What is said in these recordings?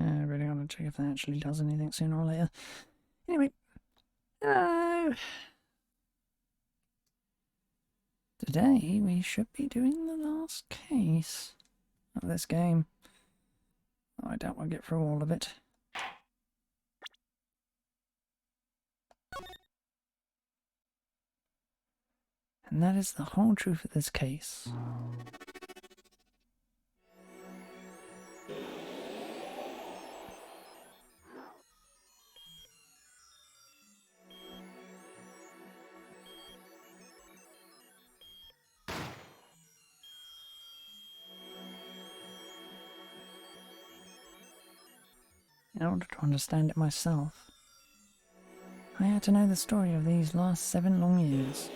I really want to check if that actually does anything sooner or later. Anyway, hello! Today we should be doing the last case of this game. Oh, I doubt we'll get through all of it. And that is the whole truth of this case. In order to understand it myself, I had to know the story of these last 7 long years.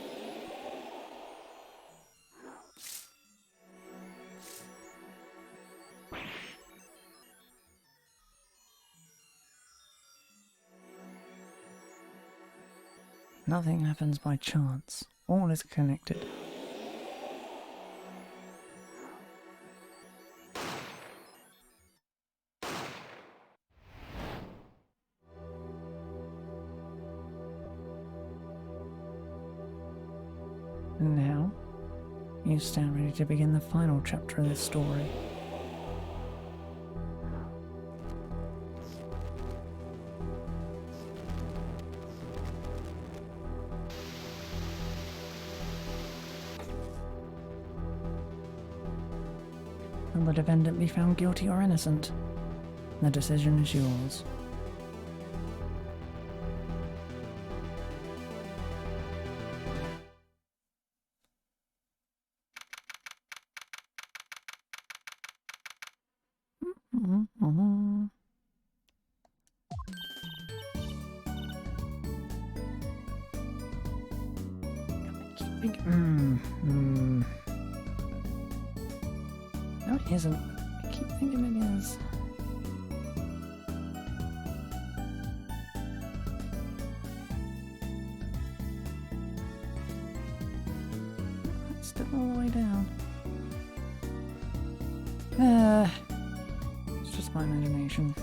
Nothing happens by chance. All is connected. And now, you stand ready to begin the final chapter of this story. Will the defendant be found guilty or innocent? The decision is yours. No, it isn't. I keep thinking it is. It's still all the way down. It's just my imagination.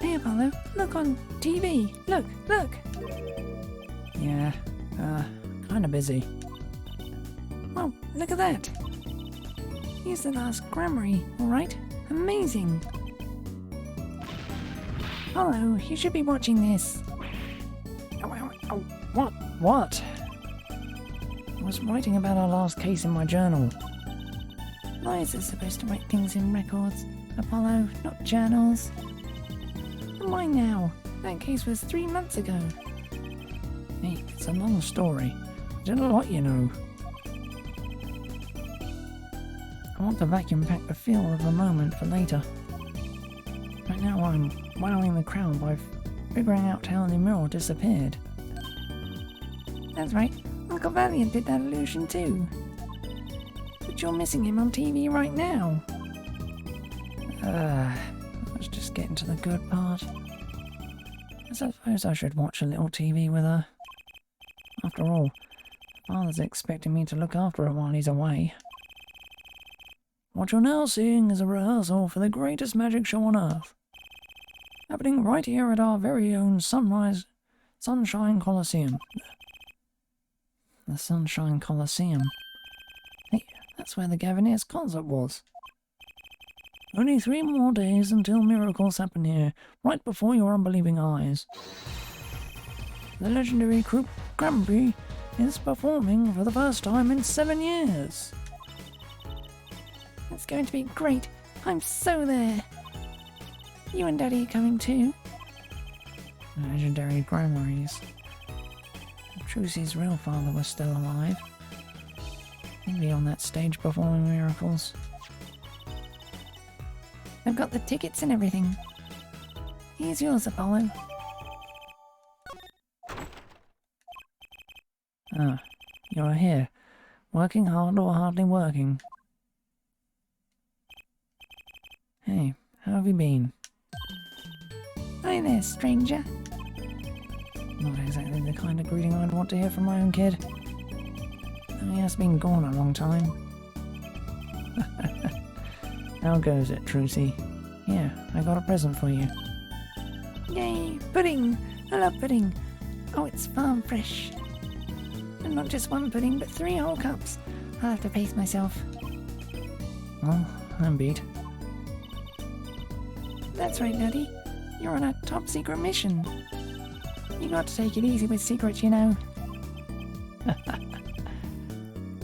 Hey Apollo, look on TV. Look, look. Yeah, kinda busy. Oh, look at that. Here's the last Grammary, alright? Amazing. Apollo, you should be watching this. Oh, what? What? I was writing about our last case in my journal. Lawyers are supposed to write things in records, Apollo, not journals. And why now? That case was 3 months ago. Hey, it's a long story. I did a lot, you know. I want to vacuum pack the feel of the moment for later. Right now I'm wallowing the crown by figuring out how the mirror disappeared. That's right, Uncle Valiant did that illusion too. But you're missing him on TV right now. Let's just get into the good part. I suppose I should watch a little TV with her. After all, Father's expecting me to look after her while he's away. What you're now seeing is a rehearsal for the greatest magic show on Earth. Happening right here at our very own Sunshine Coliseum. The Sunshine Coliseum. Hey, that's where the Gaviniers concert was. Only 3 more days until miracles happen here, right before your unbelieving eyes. The legendary group Granby is performing for the first time in 7 years. It's going to be great. I'm so there. You and Daddy are coming too. Legendary Granaries. Trucy's real father was still alive. He'd be on that stage performing miracles. I've got the tickets and everything. Here's yours, Apollo. Ah, you're here. Working hard or hardly working? Hey, how have you been? Hi there, stranger. Not exactly the kind of greeting I'd want to hear from my own kid. He has been gone a long time. How goes it, Trucy? Here, I got a present for you. Yay, pudding! I love pudding. Oh, it's farm fresh. And not just one pudding, but 3 whole cups. I'll have to pace myself. Well, I'm beat. That's right, Daddy. You're on a top secret mission. You got to take it easy with secrets, you know.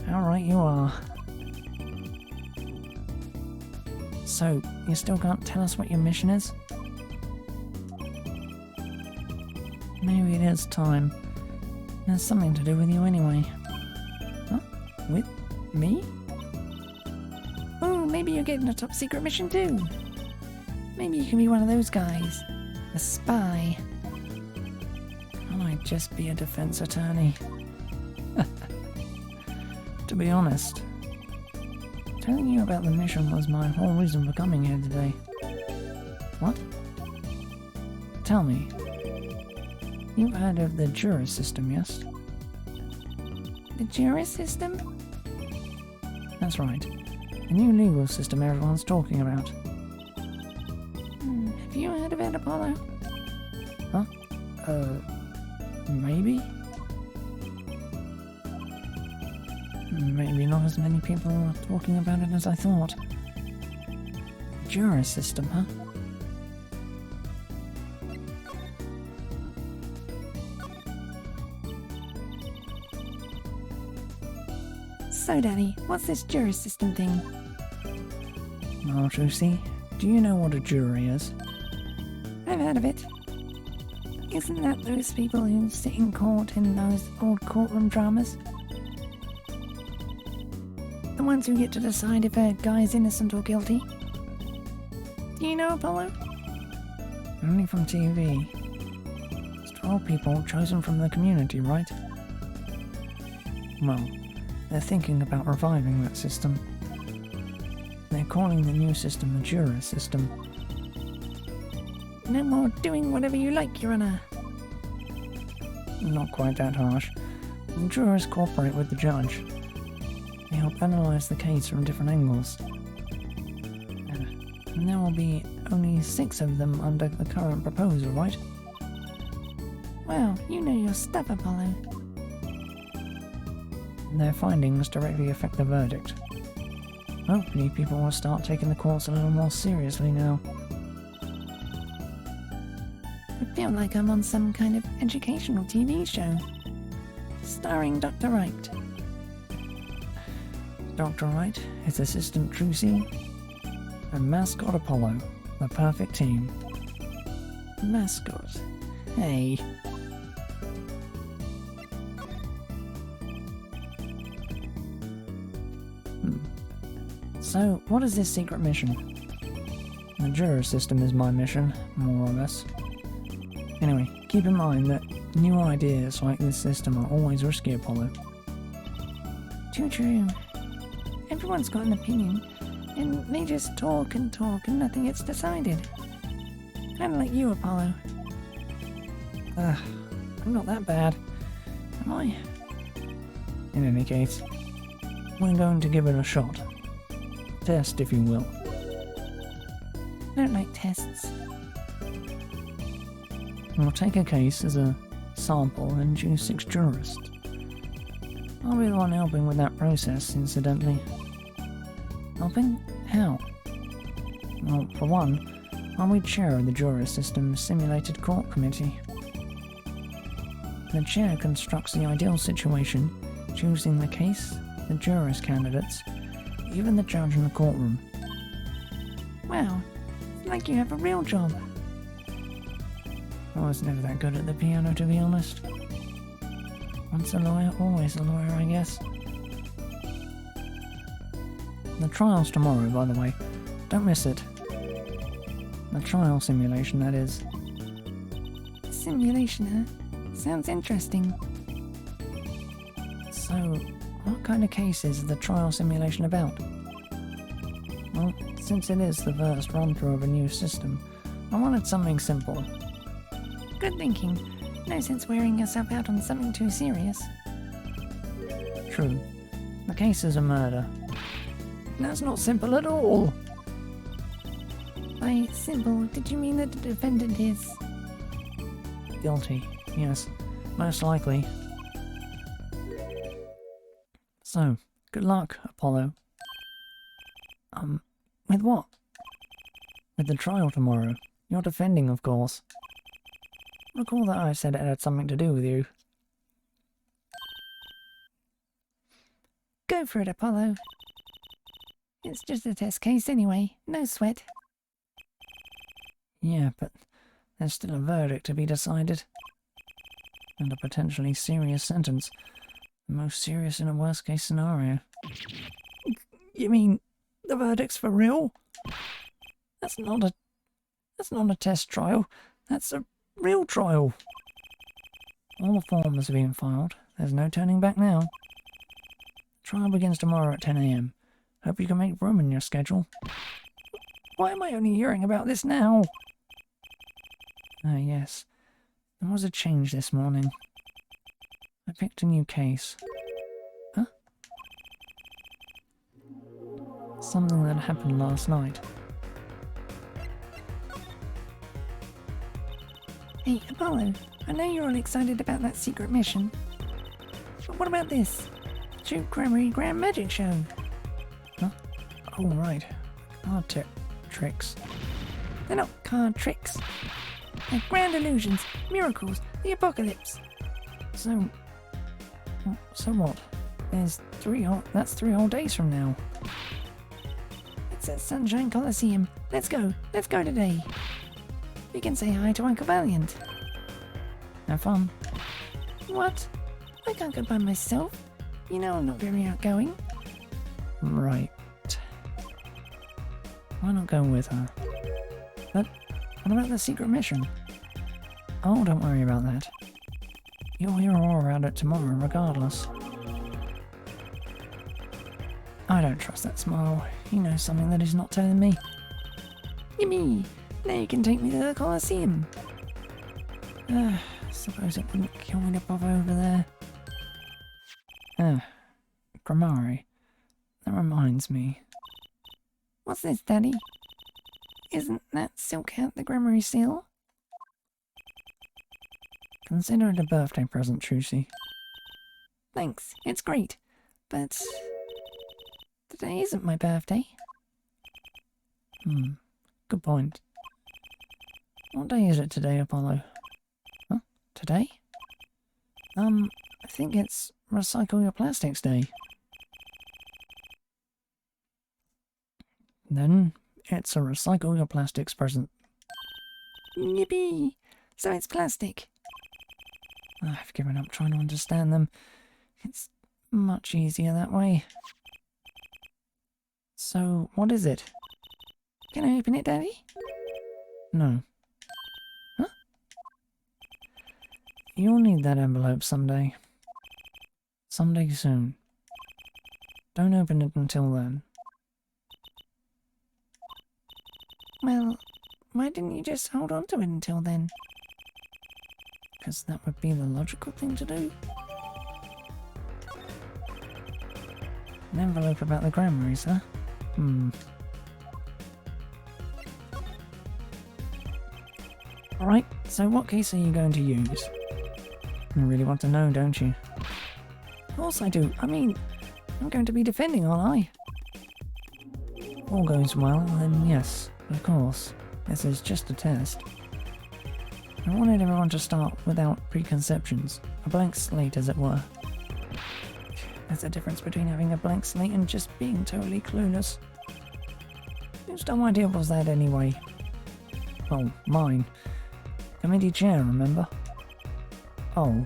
How right you are. So, you still can't tell us what your mission is? Maybe it is time. It has something to do with you anyway. Huh? With me? Oh, maybe you're getting a top secret mission too. Maybe you can be one of those guys. A spy. Can't I just be a defense attorney? To be honest, telling you about the mission was my whole reason for coming here today. What? Tell me. You've heard of the jury system, yes? The jury system? That's right. The new legal system everyone's talking about. Have you heard of it, Apollo? Huh? Maybe? Maybe not as many people are talking about it as I thought. Jury system, huh? So, Daddy, what's this jury system thing? Well, Trucy, do you know what a jury is? I've heard of it. Isn't that those people who sit in court in those old courtroom dramas? The ones who get to decide if a guy's innocent or guilty? Do you know, Apollo? Only from TV. It's 12 people chosen from the community, right? Well, they're thinking about reviving that system. They're calling the new system the jury system. No more doing whatever you like, Your Honor. Not quite that harsh. The jurors cooperate with the judge. They help analyse the case from different angles. And there will be only 6 of them under the current proposal, right? Wow, you know your stuff, Apollo. Their findings directly affect the verdict. Hopefully people will start taking the courts a little more seriously now. I feel like I'm on some kind of educational TV show. Starring Dr. Wright. Dr. Wright, his assistant Trucy, and mascot Apollo, the perfect team. Mascot? Hey. So, what is this secret mission? The jury system is my mission, more or less. Anyway, keep in mind that new ideas like this system are always risky, Apollo. Too true. Everyone's got an opinion, and they just talk and nothing gets decided. Kinda like you, Apollo. I'm not that bad, am I? In any case, we're going to give it a shot. Test, if you will. I don't like tests. We'll take a case as a sample and choose 6 jurists. I'll be the one helping with that process, incidentally. Helping? How? Well, for one, I'll be chair of the jury system's simulated court committee. The chair constructs the ideal situation, choosing the case, the jurors candidates, even the judge in the courtroom. Wow, it's like you have a real job. I was never that good at the piano, to be honest. Once a lawyer, always a lawyer, I guess. The trial's tomorrow, by the way. Don't miss it. The trial simulation, that is. Simulation, huh? Sounds interesting. So, what kind of case is the trial simulation about? Well, since it is the first run-through of a new system, I wanted something simple. Good thinking. No sense wearing yourself out on something too serious. True. The case is a murder. That's not simple at all. By simple, did you mean that the defendant is... Guilty. Yes, most likely. So, good luck, Apollo. With what? With the trial tomorrow. You're defending, of course. Recall that I said it had something to do with you. Go for it, Apollo. It's just a test case anyway, no sweat. Yeah, but there's still a verdict to be decided. And a potentially serious sentence. The most serious in a worst-case scenario. You mean the verdict's for real? That's not a test trial. That's a real trial. All the forms have been filed. There's no turning back now. Trial begins tomorrow at 10 AM. Hope you can make room in your schedule. Why am I only hearing about this now? Ah, yes. There was a change this morning. I picked a new case. Huh? Something that happened last night. Hey, Apollo, I know you're all excited about that secret mission. But what about this? True Grammary Grand Magic Show. Huh? Oh, right. Card tricks. They're not card tricks. They're grand illusions, miracles, the apocalypse. So what? That's 3 whole days from now. It's at Sunshine Coliseum. Let's go today. We can say hi to Uncle Valiant. Have fun. What? I can't go by myself. You know I'm not very outgoing. Right. Why not go with her? But what about the secret mission? Oh, don't worry about that. You'll hear all about it tomorrow regardless. I don't trust that smile. He knows something that he's not telling me. Yippee! Now you can take me to the Coliseum. Suppose it wouldn't kill me to pop over there. Grammari. That reminds me. What's this, Daddy? Isn't that Silk Hat the Grammary Seal? Consider it a birthday present, Trucy. Thanks, it's great. But today isn't my birthday. Good point. What day is it today, Apollo? Huh? Today? I think it's Recycle Your Plastics Day. Then, it's a Recycle Your Plastics present. Yippee! So it's plastic. I've given up trying to understand them. It's much easier that way. So, what is it? Can I open it, Daddy? No. Huh? You'll need that envelope someday. Someday soon. Don't open it until then. Well, why didn't you just hold on to it until then? Because that would be the logical thing to do. An envelope about the Grammaries, huh? Alright, so what case are you going to use? You really want to know, don't you? Of course I do. I mean, I'm going to be defending, aren't I? All goes well, then yes, of course. This is just a test. I wanted everyone to start without preconceptions. A blank slate, as it were. There's a difference between having a blank slate and just being totally clueless. Whose dumb idea was that anyway? Oh, mine. Committee chair, remember? Oh.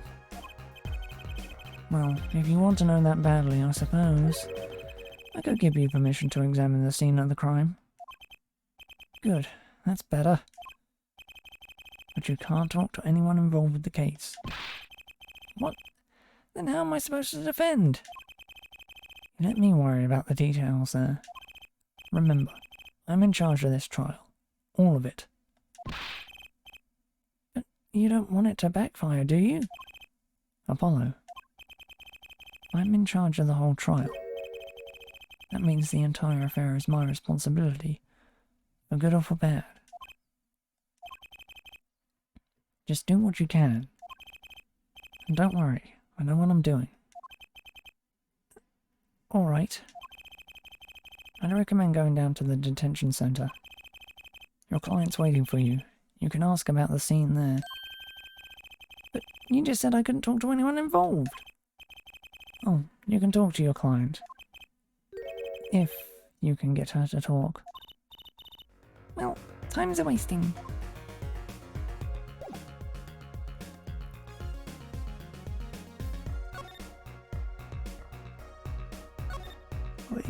Well, if you want to know that badly, I suppose I could give you permission to examine the scene of the crime. Good, that's better. But you can't talk to anyone involved with the case. What? Then how am I supposed to defend? Let me worry about the details there. Remember, I'm in charge of this trial. All of it. But you don't want it to backfire, do you? Apollo. I'm in charge of the whole trial. That means the entire affair is my responsibility. For good or for bad. Just do what you can. And don't worry, I know what I'm doing. Alright. I'd recommend going down to the detention centre. Your client's waiting for you. You can ask about the scene there. But you just said I couldn't talk to anyone involved. Oh, you can talk to your client. If you can get her to talk. Well, time's a wasting. Wait.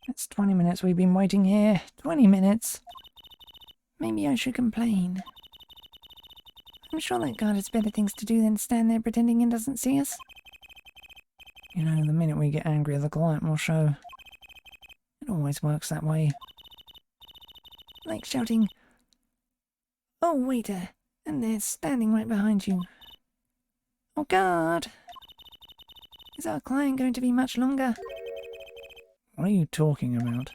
It's 20 minutes we've been waiting here. 20 minutes. Maybe I should complain. I'm sure that guard has better things to do than stand there pretending he doesn't see us. You know, the minute we get angry, the client will show. It always works that way. Like shouting, "Oh, waiter!" and they're standing right behind you. Oh, guard! Is our client going to be much longer? What are you talking about?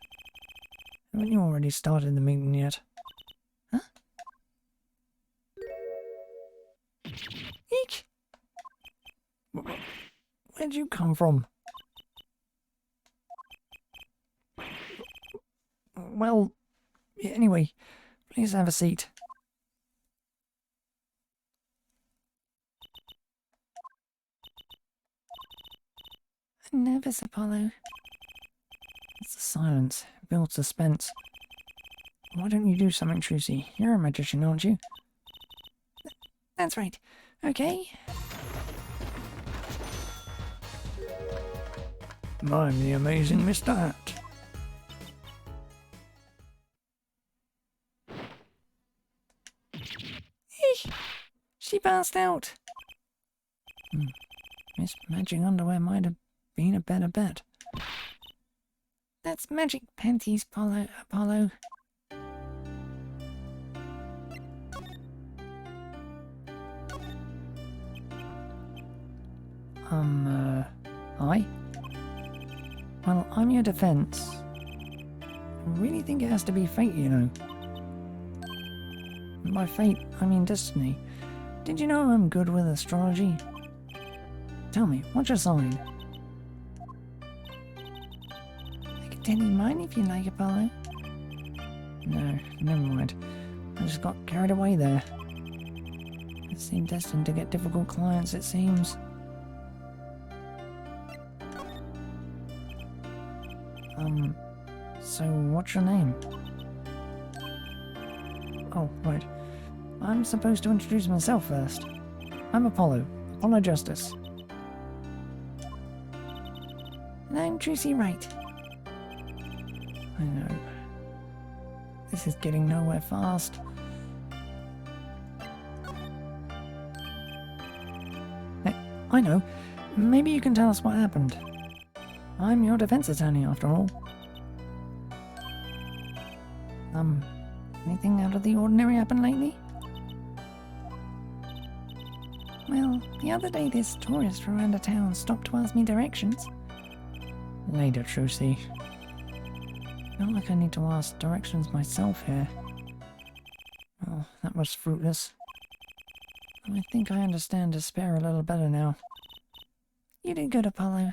Haven't you already started the meeting yet? Huh? Eek! Where'd you come from? Well, anyway, please have a seat. I'm nervous, Apollo. It's the silence. It builds suspense. Why don't you do something, Trucy? You're a magician, aren't you? That's right. Okay. I'm the amazing Mr. Hat. Eek! She passed out. Miss Magic Underwear might have been a better bet. That's magic panties, Apollo. Hi? Well, I'm your defense. I really think it has to be fate, you know. And by fate, I mean destiny. Did you know I'm good with astrology? Tell me, what's your sign? I can tell you mine if you like, Apollo. No, never mind. I just got carried away there. I seem destined to get difficult clients, it seems. So what's your name? Oh, right. I'm supposed to introduce myself first. I'm Apollo Justice. And I'm Trucy Wright. I know. This is getting nowhere fast. Hey, I know. Maybe you can tell us what happened. I'm your defense attorney, after all. Anything out of the ordinary happened lately? Well, the other day this tourist from around the town stopped to ask me directions. Later, Trucy. Not like I need to ask directions myself here. Oh, that was fruitless. I think I understand despair a little better now. You did good, Apollo.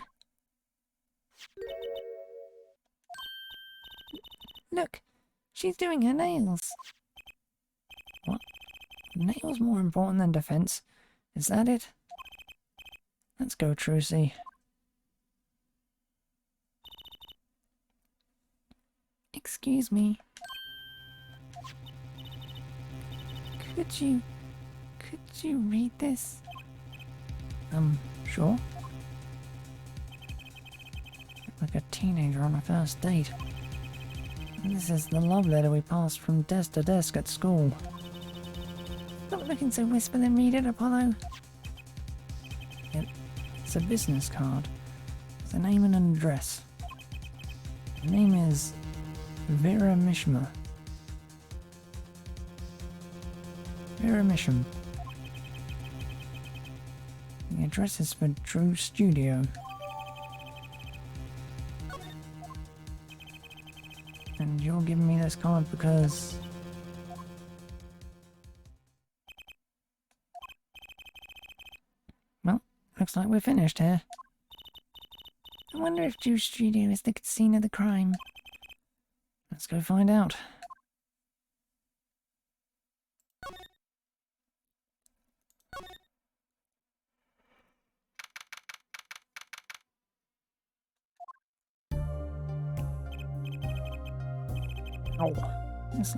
Look, she's doing her nails. What? Nails more important than defense? Is that it? Let's go, Trucy. Excuse me. Could you read this? Sure. Like a teenager on a first date. This is the love letter we passed from desk to desk at school. Stop looking so wistful and read it, Apollo. It's a business card with a name and an address. The name is Vera Mishma. Vera Misham. The address is for Drew Studio. And you're giving me this card because... Well, looks like we're finished here. I wonder if Drew's studio is the scene of the crime. Let's go find out. Oh, this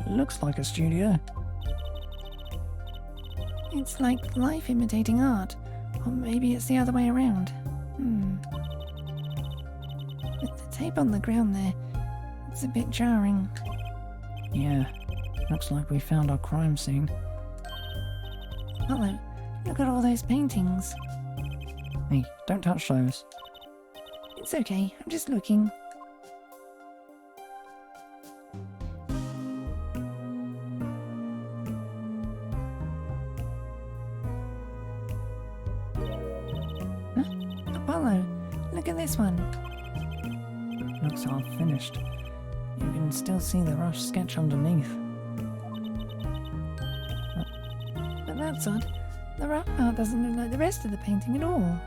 looks like a studio. It's like life imitating art. Or maybe it's the other way around. With the tape on the ground there, it's a bit jarring. Yeah, looks like we found our crime scene. Hello, look at all those paintings. Hey, don't touch those. It's okay, I'm just looking. Apollo, look at this one. Looks half finished. You can still see the rough sketch underneath. But that's odd. The rough part doesn't look like the rest of the painting at all.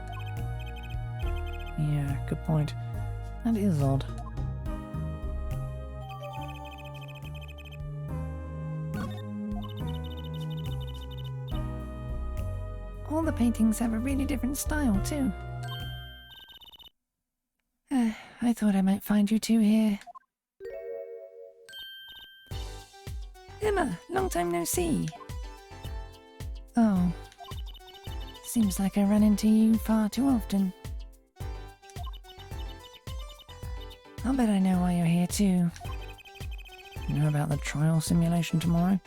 Yeah, good point. That is odd. All the paintings have a really different style too. I thought I might find you two here. Emma, long time no see. Oh. Seems like I run into you far too often. I'll bet I know why you're here too. You know about the trial simulation tomorrow?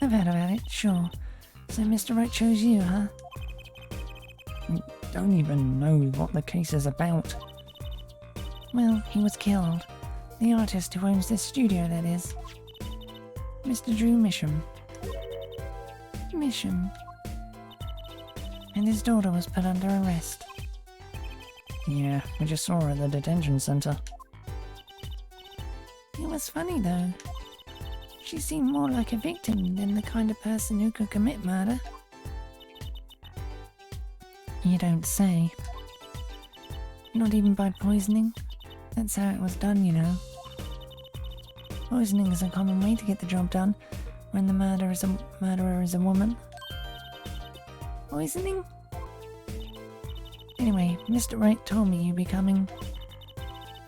I've heard about it, sure. So Mr. Wright chose you, huh? We don't even know what the case is about. Well, he was killed. The artist who owns this studio, that is. Mr. Drew Misham. Misham. And his daughter was put under arrest. Yeah, we just saw her at the detention center. It was funny though. She seemed more like a victim than the kind of person who could commit murder. You don't say. Not even by poisoning? That's how it was done, you know. Poisoning is a common way to get the job done when the murderer is a woman. Poisoning? Anyway, Mr. Wright told me you'd be coming.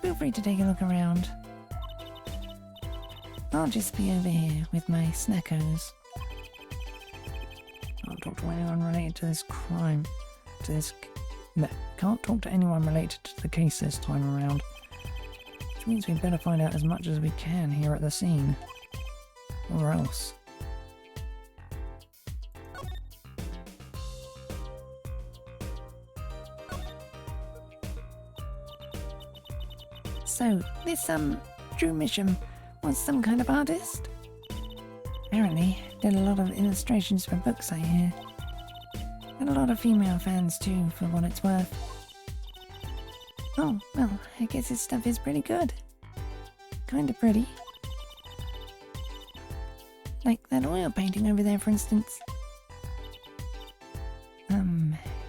Feel free to take a look around. I'll just be over here with my snackos. Can't talk to anyone related to this crime. Can't talk to anyone related to the case this time around. Which means we'd better find out as much as we can here at the scene. Or else. So, this, Drew Misham was some kind of artist? Apparently, did a lot of illustrations for books, I hear. And a lot of female fans too, for what it's worth. Oh, well, I guess his stuff is pretty good. Kinda pretty. Like that oil painting over there, for instance.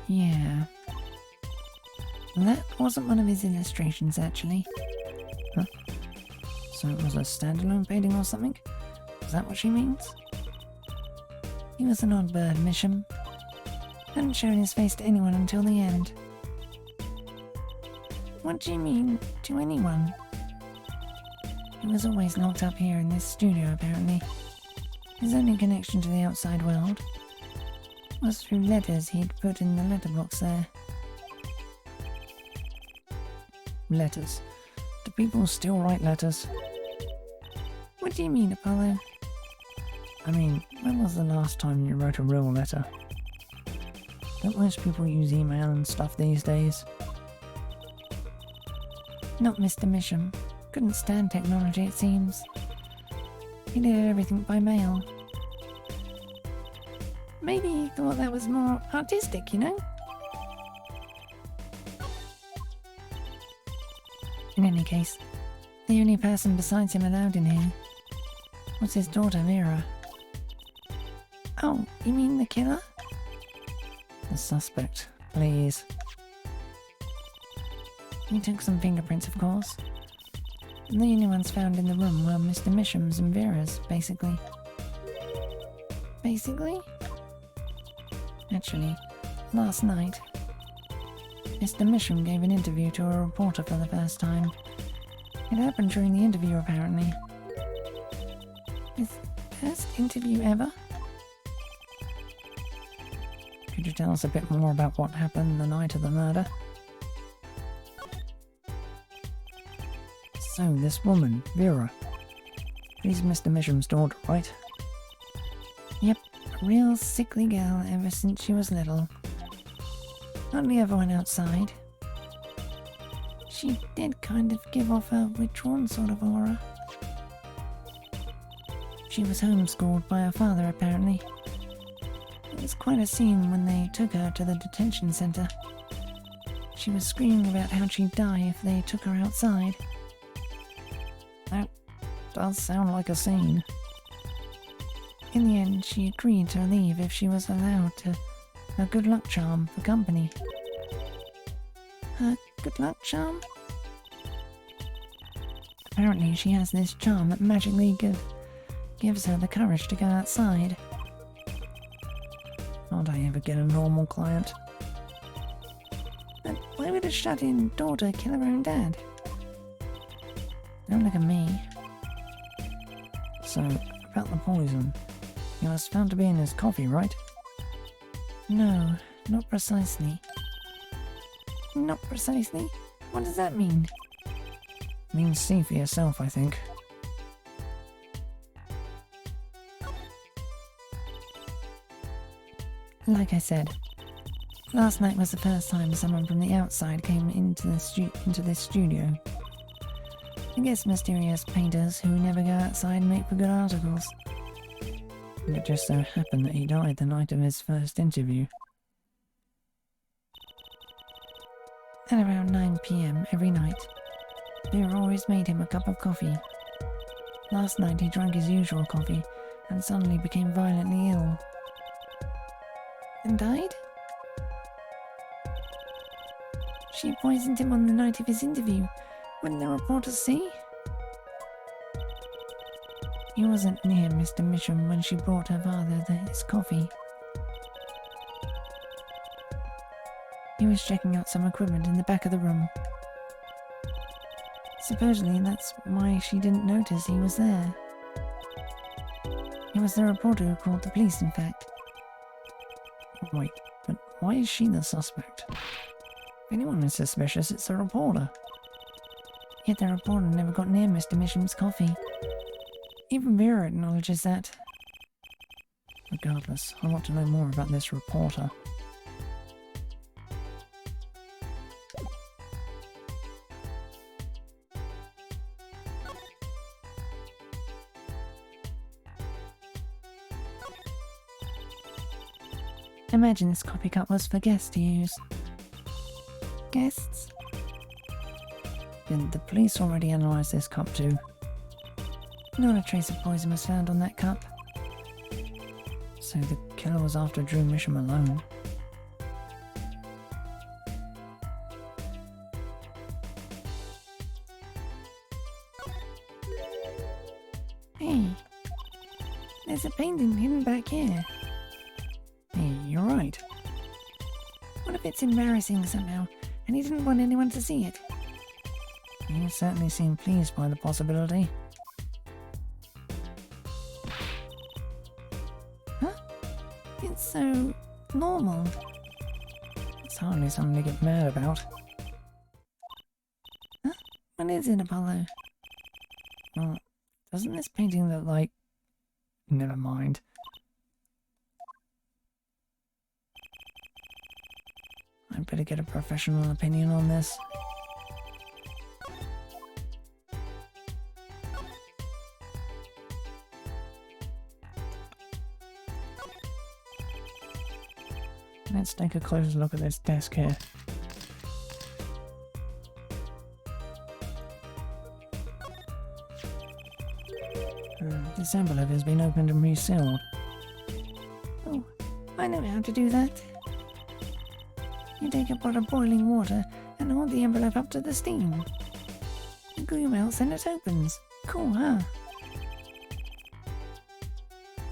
Yeah. That wasn't one of his illustrations, actually. Huh? So it was a standalone painting or something? Is that what she means? He was an odd bird, Misham. Hadn't shown his face to anyone until the end. What do you mean, to anyone? He was always locked up here in this studio, apparently. His only connection to the outside world was through letters he'd put in the letterbox there. Letters. Do people still write letters? What do you mean, Apollo? I mean, when was the last time you wrote a real letter? Don't most people use email and stuff these days? Not Mr. Misham. Couldn't stand technology, it seems. He did everything by mail. Maybe he thought that was more artistic, you know? In any case, the only person besides him allowed in here was his daughter Vera. Oh, you mean the killer? The suspect, please. We took some fingerprints, of course. The only ones found in the room were Mr. Misham's and Vera's, basically. Basically? Actually, last night, Mr. Misham gave an interview to a reporter for the first time. It happened during the interview, apparently. His first interview ever? Could you tell us a bit more about what happened the night of the murder? So, this woman, Vera, she's Mr. Misham's daughter, right? Yep, a real sickly girl ever since she was little. Hardly ever went outside. She did kind of give off a withdrawn sort of aura. She was homeschooled by her father, apparently. It was quite a scene when they took her to the detention center. She was screaming about how she'd die if they took her outside. That does sound like a scene. In the end, she agreed to leave if she was allowed to her good luck charm for company. Her good luck charm? Apparently she has this charm that magically gives her the courage to go outside. Can't I ever get a normal client? But why would a shut-in daughter kill her own dad? Don't look at me. So, about the poison. It was found to be in his coffee, right? No, not precisely. Not precisely? What does that mean? Means see for yourself, I think. Like I said, last night was the first time someone from the outside came into this studio. I guess mysterious painters who never go outside make for good articles. It just so happened that he died the night of his first interview. At around 9 p.m. every night, Vera always made him a cup of coffee. Last night he drank his usual coffee and suddenly became violently ill. And died? She poisoned him on the night of his interview. Wouldn't the reporters see? He wasn't near Mr. Misham when she brought her father his coffee. He was checking out some equipment in the back of the room. Supposedly that's why she didn't notice he was there. It was the reporter who called the police, in fact. Wait, but why is she the suspect? If anyone is suspicious, it's the reporter. Yet the reporter never got near Mr. Misham's coffee. Even Vera acknowledges that. Regardless, I want to know more about this reporter. Imagine this coffee cup was for guests to use. Guests? Did the police already analyse this cup too? Not a trace of poison was found on that cup. So the killer was after Drew Misham alone. Hey, there's a painting hidden back here. Hey, you're right. What if it's embarrassing somehow, and he didn't want anyone to see it? You certainly seem pleased by the possibility. Huh? It's so normal. It's hardly something to get mad about. Huh? What is it, Apollo? Well, doesn't this painting look like... Never mind. I'd better get a professional opinion on this. Let's take a closer look at this desk here. This envelope has been opened and resealed. Oh, I know how to do that. You take a pot of boiling water and hold the envelope up to the steam. The glue melts and it opens. Cool, huh?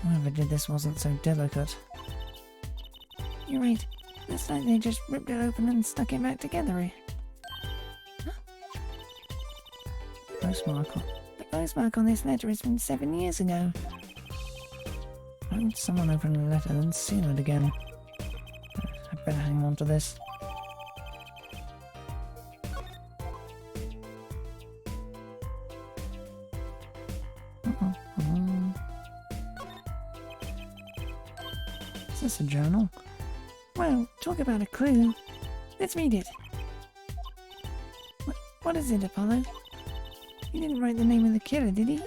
Whoever did this wasn't so delicate. You're right. Looks like they just ripped it open and stuck it back together. Postmark. The postmark on this letter is from 7 years ago. Why would someone open a letter and seal it again? I'd better hang on to this. Is this a journal? Well, talk about a clue. Let's read it. What is it, Apollo? He didn't write the name of the killer, did he?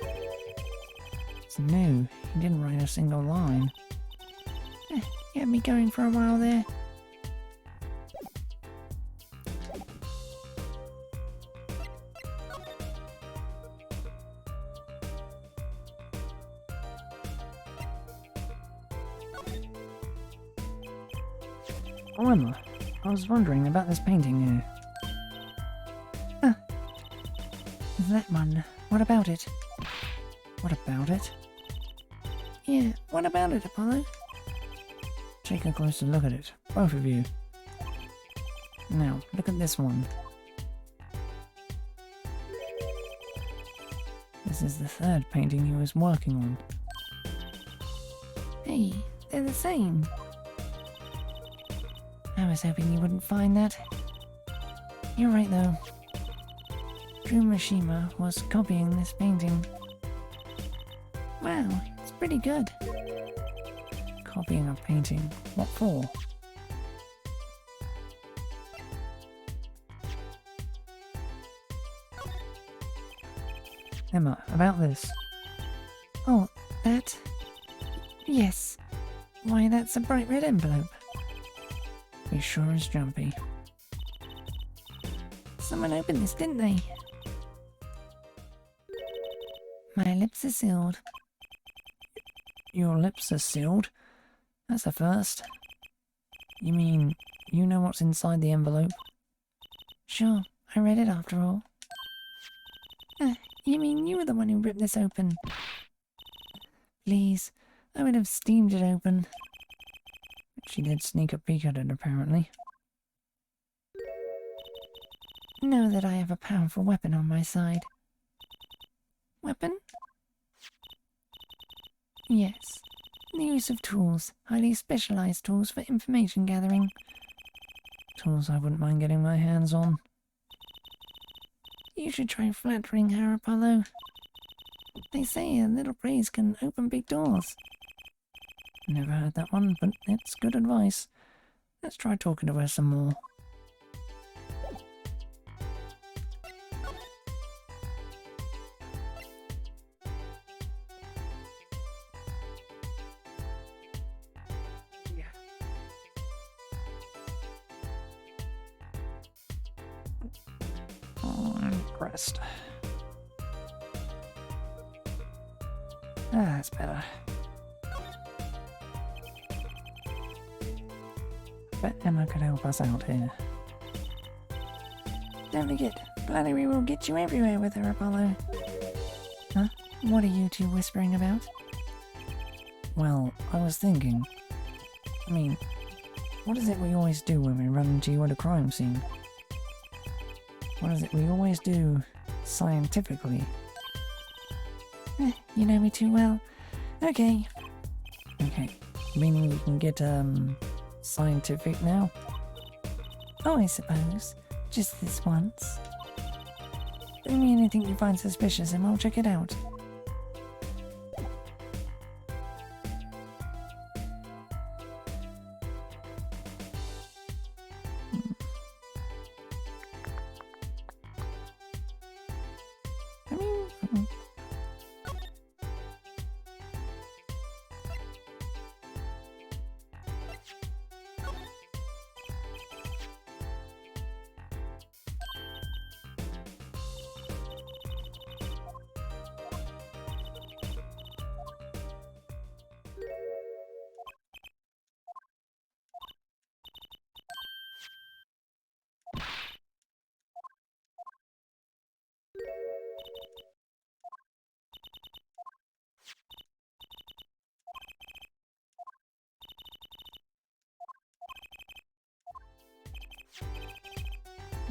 It's new. He didn't write a single line. You had me going for a while there. Oh, Emma, I was wondering about this painting here. That one. What about it? What about it? Yeah, what about it, Apollo? Take a closer look at it, both of you. Now, look at this one. This is the third painting he was working on. Hey, they're the same. I was hoping you wouldn't find that. You're right, though. Drew Mishima was copying this painting. Wow, it's pretty good. Copying a painting? What for? Emma, about this. Oh, that? Yes. Why, that's a bright red envelope. He sure is jumpy. Someone opened this, didn't they? My lips are sealed. Your lips are sealed? That's a first. You mean, you know what's inside the envelope? Sure, I read it after all. You mean you were the one who ripped this open? Please, I would have steamed it open. She did sneak a peek at it, apparently. Know that I have a powerful weapon on my side. Weapon? Yes. The use of tools, highly specialized tools for information gathering. Tools I wouldn't mind getting my hands on. You should try flattering her, Apollo. They say a little praise can open big doors. Never heard that one, but it's good advice. Let's try talking to her some more. Oh, I'm impressed. That's better. Bet Emma could help us out here. Don't forget, flattery will get you everywhere with her, Apollo. Huh? What are you two whispering about? Well, I was thinking... I mean, what is it we always do when we run into you at a crime scene? What is it we always do scientifically? You know me too well. Okay. Okay, meaning we can get, scientific now? Oh, I suppose. Just this once. Bring me anything you find suspicious and I'll check it out.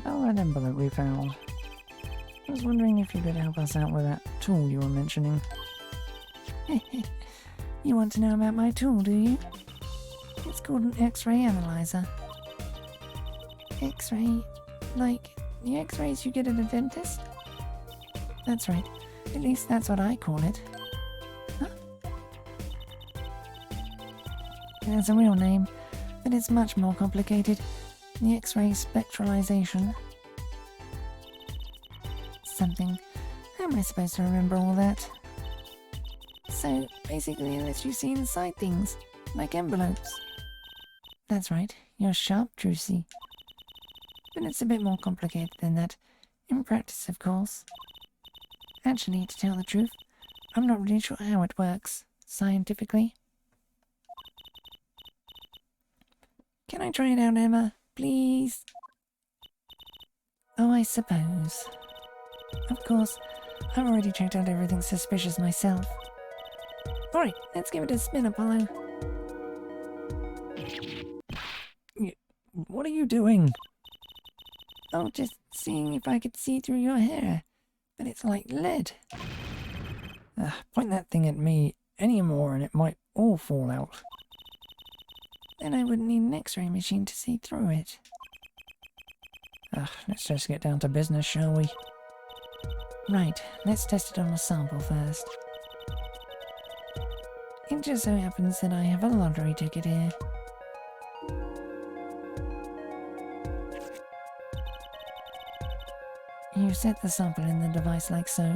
about that envelope we found. I was wondering if you could help us out with that tool you were mentioning. You want to know about my tool, do you? It's called an X-ray analyzer. X-ray? Like the X-rays you get at a dentist? That's right. At least that's what I call it. Huh? There's a real name, but it's much more complicated. The X-ray spectralization. Something. How am I supposed to remember all that? So, basically it lets you see inside things, like envelopes. That's right, you're sharp, Drusy. But it's a bit more complicated than that. In practice, of course. Actually, to tell the truth, I'm not really sure how it works, scientifically. Can I try it out, Emma? Please? Oh, I suppose. Of course, I've already checked out everything suspicious myself. Alright, let's give it a spin, Apollo. What are you doing? Oh, just seeing if I could see through your hair. But it's like lead. Point that thing at me anymore and it might all fall out. Then I wouldn't need an X-ray machine to see through it. Let's just get down to business, shall we? Right, let's test it on a sample first. It just so happens that I have a lottery ticket here. You set the sample in the device like so.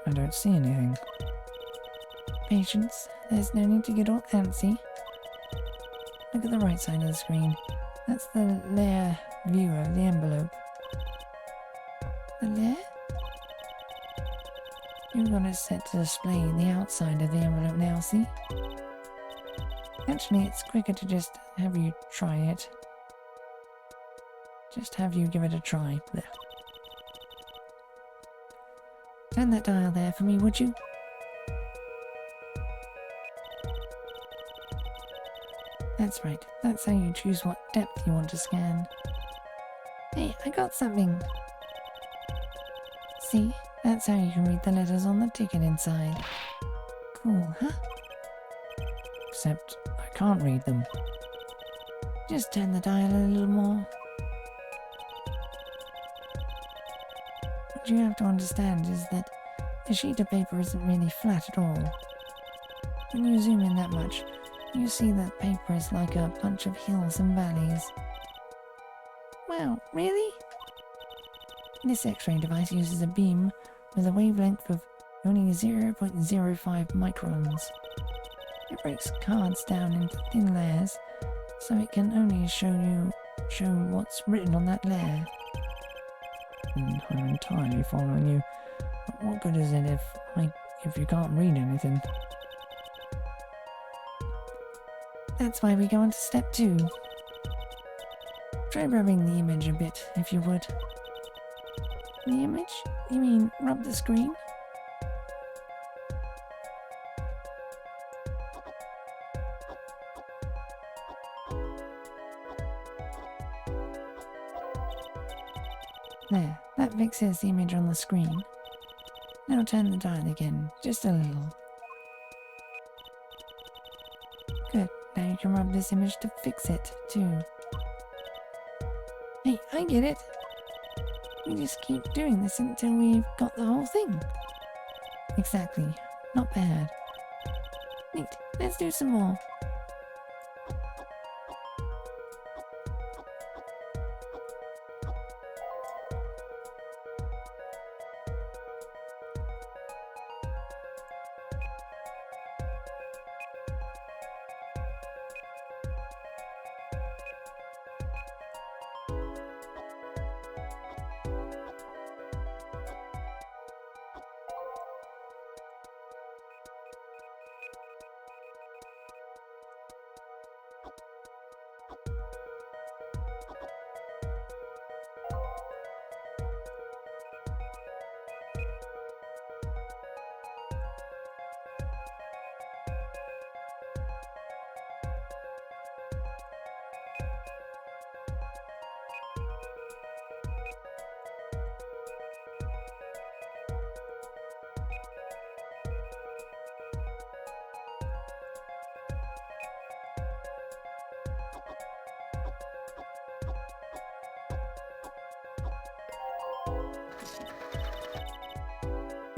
I don't see anything. Patience, there's no need to get all antsy. Look at the right side of the screen. That's the layer view of the envelope. The layer? You've got it set to display the outside of the envelope now, see? Actually, it's quicker to just have you try it. Just have you give it a try. There. Turn that dial there for me, would you? That's right. That's how you choose what depth you want to scan. Hey, I got something. See? That's how you can read the letters on the ticket inside. Cool, huh? Except I can't read them. Just turn the dial a little more. What you have to understand is that a sheet of paper isn't really flat at all. When you zoom in that much, you see that paper is like a bunch of hills and valleys. Wow, really? This X-ray device uses a beam with a wavelength of only 0.05 microns. It breaks cards down into thin layers, so it can only show what's written on that layer. I'm entirely following you. But what good is it if you can't read anything? That's why we go on to step 2. Try rubbing the image a bit, if you would. The image? You mean rub the screen? There, that fixes the image on the screen. Now turn the dial again, just a little. Good, now you can rub this image to fix it, too. Hey, I get it! We just keep doing this until we've got the whole thing. Exactly, not bad. Neat, let's do some more.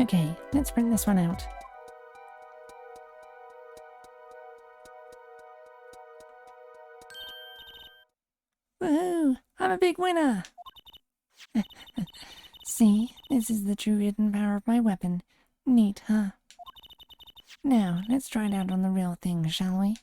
Okay, let's print this one out. Woohoo! I'm a big winner! See, this is the true hidden power of my weapon. Neat, huh? Now, let's try it out on the real thing, shall we?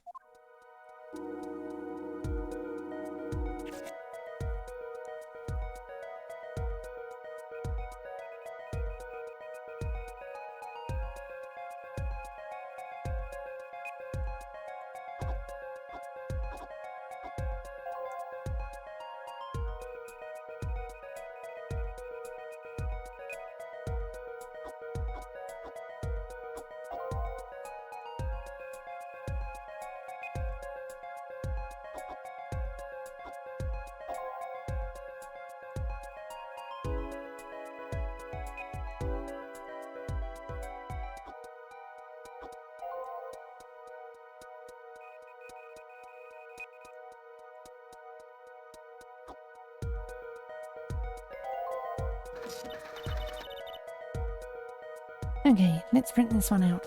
Okay, let's print this one out.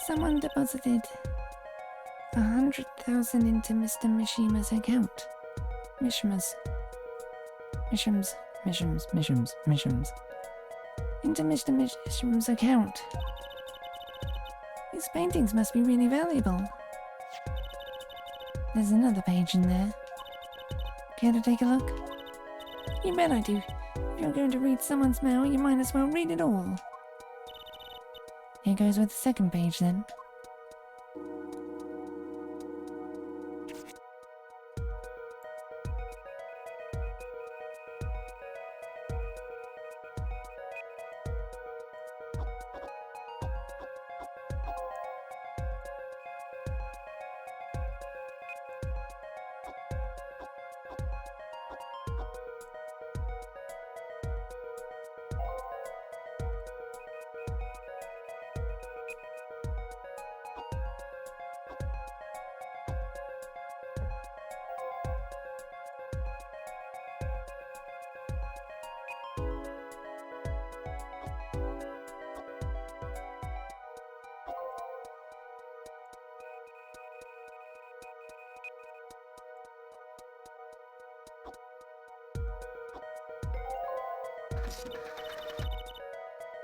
Someone deposited 100,000 into Mr. Mishima's account. Mishima's. Mishima's. Into Mr. Mishima's account. These paintings must be really valuable. There's another page in there. Care to take a look? You bet I do. If you're going to read someone's mail, you might as well read it all. Here goes with the second page then.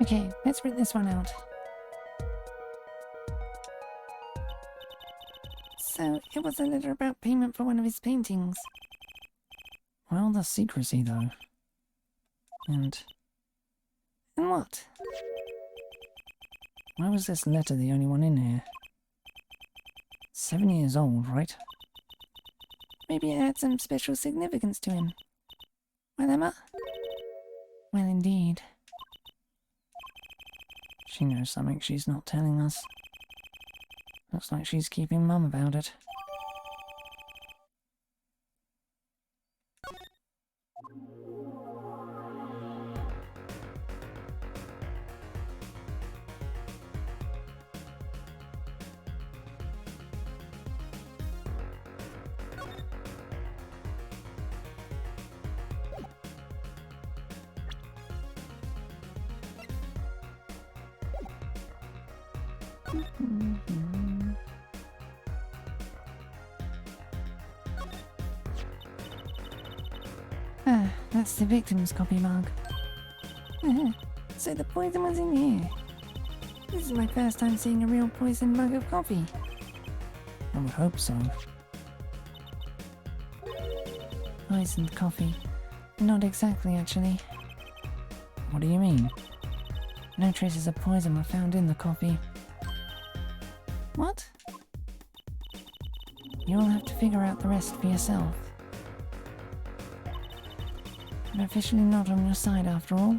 Okay, let's print this one out. So, it was a letter about payment for one of his paintings. Well, the secrecy, though. And what? why was this letter the only one in here? 7 years old, right? Maybe it had some special significance to him. Well, Emma? Well, indeed. She knows something she's not telling us. Looks like she's keeping mum about it. Ah, that's the victim's copy mug. So the poison was in here. This is my first time seeing a real poisoned mug of coffee. I would hope so. Poisoned coffee. Not exactly, actually. What do you mean? No traces of poison were found in the coffee. What? You'll have to figure out the rest for yourself. I'm officially not on your side after all.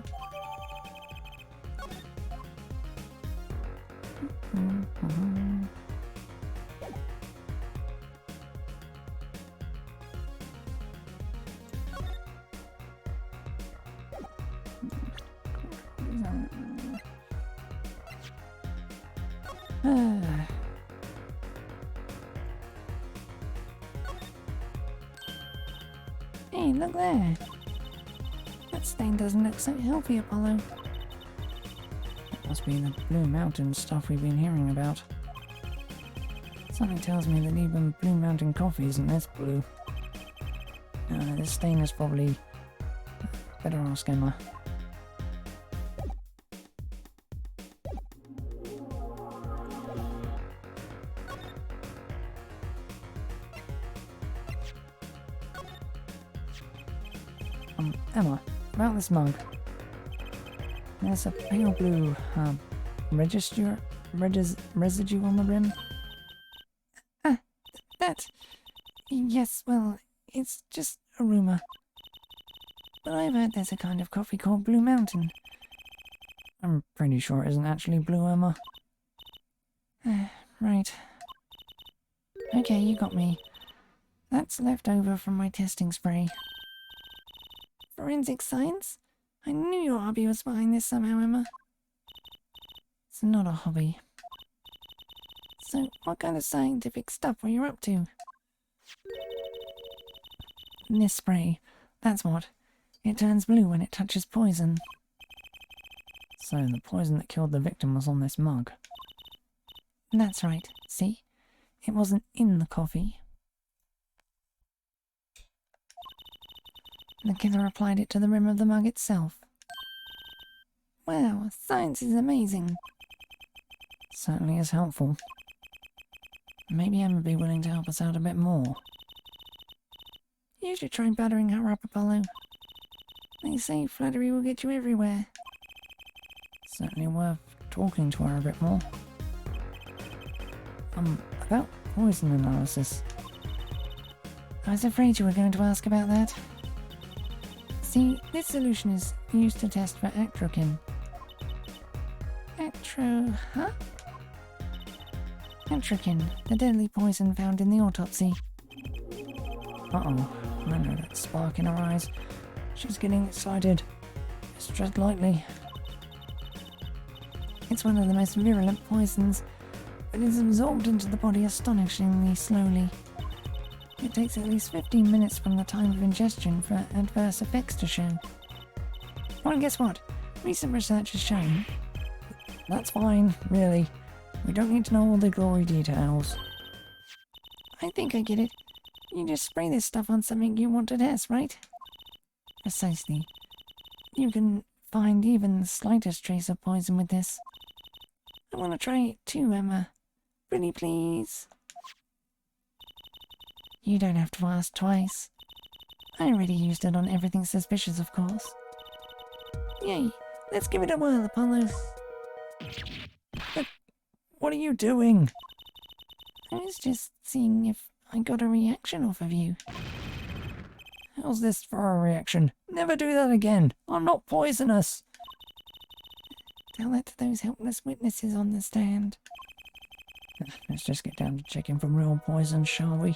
Hey, look there. stain doesn't look so healthy, Apollo. It must be the Blue Mountain stuff we've been hearing about. Something tells me that even Blue Mountain coffee isn't this blue. This stain is probably... Better ask Emma. Emma, about this mug. There's a pale blue, residue on the rim. That... Yes, well, it's just a rumour. But I've heard there's a kind of coffee called Blue Mountain. I'm pretty sure it isn't actually blue, Emma. Right. Okay, you got me. That's left over from my testing spray. Forensic science? I knew your hobby was behind this somehow, Emma. It's not a hobby. So, what kind of scientific stuff were you up to? This spray, that's what. It turns blue when it touches poison. So the poison that killed the victim was on this mug. That's right. See? It wasn't in the coffee. The killer applied it to the rim of the mug itself. Wow, science is amazing. Certainly is helpful. Maybe Emma would be willing to help us out a bit more. You should try buttering her up, Apollo. They say flattery will get you everywhere. Certainly worth talking to her a bit more. About poison analysis. I was afraid you were going to ask about that. See, this solution is used to test for atropine. Atropine, the deadly poison found in the autopsy. Uh-oh, I know that spark in her eyes. She's getting excited. Just tread lightly. It's one of the most virulent poisons, but is absorbed into the body astonishingly slowly. It takes at least 15 minutes from the time of ingestion for adverse effects to show. Well, guess what? Recent research has shown... That's fine, really. We don't need to know all the gory details. I think I get it. You just spray this stuff on something you want to test, right? Precisely. You can find even the slightest trace of poison with this. I want to try it too, Emma. Pretty please. You don't have to ask twice. I already used it on everything suspicious, of course. Yay! Let's give it a whirl, Apollo. But what are you doing? I was just seeing if I got a reaction off of you. How's this for a reaction? Never do that again. I'm not poisonous. Tell that to those helpless witnesses on the stand. Let's just get down to checking for real poison, shall we?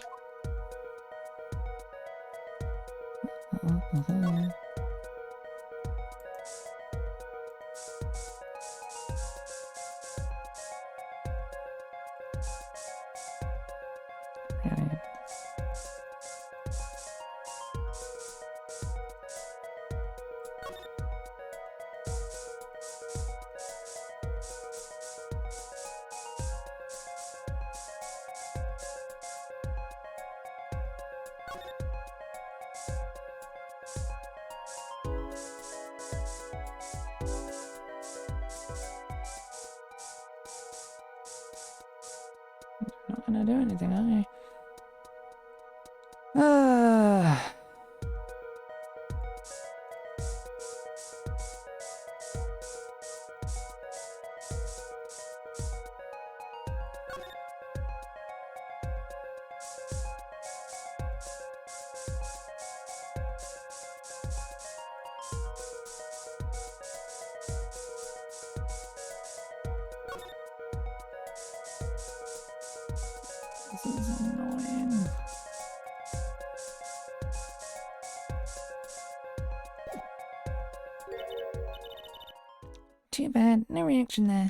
Not gonna do anything, are you? This is annoying. Too bad, no reaction there.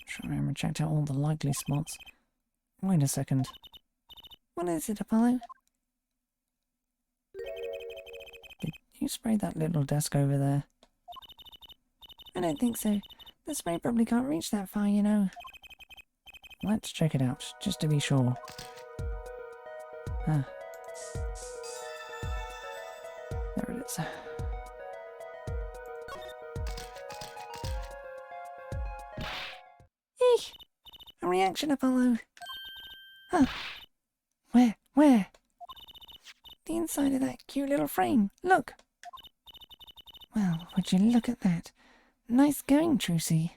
Sure, Emma checked out all the likely spots. Wait a second. What is it, Apollo? Did You sprayed that little desk over there. I don't think so. The spray probably can't reach that far, you know. Let's check it out, just to be sure. Ah. There it is. Eek! A reaction, Apollo. Huh. Where? The inside of that cute little frame. Look! Well, would you look at that? Nice going, Trucy.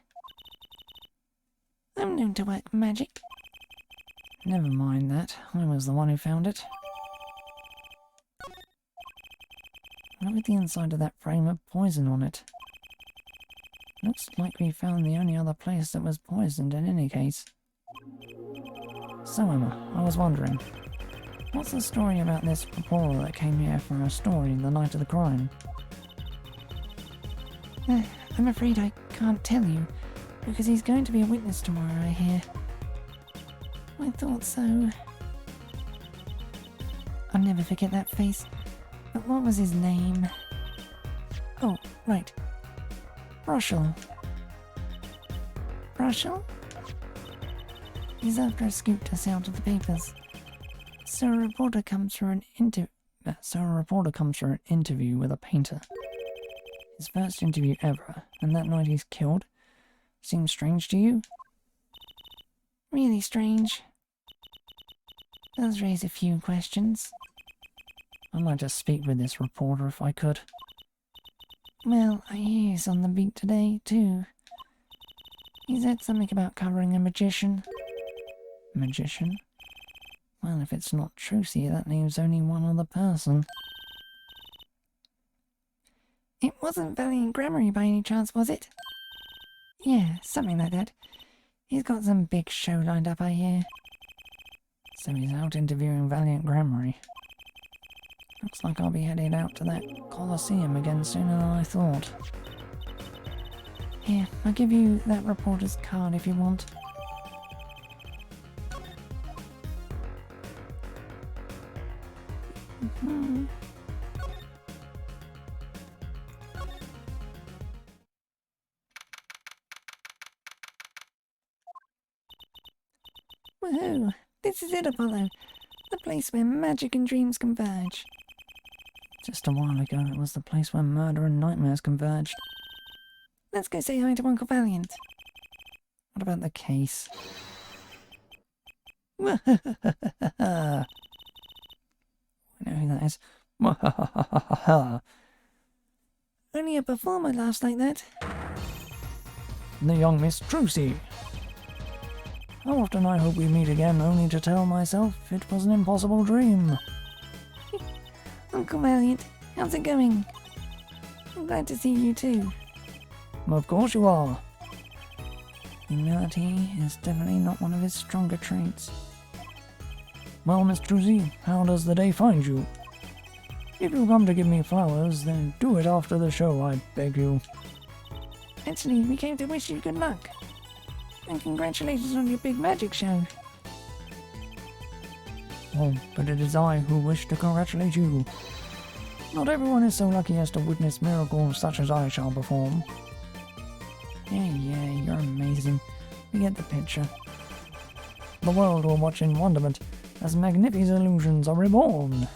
I'm known to work magic. Never mind that. I was the one who found it. What with the inside of that frame of poison on it? Looks like we found the only other place that was poisoned in any case. So Emma, I was wondering, what's the story about this reporter that came here for a story the night of the crime? I'm afraid I can't tell you, because he's going to be a witness tomorrow, I hear. I thought so. I'll never forget that face. But what was his name? Oh, right. Russell. Russell? He's after a scoop to sell to the papers. So a reporter comes for an interview with a painter. His first interview ever, and that night he's killed. Seems strange to you? Really strange. Does raise a few questions. I'd like to speak with this reporter if I could. Well, I hear he's on the beat today, too. He said something about covering a magician. Magician? Well, if it's not Trucy, that leaves only one other person. It wasn't Valiant Grammary by any chance, was it? Yeah, something like that. He's got some big show lined up, I hear. So he's out interviewing Valiant Grammary. Looks like I'll be heading out to that Colosseum again sooner than I thought. Here, I'll give you that reporter's card if you want. Woohoo! This is it, Apollo. The place where magic and dreams converge. Just a while ago, it was the place where murder and nightmares converged. Let's go say hi to Uncle Valiant. What about the case? I know who that is. Only a performer laughs like that. The young Miss Trucy. How often I hope we meet again, only to tell myself it was an impossible dream. Uncle Valiant, how's it going? I'm glad to see you too. Of course you are. Humility is definitely not one of his stronger traits. Well, Miss Trucy, how does the day find you? If you come to give me flowers, then do it after the show, I beg you. Actually, we came to wish you good luck. And congratulations on your big magic show. Oh, but it is I who wish to congratulate you. Not everyone is so lucky as to witness miracles such as I shall perform. Yeah, you're amazing. We get the picture. The world will watch in wonderment as magnificent illusions are reborn.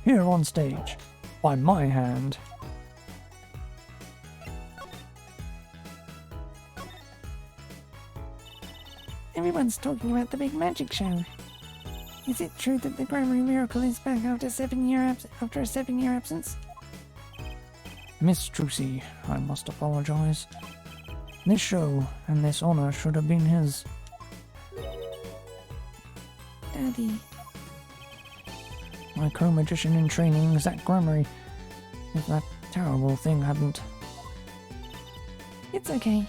Here on stage, by my hand. Everyone's talking about the big magic show. Is it true that the Grammary Miracle is back after a 7-year absence? Miss Trucy, I must apologize. This show and this honor should have been his. Daddy. My co-magician in training, Zach Grammary. If that terrible thing hadn't. It's okay.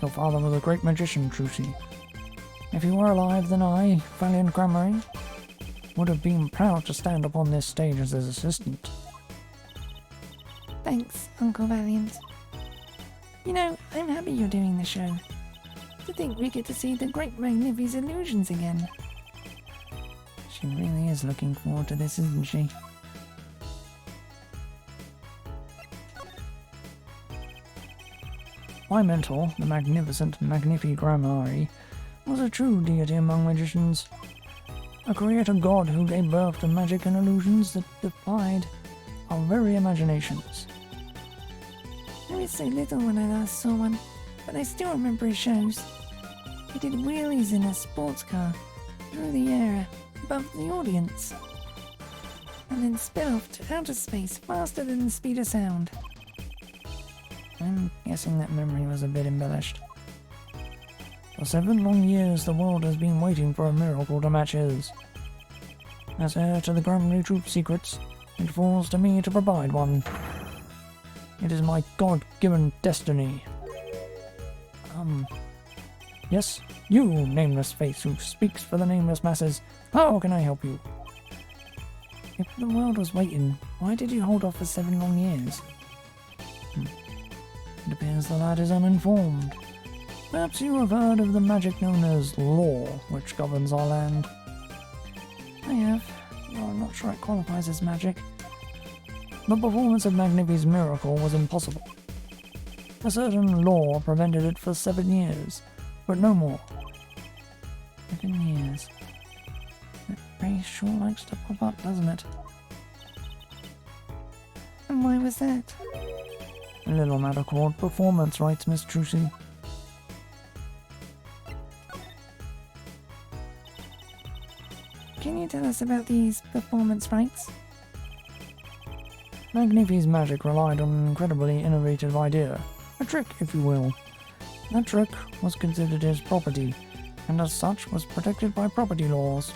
Your father was a great magician, Trucy. If he were alive, then I, Valiant Grammary, would have been proud to stand upon this stage as his assistant. Thanks, Uncle Valiant. You know, I'm happy you're doing the show. To think we get to see the great magnificent illusions again. She really is looking forward to this, isn't she? My mentor, the magnificent Magnifi Grammari, was a true deity among magicians. A creator god who gave birth to magic and illusions that defied our very imaginations. I was so little when I last saw one, but I still remember his shows. He did wheelies in a sports car, through the air, above the audience, and then sped off to outer space faster than the speed of sound. I'm guessing that memory was a bit embellished. For 7 long years, the world has been waiting for a miracle to match his. As heir to the Grammary Troop's secrets, it falls to me to provide one. It is my God-given destiny. Yes, you, nameless face who speaks for the nameless masses, how can I help you? If the world was waiting, why did you hold off for 7 long years? It appears the lad is uninformed. Perhaps you have heard of the magic known as law, which governs our land. I have, though I'm not sure it qualifies as magic. The performance of Magnifi's miracle was impossible. A certain law prevented it for 7 years, but no more. 7 years. That phrase sure likes to pop up, doesn't it? And why was that? A little matter called performance rights, Miss Trucy. Can you tell us about these performance rights? Magnifi's magic relied on an incredibly innovative idea, a trick, if you will. That trick was considered his property, and as such was protected by property laws.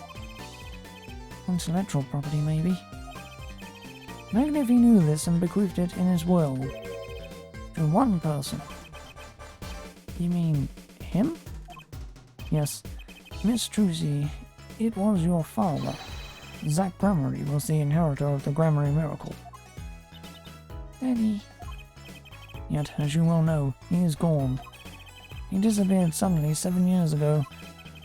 Intellectual property, maybe? Magnifi knew this and bequeathed it in his will. To one person. You mean him? Yes, Miss Trucy, it was your father. Zach Grammary was the inheritor of the Grammary miracle. Daddy. Yet, as you well know, he is gone. He disappeared suddenly 7 years ago.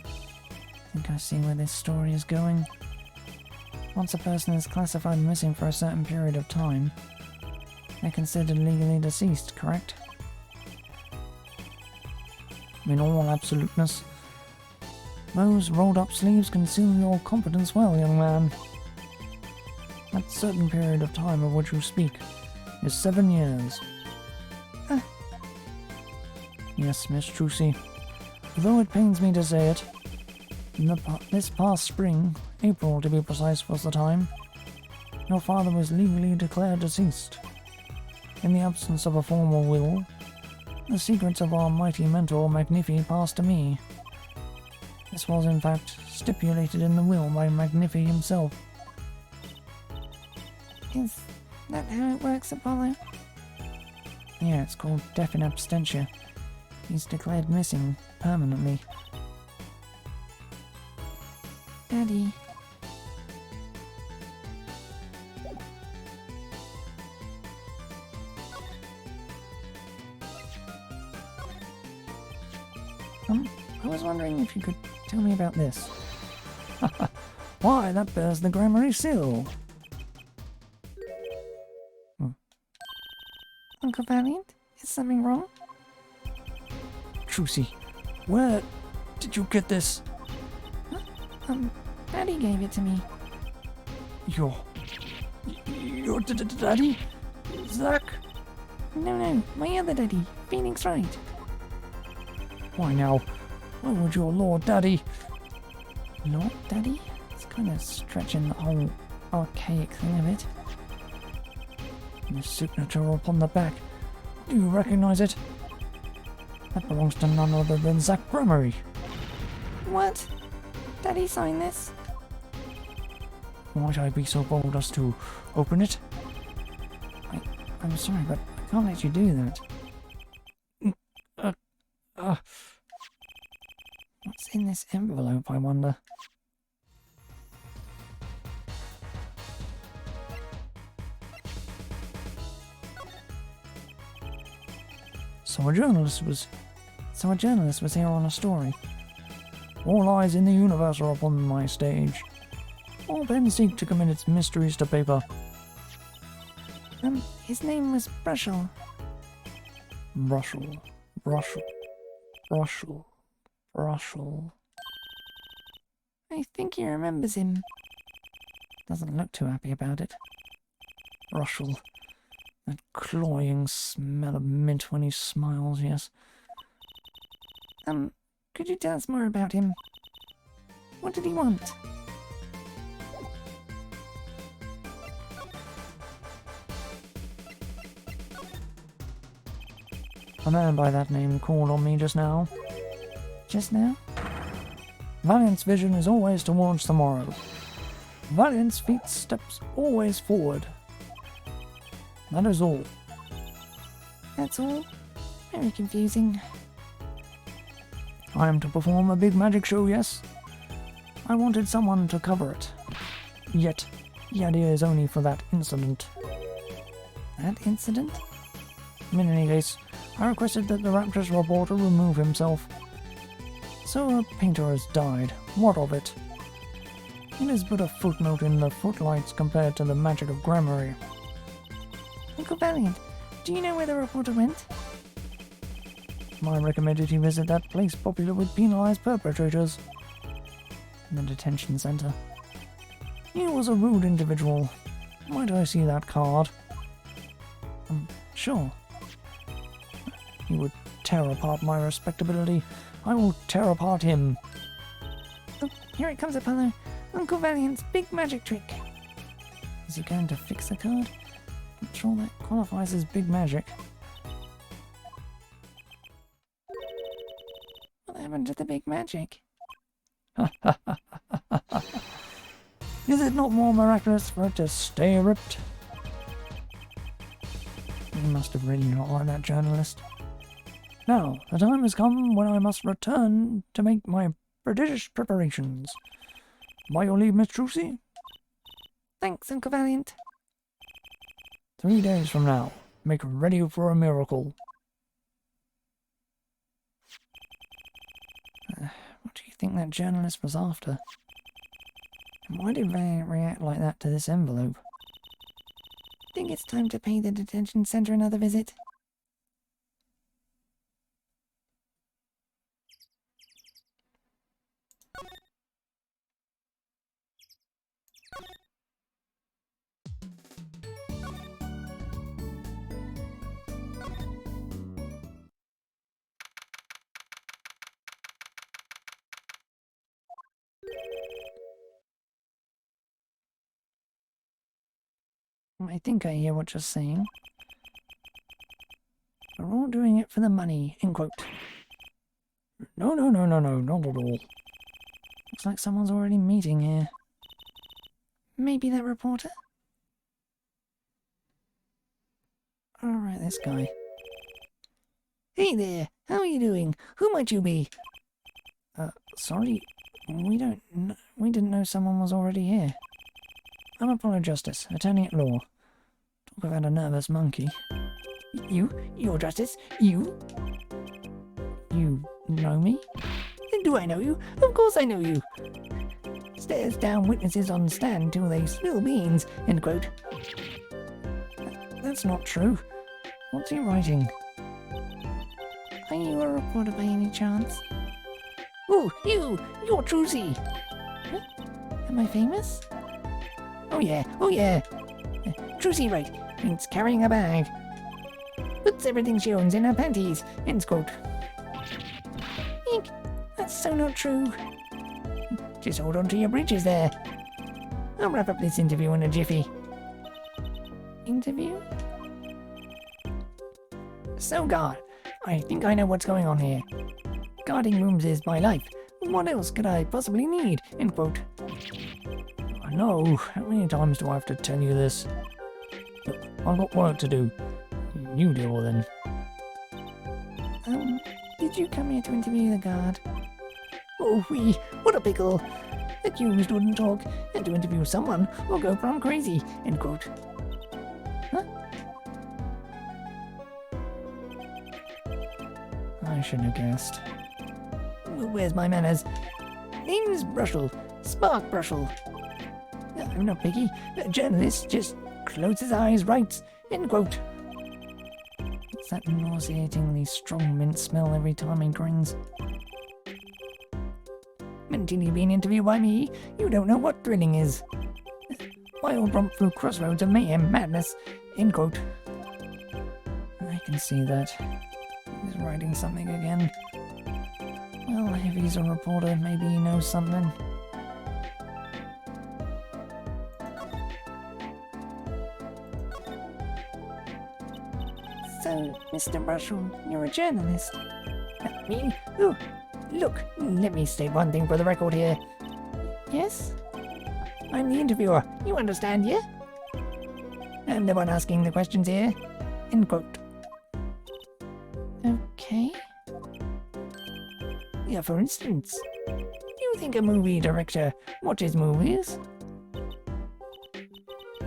I think I see where this story is going. Once a person is classified missing for a certain period of time, they're considered legally deceased, correct? In all absoluteness, those rolled-up sleeves conceal your competence well, young man. That certain period of time of which you speak is 7 years. Yes, Miss Trucy. Though it pains me to say it, this past spring, April to be precise was the time, your father was legally declared deceased. In the absence of a formal will, the secrets of our mighty mentor Magnifi passed to me. This was in fact stipulated in the will by Magnifi himself. Is that how it works, Apollo? Yeah, it's called death in absentia. He's declared missing permanently. Daddy. I was wondering if you could tell me about this. Why, that bears the Grammary seal. Uncle Valiant, is something wrong? Trucy, where did you get this? Daddy gave it to me. Your daddy? Zach? No, my other daddy, Phoenix Wright. Why now? Why would your Lord Daddy? Lord Daddy? It's kind of stretching the whole archaic thing a bit. The signature upon the back. Do you recognize it? That belongs to none other than Zach Grammary. What? Daddy signed this? Might I be so bold as to open it? I'm sorry, but I can't let you do that. What's in this envelope, I wonder? So a journalist was here on a story. All eyes in the universe are upon my stage. All pens seek to commit its mysteries to paper. His name was Brushel. Brushel. Russell. Russell. Russell. I think he remembers him. Doesn't look too happy about it. Russell. That cloying smell of mint when he smiles, yes. Could you tell us more about him? What did he want? A man by that name called on me just now. Just now? Valiant's vision is always towards tomorrow. Valiant's feet steps always forward. That is all. That's all? Very confusing. I am to perform a big magic show, yes? I wanted someone to cover it. Yet, the idea is only for that incident. That incident? In any case, I requested that the Rapturous reporter remove himself. So a painter has died. What of it? It is but a footnote in the footlights compared to the magic of Gramarye. Uncle Valiant, do you know where the reporter went? I recommended he visit that place popular with penalized perpetrators. The detention center. He was a rude individual. Might I see that card? Sure. He would tear apart my respectability. I will tear apart him. Oh, here it comes, Apollo. Uncle Valiant's big magic trick. Is he going to fix the card? I'm sure that qualifies as big magic. What happened to the big magic? Is it not more miraculous for it to stay ripped? He must have really not liked that journalist. Now, the time has come when I must return to make my prodigious preparations. By your leave, Miss Trucy? Thanks, Uncle Valiant. 3 days from now, make ready for a miracle. What do you think that journalist was after? And why did Valiant react like that to this envelope? Think it's time to pay the detention center another visit? I think I hear what you're saying. We're all doing it for the money, end quote. No, not at all. Looks like someone's already meeting here. Maybe that reporter? Alright, this guy. Hey there, how are you doing? Who might you be? Sorry, we didn't know someone was already here. I'm Apollo Justice, attorney at law. Talk about a nervous monkey. Your Justice? You? You know me? Do I know you? Of course I know you. Stares down witnesses on stand till they spill beans, end quote. That's not true. What's he writing? Are you a reporter by any chance? Oh, you're Trucy. Huh? Am I famous? Oh yeah. Trucy, right, means carrying a bag. Puts everything she owns in her panties, end quote. Eek, that's so not true. Just hold on to your britches there. I'll wrap up this interview in a jiffy. Interview? So, guard, I think I know what's going on here. Guarding rooms is my life. What else could I possibly need, end quote. I know. How many times do I have to tell you this? Look, I've got work to do. You deal with him. Did you come here to interview the guard? Oh, what a pickle. Accused wouldn't talk, and to interview someone will go plumb crazy, end quote. Huh? I should have guessed. Where's my manners? Name's Brushel, Spark Brushel. I'm not picky. A journalist just closes his eyes, writes, end quote. It's that nauseatingly strong mint smell every time he grins. Until you've been interviewed by me, you don't know what thrilling is. Wild romp through crossroads of mayhem, madness, end quote. I can see that. He's writing something again. Well, if he's a reporter, maybe he knows something. So, Mr. Russell, you're a journalist. Me? Oh, look, let me state one thing for the record here. Yes? I'm the interviewer, you understand, yeah? I'm the one asking the questions here. End quote. Okay. Yeah, for instance, do you think a movie director watches movies?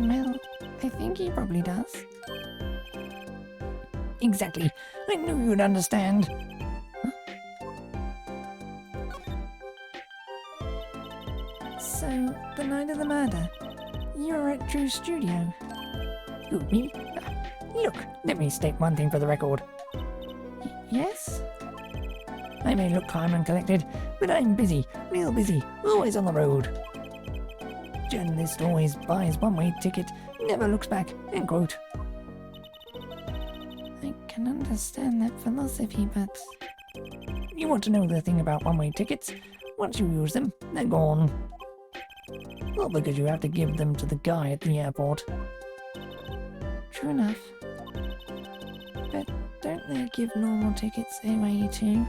Well, I think he probably does. Exactly. I knew you'd understand. So, the night of the murder, you were at Drew's studio. Who, me? Look, let me state one thing for the record. Yes? I may look calm and collected, but I'm busy, real busy, always on the road. Journalist always buys one-way ticket, never looks back, end quote. I can understand that philosophy, but... You want to know the thing about one-way tickets? Once you use them, they're gone. Well, because you have to give them to the guy at the airport. True enough. But don't they give normal tickets away too?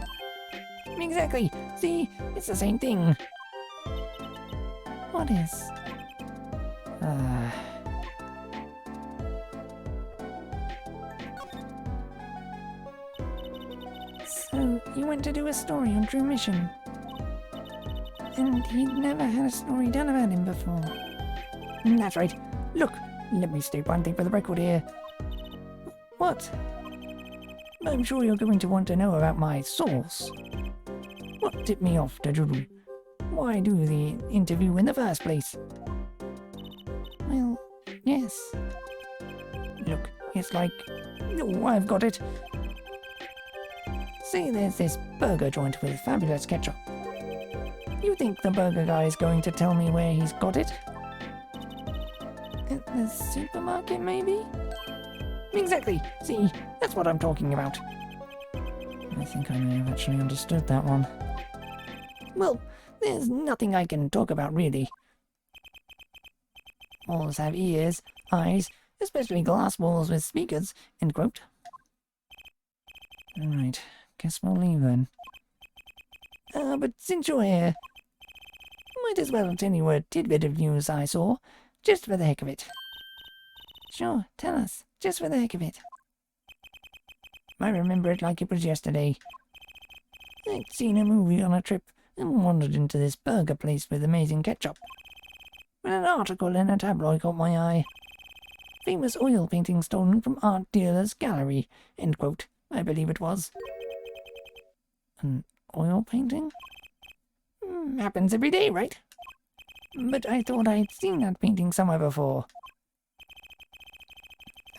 Exactly. See, it's the same thing. What is? So, you went to do a story on Drew Mission. And he'd never had a story done about him before. That's right. Look, let me state one thing for the record here. What? I'm sure you're going to want to know about my source. What tipped me off to Drew? Why do the interview in the first place? Well, yes. Look, it's like... Oh, I've got it. See, there's this burger joint with fabulous ketchup. You think the burger guy is going to tell me where he's got it? At the supermarket, maybe? Exactly. See, that's what I'm talking about. I think I may have actually understood that one. Well, there's nothing I can talk about, really. Walls have ears, eyes, especially glass walls with speakers, end quote. Right, guess we'll leave then. But since you're here, might as well tell you a tidbit of news I saw, just for the heck of it. Sure, tell us, just for the heck of it. I remember it like it was yesterday. I'd seen a movie on a trip and wandered into this burger place with amazing ketchup. When an article in a tabloid caught my eye. Famous oil painting stolen from art dealer's gallery, end quote, I believe it was. An oil painting? Happens every day, right? But I thought I'd seen that painting somewhere before.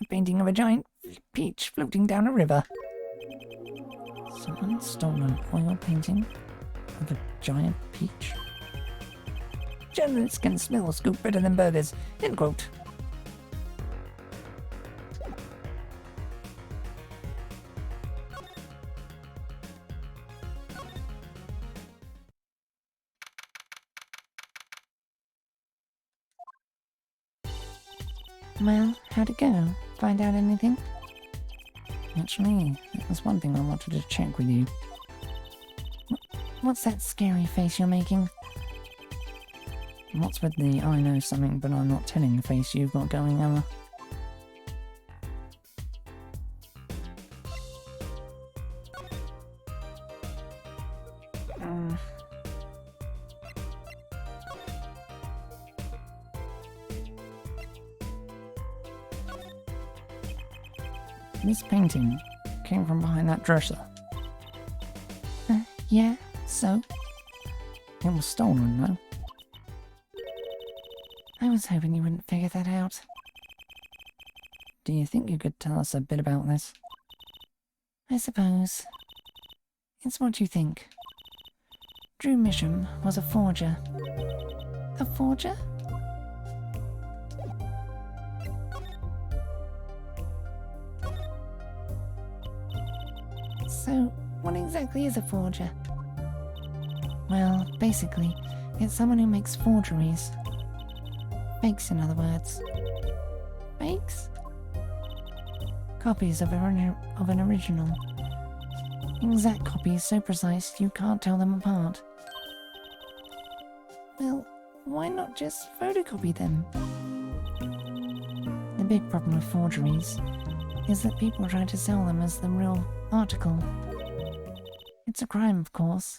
A painting of a giant peach floating down a river. Someone stole an oil painting of a giant peach? Journalists can smell scoop better than burgers, end quote. Well, how'd it go? Find out anything? Actually, there's one thing I wanted to check with you. What's that scary face you're making? What's with the I know something but I'm not telling face you've got going, Emma? This painting came from behind that dresser. Yeah, so? It was stolen, though. I was hoping you wouldn't figure that out. Do you think you could tell us a bit about this? I suppose. It's what you think. Drew Misham was a forger. A forger? So, what exactly is a forger? Well, basically, it's someone who makes forgeries. Fakes, in other words. Fakes? Copies of an original. Exact copies so precise you can't tell them apart. Well, why not just photocopy them? The big problem with forgeries is that people try to sell them as the real article. It's a crime, of course.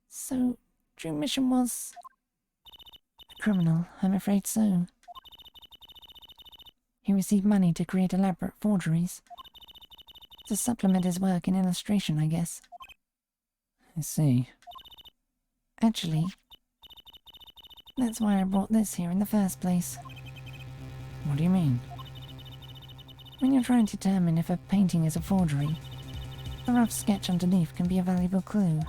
So, Drew Mission was a criminal, I'm afraid so. He received money to create elaborate forgeries. To supplement his work in illustration, I guess. I see. Actually, that's why I brought this here in the first place. What do you mean? When you're trying to determine if a painting is a forgery, the rough sketch underneath can be a valuable clue.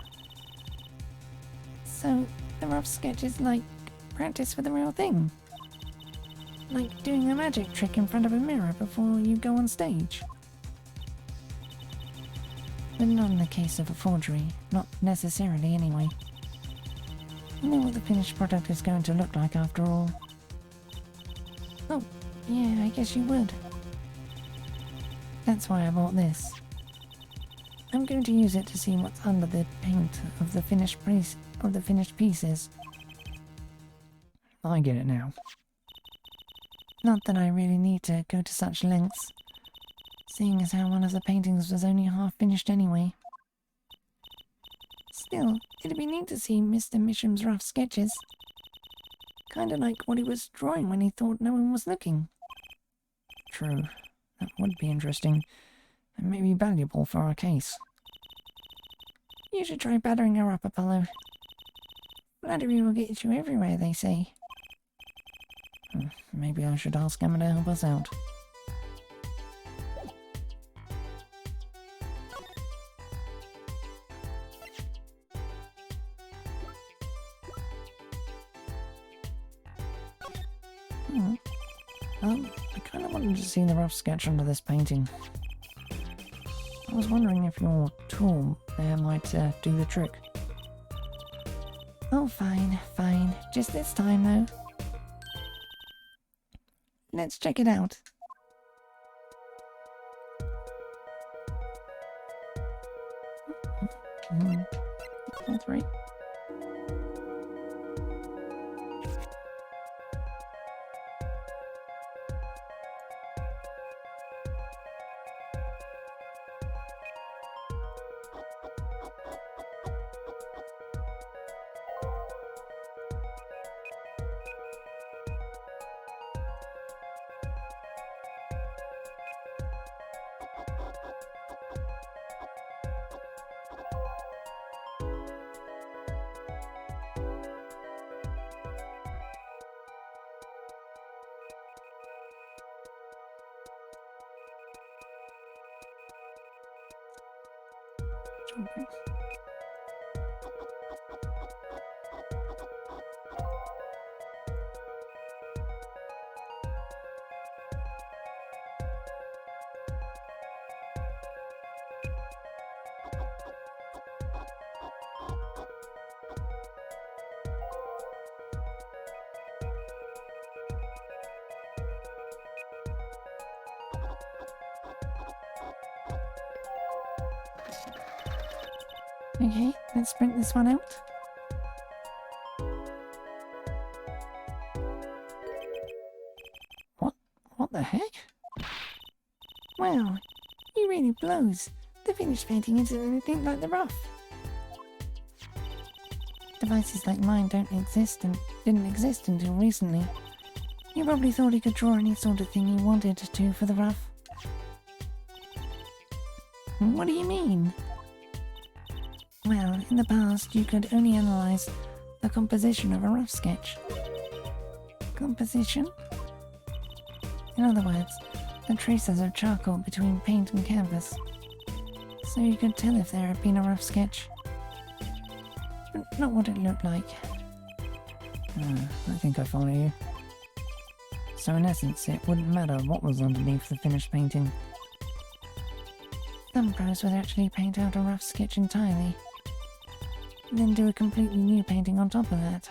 So, the rough sketch is like practice for the real thing. Like doing a magic trick in front of a mirror before you go on stage. But not in the case of a forgery, not necessarily anyway. You know what the finished product is going to look like after all. Oh, yeah, I guess you would. That's why I bought this. I'm going to use it to see what's under the paint of the finished pieces. I get it now. Not that I really need to go to such lengths, seeing as how one of the paintings was only half finished anyway. Still, it'd be neat to see Mr. Misham's rough sketches. Kinda like what he was drawing when he thought no one was looking. True. That would be interesting, and maybe valuable for our case. You should try battering her up, Apollo. Flattery will get you everywhere, they say. Maybe I should ask Emma to help us out. I kind of wanted to see the rough sketch under this painting. I was wondering if your tool there might do the trick. Oh, fine, fine. Just this time, though. Let's check it out. That's right. Okay, let's print this one out. What the heck? Wow, he really blows. The finished painting isn't anything like the rough. Devices like mine don't exist and didn't exist until recently. You probably thought he could draw any sort of thing he wanted to for the rough. What do you mean? Well, in the past, you could only analyze the composition of a rough sketch. Composition? In other words, the traces of charcoal between paint and canvas. So you could tell if there had been a rough sketch. But not what it looked like. I think I follow you. So in essence, it wouldn't matter what was underneath the finished painting. Some pros would actually paint out a rough sketch entirely, and then do a completely new painting on top of that.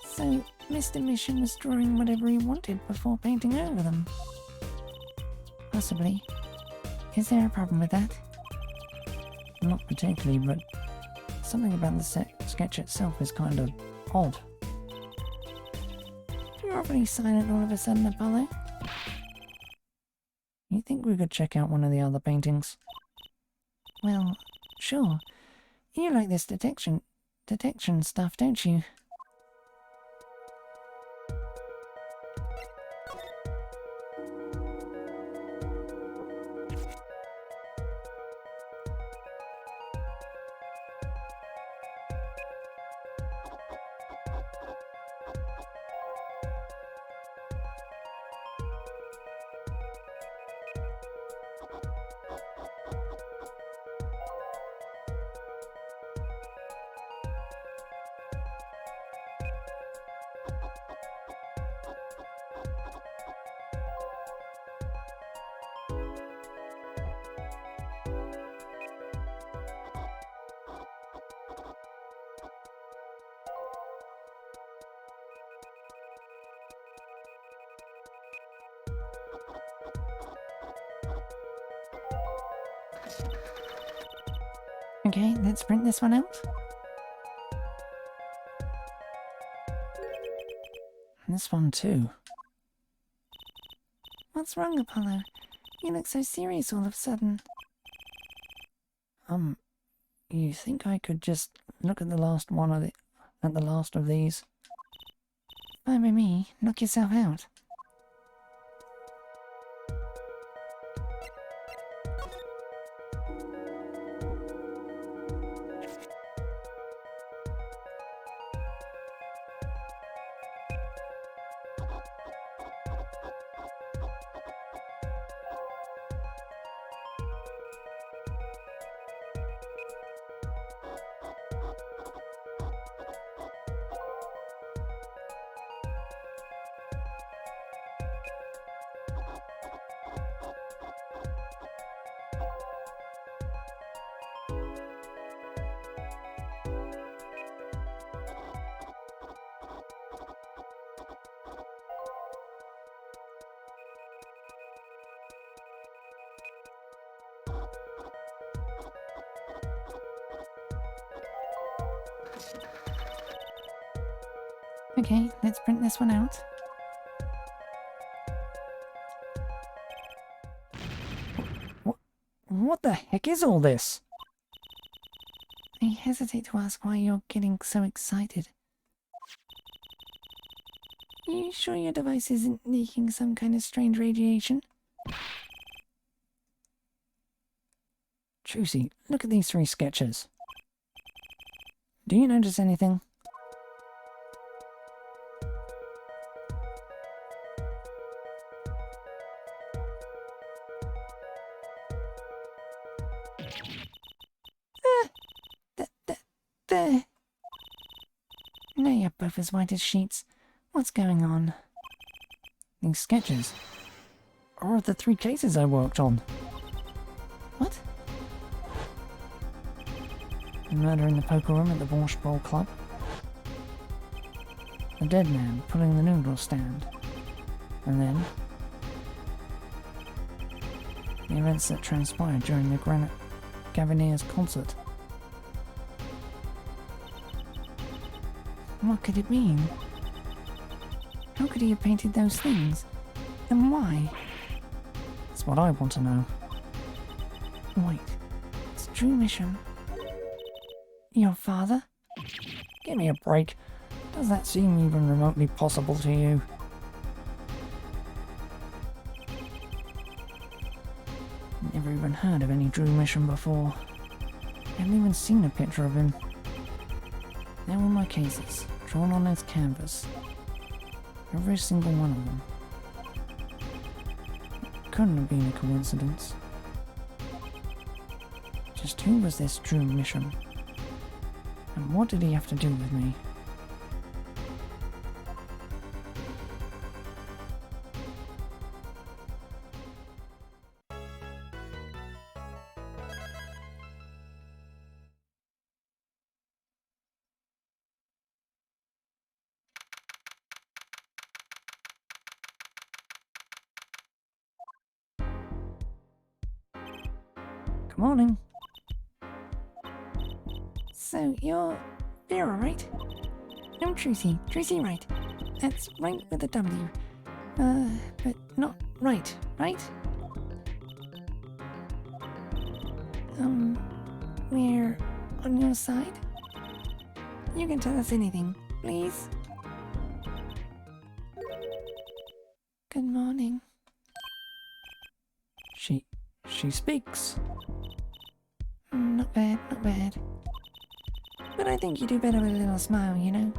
So, Mr. Mission was drawing whatever he wanted before painting over them. Possibly. Is there a problem with that? Not particularly, but something about the sketch itself is kind of odd. You're awfully silent all of a sudden, Apollo. You think we could check out one of the other paintings? Well, sure. You like this detection stuff, don't you? Okay, let's print this one out. And this one too. What's wrong, Apollo? You look so serious all of a sudden. You think I could just look at the last of these? Fine by me. Knock yourself out. Okay, let's print this one out. What the heck is all this? I hesitate to ask why you're getting so excited. Are you sure your device isn't leaking some kind of strange radiation? Juicy, look at these 3 sketches. Do you notice anything? There. Now you're both as white as sheets. What's going on? These sketches are of the 3 cases I worked on. What? The murder in the poker room at the Borscht Bowl Club. The dead man pulling the noodle stand. And then the events that transpired during the Gavineers concert. What could it mean? How could he have painted those things? And why? That's what I want to know. Wait, it's Drew Mission. Your father? Give me a break. Does that seem even remotely possible to you? Never even heard of any Drew Mission before. Hadn't even seen a picture of him. There were my cases, drawn on his canvas. Every single one of them. Couldn't have been a coincidence. Just who was this Drew Mission? And what did he have to do with me? Good morning. So, you're Vera, right? No, Tracy. Tracy, right. That's right with a W. But not right, right? We're on your side? You can tell us anything, please. Good morning. She speaks. Not bad, not bad. But I think you do better with a little smile, you know?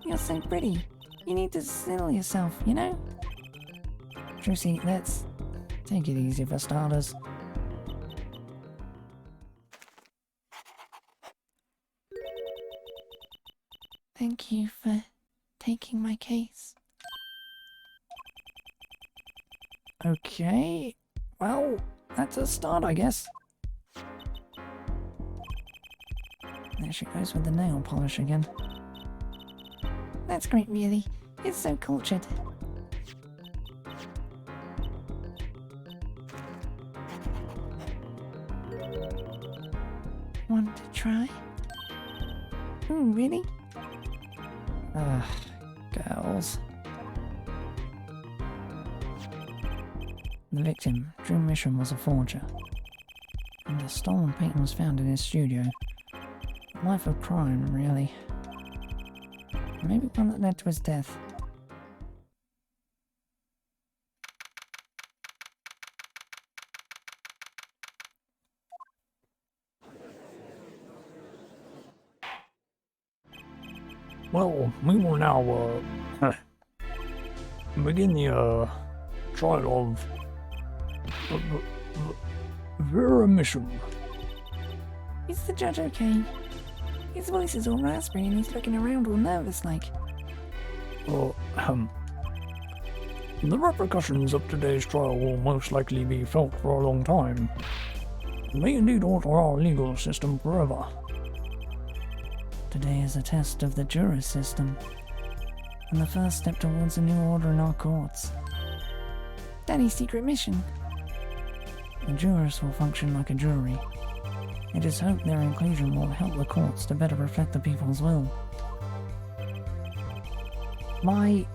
You're so pretty. You need to settle yourself, you know? Tracy, let's take it easy for starters. Thank you for taking my case. Okay, well, that's a start, I guess. There she goes with the nail polish again. That's great, really. It's so cultured. Want to try? Really? Girls. The victim, Drew Mission, was a forger, and the stolen painting was found in his studio. A life of crime, really. Maybe one that led to his death. Well, we will now, begin the, trial of Vera Mission. Is the judge okay? His voice is all raspy and he's looking around all nervous like. The repercussions of today's trial will most likely be felt for a long time. It may indeed alter our legal system forever. Today is a test of the jurist system, and the first step towards a new order in our courts. Daddy's secret mission. The jurists will function like a jury. It is hoped their inclusion will help the courts to better reflect the people's will. Why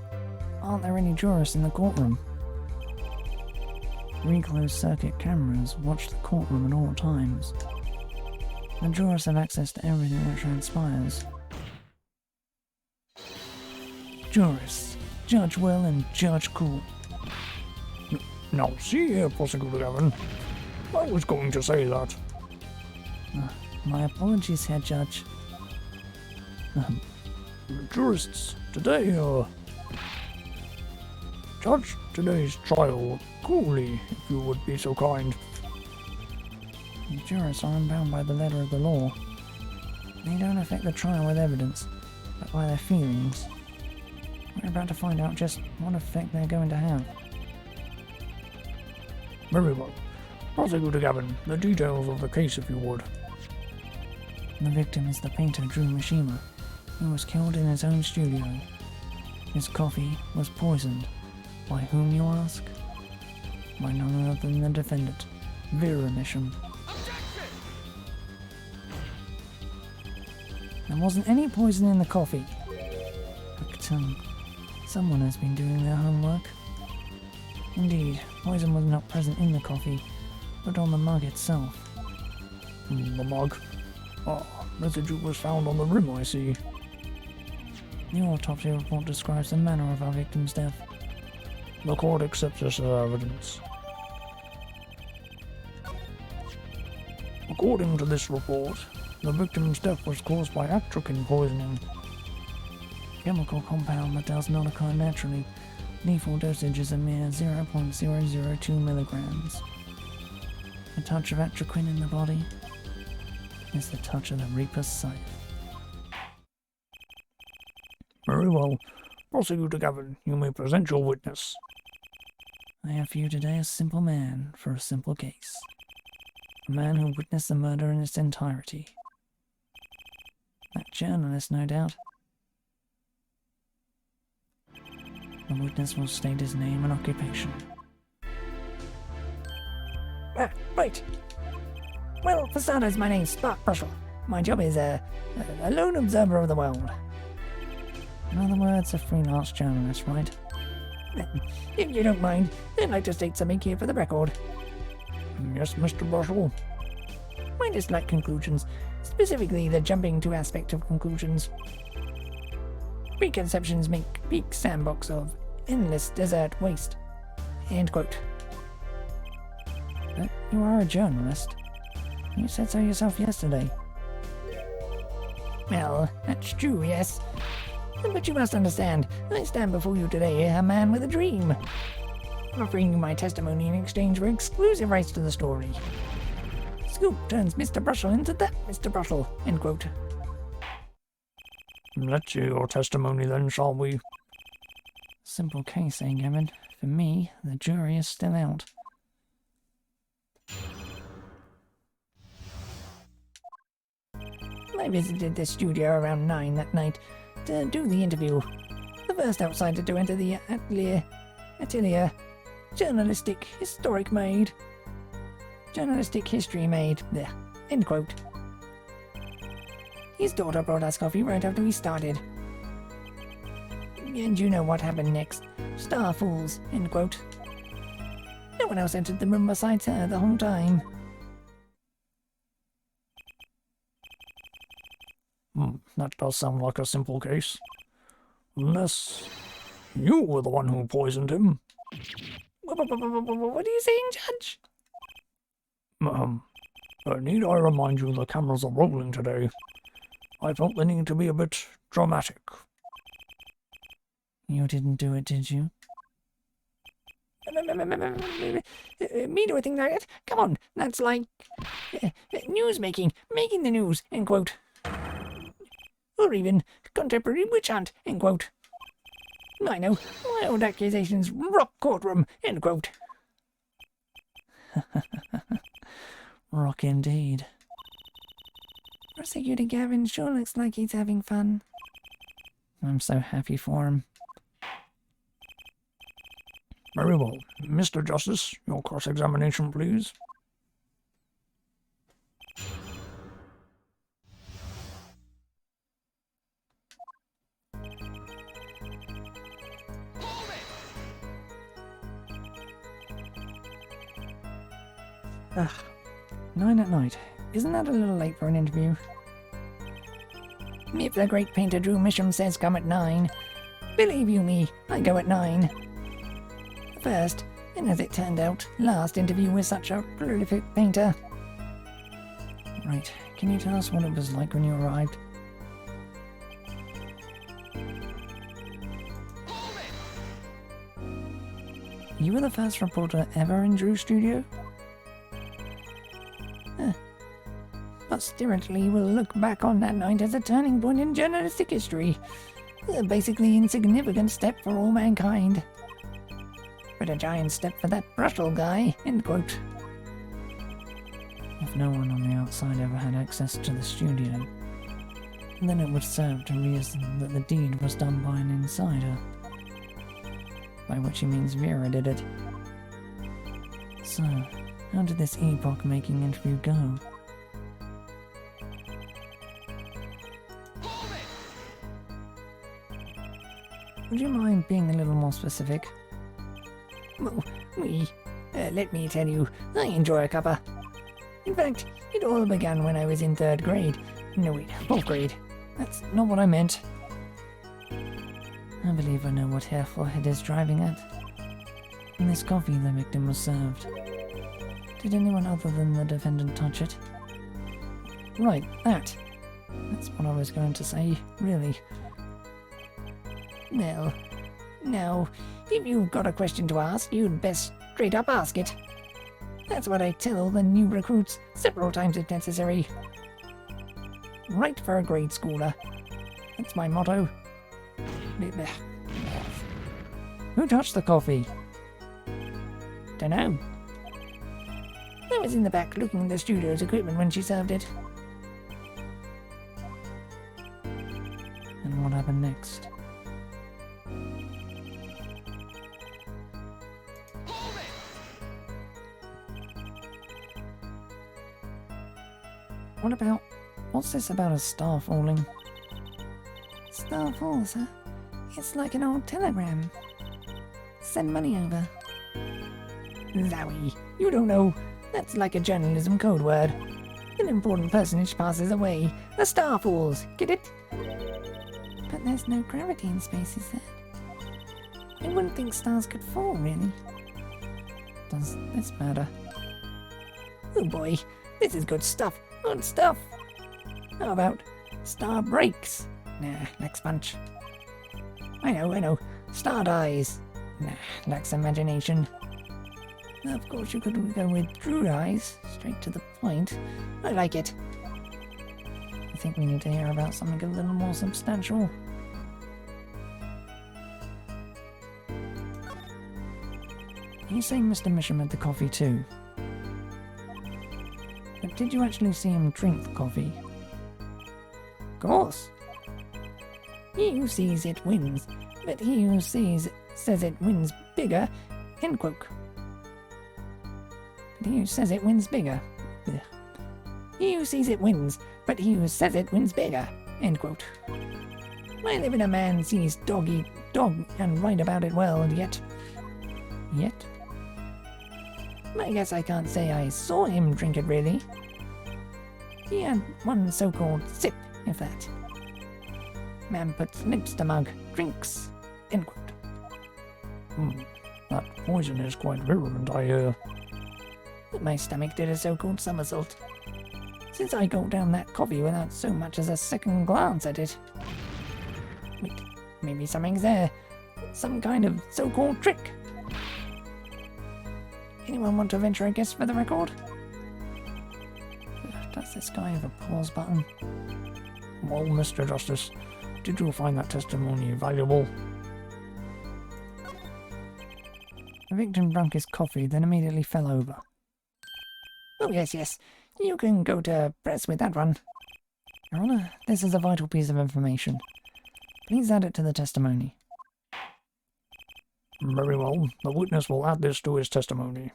aren't there any jurists in the courtroom? 3 closed-circuit cameras watch the courtroom at all times. The jurors have access to everything that transpires. Jurists, Judge Will and Judge Cool. Now, see here, Prosecutor Gavin. I was going to say that. My apologies, Head Judge. Jurists, today, judge today's trial coolly, if you would be so kind. The jurists are unbound by the letter of the law. They don't affect the trial with evidence, but by their feelings. We're about to find out just what effect they're going to have. Very well. Prosecutor Gavin, the details of the case, if you would. The victim is the painter Drew Mishima, who was killed in his own studio. His coffee was poisoned. By whom, you ask? By none other than the defendant, Vera Mission. There wasn't any poison in the coffee. But, someone has been doing their homework. Indeed, poison was not present in the coffee, but on the mug itself. The mug? Ah, residue was found on the rim, I see. The autopsy report describes the manner of our victim's death. The court accepts this as evidence. According to this report, the victim's death was caused by atropine poisoning. Chemical compound that does not occur naturally. Lethal dosage is a mere 0.002 milligrams. A touch of atraquin in the body is the touch of the Reaper's scythe. Very well. Prosecutor Gavin, you may present your witness. I have for you today a simple man for a simple case. A man who witnessed the murder in its entirety. That journalist, no doubt. The witness will state his name and occupation. Right. Well, for starters, my name's Spark Brushel. My job is a lone observer of the world. In other words, a freelance journalist, right? If you don't mind, I'd like to state something here for the record. Yes, Mr. Brushel. I dislike conclusions, specifically the jumping to aspect of conclusions. Preconceptions make peak sandbox of endless desert waste. End quote. But you are a journalist. You said so yourself yesterday. Well, that's true, yes. But you must understand, I stand before you today a man with a dream. Offering you my testimony in exchange for exclusive rights to the story. Scoop turns Mr. Brushel into that Mr. Brushel. End quote. Let's hear your testimony then, shall we? Simple case, eh, Gavin? For me, the jury is still out. I visited the studio around 9 that night to do the interview. The first outsider to enter the atelier. Journalistic history made. There. End quote. His daughter brought us coffee right after we started. And you know what happened next. Star fools. End quote. No one else entered the room besides her the whole time. That does sound like a simple case. Unless you were the one who poisoned him. What are you saying, Judge? Need I remind you the cameras are rolling today? I felt the need to be a bit dramatic. You didn't do it, did you? Me do a thing like that? Come on, that's like news making the news, end quote. Or even contemporary witch hunt, end quote. I know, my old accusations rock courtroom, end quote. Rock indeed. Prosecutor Gavin sure looks like he's having fun. I'm so happy for him. Very well. Mr. Justice, your cross-examination, please. Ugh. 9 at night. Isn't that a little late for an interview? If the great painter Drew Misham says come at 9, believe you me, I go at 9. First, and as it turned out, last interview with such a prolific painter. Right. Can you tell us what it was like when you arrived? You were the first reporter ever in Drew's studio? Posterity will look back on that night as a turning point in journalistic history. A basically insignificant step for all mankind. But a giant step for that Brushel guy, end quote. If no one on the outside ever had access to the studio, then it would serve to reason that the deed was done by an insider. By which he means Vera did it. So, how did this epoch-making interview go? Would you mind being a little more specific? Well, let me tell you, I enjoy a cuppa. In fact, it all began when I was in 3rd grade. No wait, 4th grade. That's not what I meant. I believe I know what Hairforehead is driving at. In this coffee the victim was served. Did anyone other than the defendant touch it? Right, that. That's what I was going to say, really. Well, now, if you've got a question to ask, you'd best straight up ask it. That's what I tell all the new recruits several times if necessary. Right for a grade schooler. That's my motto. Who touched the coffee? Dunno. I was in the back looking at the studio's equipment when she served it. And what happened next? What about... What's this about a star falling? Star falls, huh? It's like an old telegram. Send money over. Zowie, you don't know. That's like a journalism code word. An important personage passes away. A star falls. Get it? But there's no gravity in space, is there? I wouldn't think stars could fall, really. Does this matter? Oh boy, this is good stuff. Good stuff. How about star breaks? Nah, lacks punch. I know. Star dies. Nah, lacks imagination. Of course, you could go with Drew dies. Straight to the point. I like it. I think we need to hear about something a little more substantial. You say Mr. Misham had the coffee too? But did you actually see him drink the coffee? Of course. He who sees it wins, but he who says it wins bigger. End quote. But he who says it wins bigger. Ugh. He who sees it wins, but he who says it wins bigger. End quote. I live in a man sees dog eat dog and write about it well, and yet. I guess I can't say I saw him drink it really. He had one so-called sip, if that. Man puts lips to mug, drinks. End quote. That poison is quite virulent, I hear. My stomach did a so-called somersault. Since I gulped down that coffee without so much as a second glance at it. Wait, maybe something's there. Some kind of so-called trick. Anyone want to venture a guess for the record? Does this guy have a pause button? Well, Mr. Justice, did you find that testimony valuable? The victim drank his coffee, then immediately fell over. Oh, yes. You can go to press with that one. Your Honour, this is a vital piece of information. Please add it to the testimony. Very well. The witness will add this to his testimony.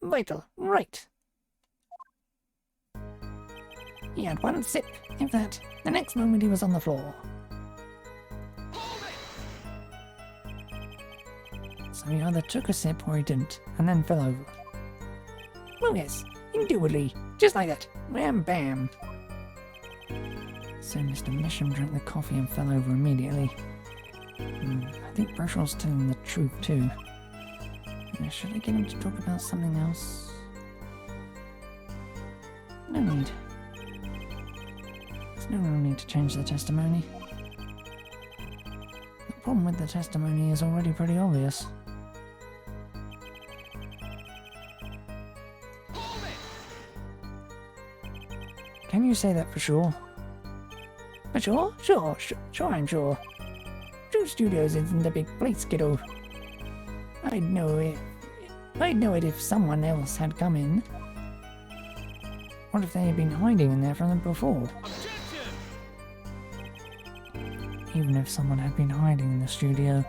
Vital, right. He had one sip, if that. The next moment he was on the floor. So he either took a sip or he didn't, and then fell over. Oh yes, indubitably. Just like that. Wham bam. So Mr. Misham drank the coffee and fell over immediately. I think Brushel's telling the truth too. Should I get him to talk about something else? No need. There's no real need to change the testimony. The problem with the testimony is already pretty obvious. Can you say that for sure? For sure? Sure, I'm sure. Drew Studios isn't a big place, kiddo. I'd know it if someone else had come in. What if they had been hiding in there from them before? Even if someone had been hiding in the studio,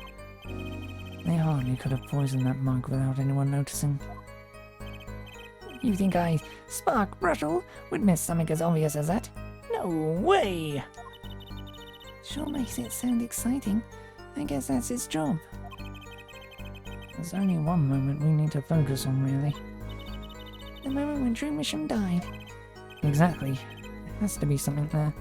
they hardly could have poisoned that mug without anyone noticing. You think I, Spark Brushel, would miss something as obvious as that? No way! Sure makes it sound exciting. I guess that's his job. There's only one moment we need to focus on, really. The moment when Drew Misham died. Exactly. There has to be something there.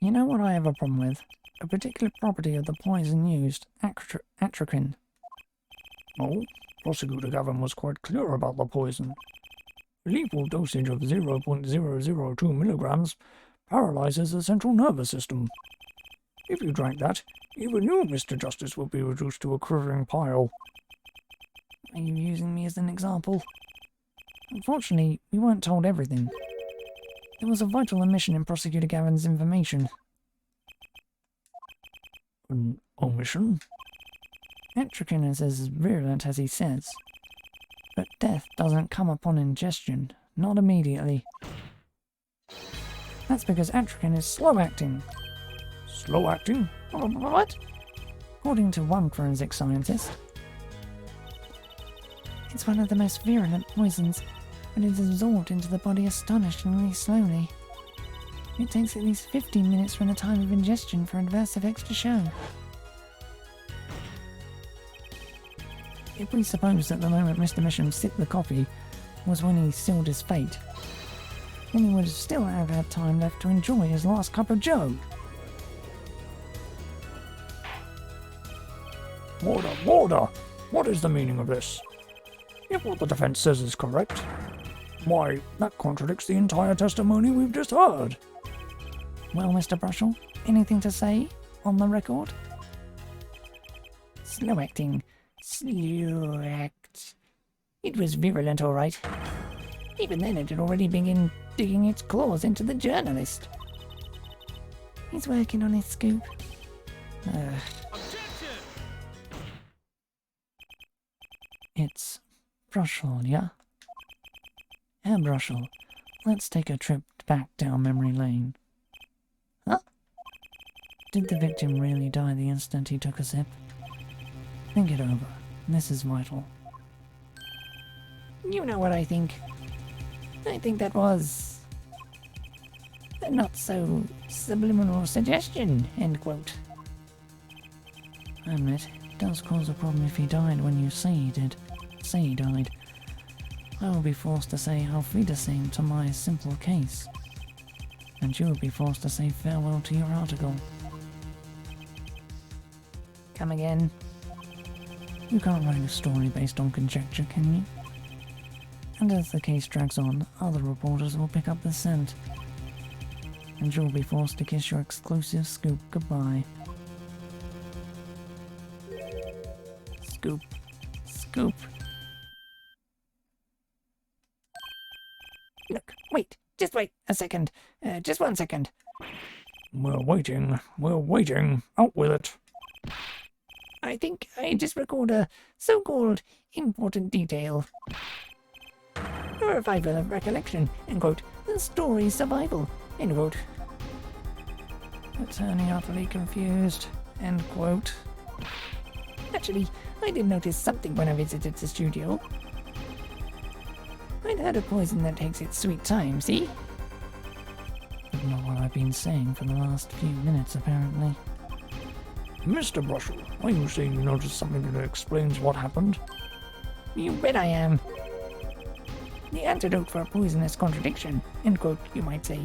You know what I have a problem with? a particular property of the poison used, atrakin. Oh, Prosecutor Gavin was quite clear about the poison. A lethal dosage of 0.002 milligrams paralyzes the central nervous system. If you drank that, even you, Mr. Justice, would be reduced to a quivering pile. Are you using me as an example? Unfortunately, we weren't told everything. There was a vital omission in Prosecutor Gavin's information. An omission? Atrakin is as virulent as he says, but death doesn't come upon ingestion, not immediately. That's because atrakin is slow-acting. Slow-acting? What? According to one forensic scientist, it's one of the most virulent poisons, but it is absorbed into the body astonishingly slowly. It takes at least 15 minutes from the time of ingestion for adverse effects to show. If we suppose that the moment Mr. Misham sipped the coffee was when he sealed his fate, then he would still have had time left to enjoy his last cup of joe. Warder! What is the meaning of this? If what the defense says is correct, why, that contradicts the entire testimony we've just heard. Well, Mr. Brushell, anything to say on the record? Slow-acting. Slow-act. It was virulent, all right. Even then, it had already begun digging its claws into the journalist. He's working on his scoop. It's Brushell, yeah? Herr Brushell, let's take a trip back down memory lane. Huh? Did the victim really die the instant he took a sip? Think it over. This is vital. You know what I think. I think that was a not-so-subliminal suggestion, end quote. I admit, it does cause a problem if he died when you say he did. Say he died. I will be forced to say how Frida seemed to my simple case. And you will be forced to say farewell to your article. Come again. You can't write a story based on conjecture, can you? And as the case drags on, other reporters will pick up the scent. And you'll be forced to kiss your exclusive scoop goodbye. Scoop. Scoop. Look, wait. Just wait a second. Just 1 second. We're waiting. Out with it. I think I just recalled a so-called important detail. A revival of recollection, end quote. The story's survival, end quote. Attorney utterly confused, end quote. Actually, I did notice something when I visited the studio. I'd heard of poison that takes its sweet time, see? But not what I've been saying for the last few minutes, apparently. Mr. Brushell, are you saying you noticed something that explains what happened? You bet I am. The antidote for a poisonous contradiction, end quote, you might say.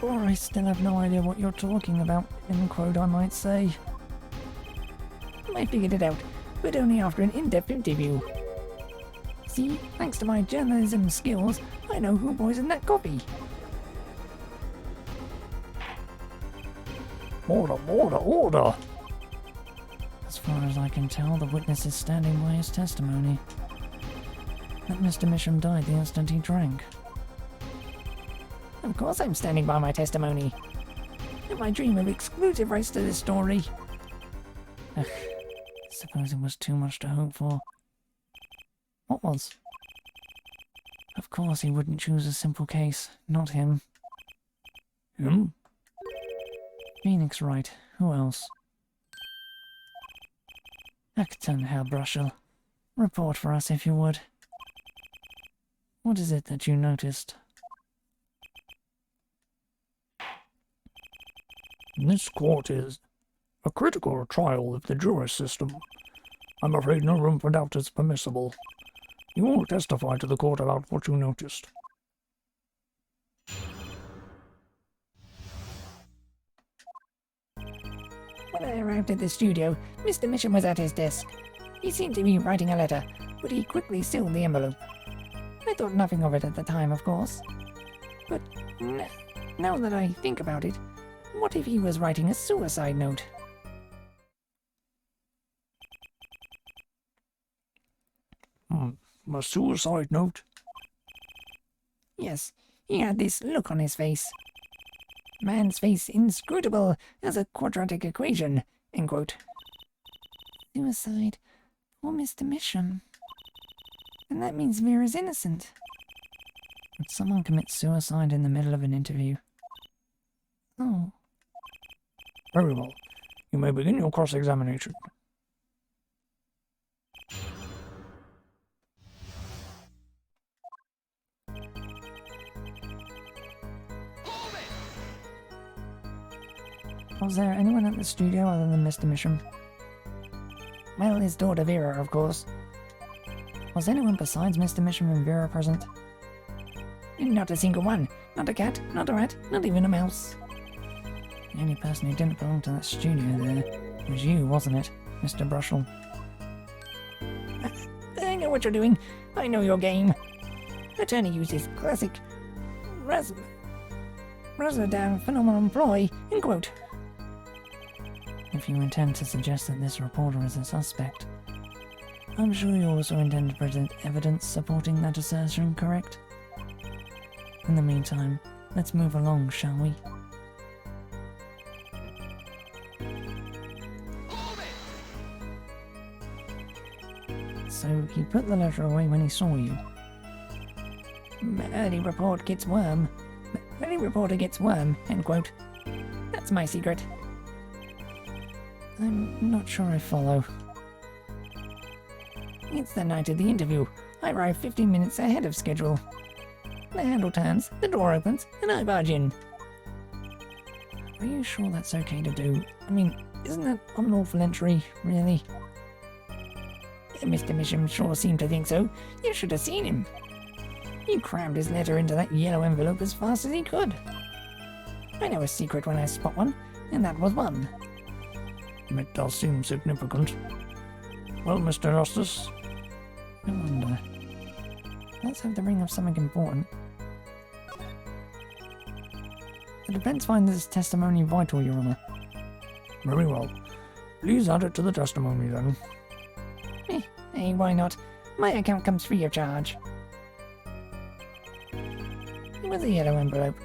Or I still have no idea what you're talking about, end quote, I might say. I figured it out, but only after an in-depth interview. See, thanks to my journalism skills, I know who poisoned that coffee. Order! As far as I can tell, the witness is standing by his testimony. That Mr. Misham died the instant he drank. Of course I'm standing by my testimony. And my dream of exclusive rights to this story. Ugh, suppose it was too much to hope for. What was? Of course he wouldn't choose a simple case, not him. Him? Phoenix Wright, who else? Acton, Herr Brushell. Report for us if you would. What is it that you noticed? This court is a critical trial of the jury system. I'm afraid no room for doubt is permissible. You will testify to the court about what you noticed. When I arrived at the studio, Mr. Mission was at his desk. He seemed to be writing a letter, but he quickly sealed the envelope. I thought nothing of it at the time, of course. But now that I think about it, what if he was writing a suicide note? A suicide note? Yes, he had this look on his face. Man's face inscrutable as a quadratic equation, end quote. Suicide. Poor Mr. Misham. And that means Vera's innocent. Would someone commit suicide in the middle of an interview? Oh. Very well. You may begin your cross-examination. Was there anyone at the studio other than Mr. Misham? Well, his daughter Vera, of course. Was anyone besides Mr. Misham and Vera present? Not a single one. Not a cat, not a rat, not even a mouse. The only person who didn't belong to that studio there was you, wasn't it, Mr. Brushell? I know what you're doing. I know your game. Attorney uses classic Razordown phenomenon ploy, end quote. If you intend to suggest that this reporter is a suspect, I'm sure you also intend to present evidence supporting that assertion, correct? In the meantime, let's move along, shall we? So he put the letter away when he saw you. Early report gets worm. Early reporter gets worm, end quote. That's my secret. I'm not sure I follow. It's the night of the interview. I arrive 15 minutes ahead of schedule. The handle turns, the door opens, and I barge in. Are you sure that's okay to do? I mean, isn't that unlawful entry, really? Mr. Misham sure seemed to think so. You should have seen him. He crammed his letter into that yellow envelope as fast as he could. I know a secret when I spot one, and that was one. It does seem significant. Well, Mr. Justice? I wonder. Let's have the ring of something important. The defense finds this testimony vital, Your Honor. Very well. Please add it to the testimony, then. Hey, why not? My account comes free of charge. It was a yellow envelope.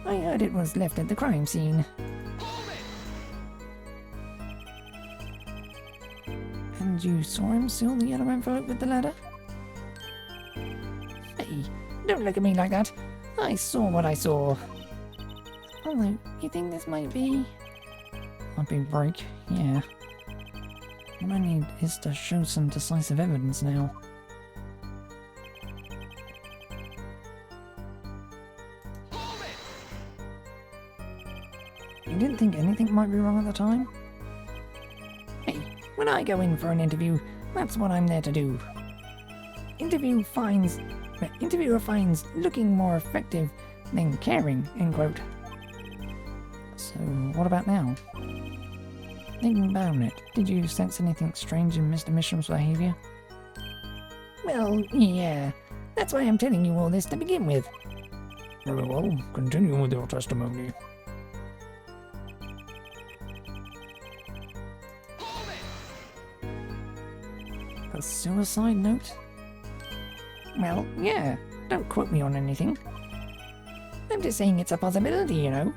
I heard it was left at the crime scene. And you saw him seal the yellow envelope with the letter? Hey, don't look at me like that. I saw what I saw. Although, you think this might be a big break? Yeah. What I need is to show some decisive evidence now. You didn't think anything might be wrong at the time? Hey, when I go in for an interview, that's what I'm there to do. Interviewer finds looking more effective than caring, end quote. So, what about now? Thinking about it, did you sense anything strange in Mr. Misham's behaviour? Well, yeah. That's why I'm telling you all this to begin with. Very well. Continue with your testimony. A suicide note? Well, yeah. Don't quote me on anything. I'm just saying it's a possibility, you know.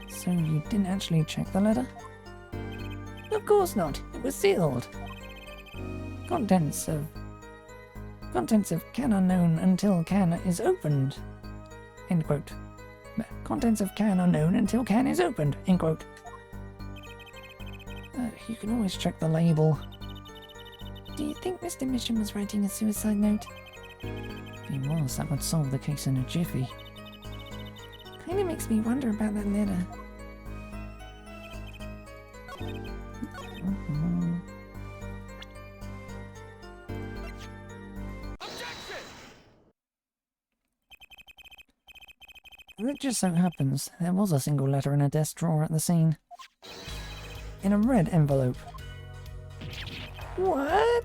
So you didn't actually check the letter? Of course not. It was sealed. Contents of can unknown until can is opened. End quote. Contents of can unknown until can is opened. End quote. You can always check the label. Do you think Mr. Misham was writing a suicide note? If he was, that would solve the case in a jiffy. Kinda makes me wonder about that letter. It just so happens there was a single letter in a desk drawer at the scene. in a red envelope. What?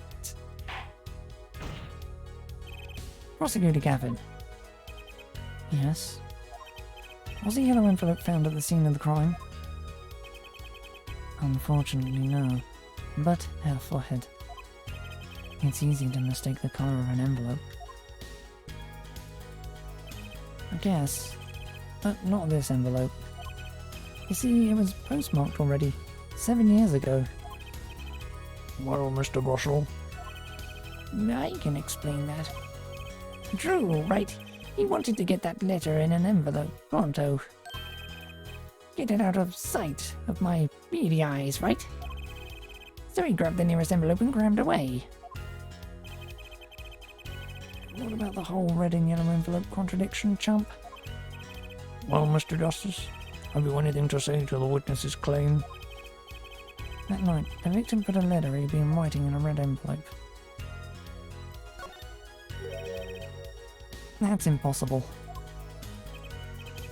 Prosecutor Gavin. Yes? Was the yellow envelope found at the scene of the crime? Unfortunately, no. But our forehead. It's easy to mistake the colour of an envelope. I guess. But not this envelope. You see, it was postmarked already, 7 years ago. Well, Mr. Brushell, I can explain that. Drew, right? He wanted to get that letter in an envelope, pronto. Get it out of sight of my beady eyes, right? So he grabbed the nearest envelope and crammed away. What about the whole red and yellow envelope contradiction, chump? well, Mr. Justice, have you anything to say to the witness's claim? That night, the victim put a letter he'd been writing in a red envelope. That's impossible.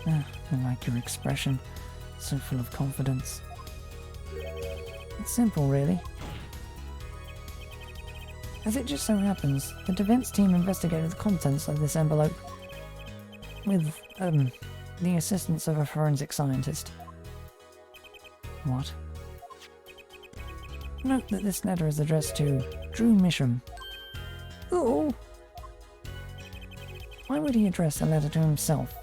I like your expression. So full of confidence. It's simple, really. As it just so happens, the defense team investigated the contents of this envelope with, the assistance of a forensic scientist. What? Note that this letter is addressed to Drew Misham. Oh, Why would he address a letter to himself?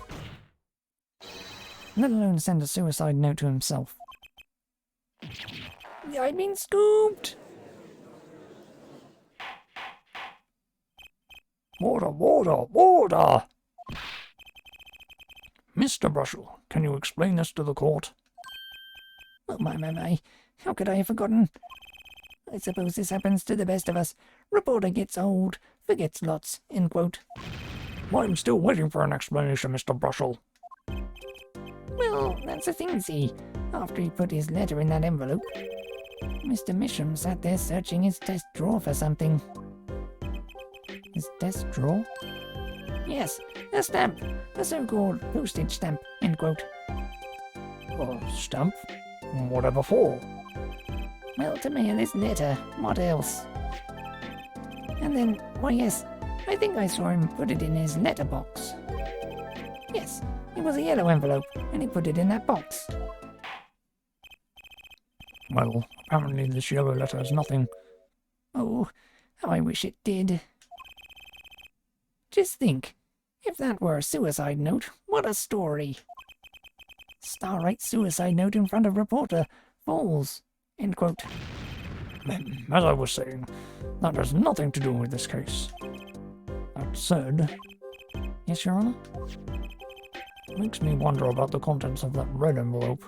Let alone send a suicide note to himself. I've been scooped! Order, order, order! Mr. Brushell, can you explain this to the court? Oh my. How could I have forgotten? I suppose this happens to the best of us. Reporter gets old, forgets lots, end quote. I'm still waiting for an explanation, Mr. Brushell. Well, that's the thing, see. After he put his letter in that envelope, Mr. Misham sat there searching his desk drawer for something. His desk drawer? Yes, a stamp. A so-called postage stamp, end quote. A stamp? Whatever for? Well, to mail his letter. What else? And then, why yes, I think I saw him put it in his letterbox. Yes, it was a yellow envelope, and he put it in that box. Well, apparently this yellow letter has nothing. Oh, how I wish it did. Just think, if that were a suicide note, what a story. Star writes suicide note in front of reporter, falls, end quote. As I was saying, that has nothing to do with this case. That said, Yes, Your Honour? it makes me wonder about the contents of that red envelope.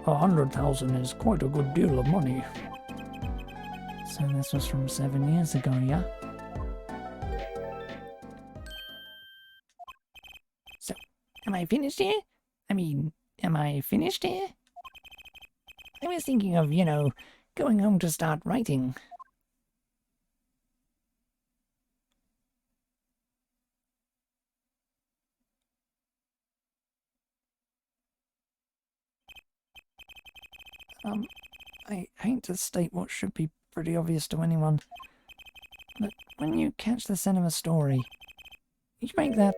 $100,000 is quite a good deal of money. So this was from 7 years ago, yeah? So, am I finished here? Am I finished here? I was thinking of, going home to start writing. I hate to state what should be pretty obvious to anyone, but when you catch the scent of a story, you make that,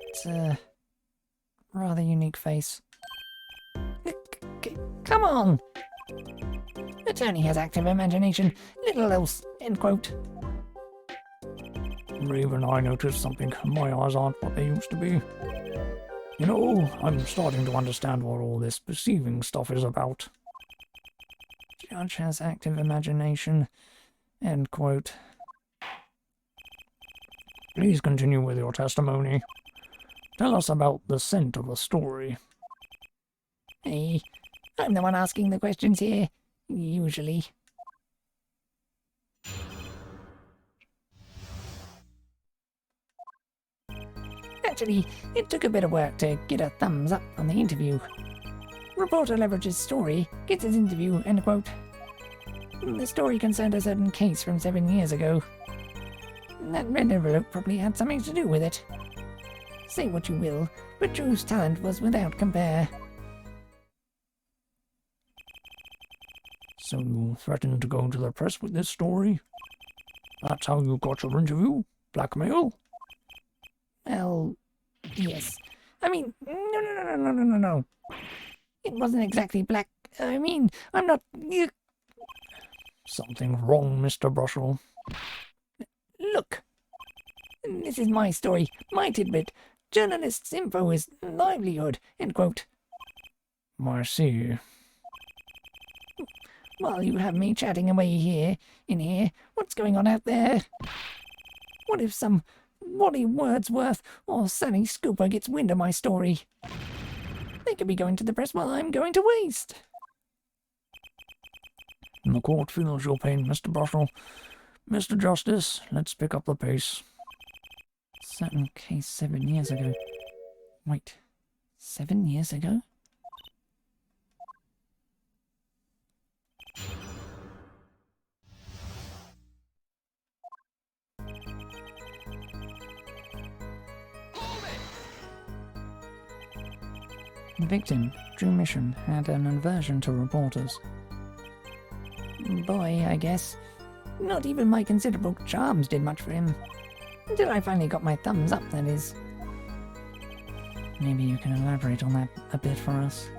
rather unique face. Come on! Attorney has active imagination, little else, end quote. Even I noticed something. My eyes aren't what they used to be. You know, I'm starting to understand what all this perceiving stuff is about. Judge has active imagination, end quote. Please continue with your testimony. Tell us about the scent of a story. Hey, I'm the one asking the questions here, usually. Actually, it took a bit of work to get a thumbs up on the interview. Reporter leverages story, gets his interview, end quote. The story concerned a certain case from 7 years ago. That red envelope probably had something to do with it. Say what you will, but Drew's talent was without compare. So you threatened to go to the press with this story? That's how you got your interview? Blackmail? Well, yes. I mean, no. It wasn't exactly black. I mean, I'm not. Something wrong, Mr. Brushell. Look. This is my story, my tidbit. Journalist's info is livelihood, end quote. I see. While you have me chatting away here, what's going on out there? What if some Wally Wordsworth or Sally Scooper gets wind of my story? They could be going to the press while I'm going to waste. The court feels your pain, Mr. Brushell. Mr. Justice, let's pick up the pace. Certain case 7 years ago. Wait, 7 years ago? The victim, Drew Mission, had an aversion to reporters. Boy, I guess. Not even my considerable charms did much for him. Until I finally got my thumbs up, that is. Maybe you can elaborate on that a bit for us.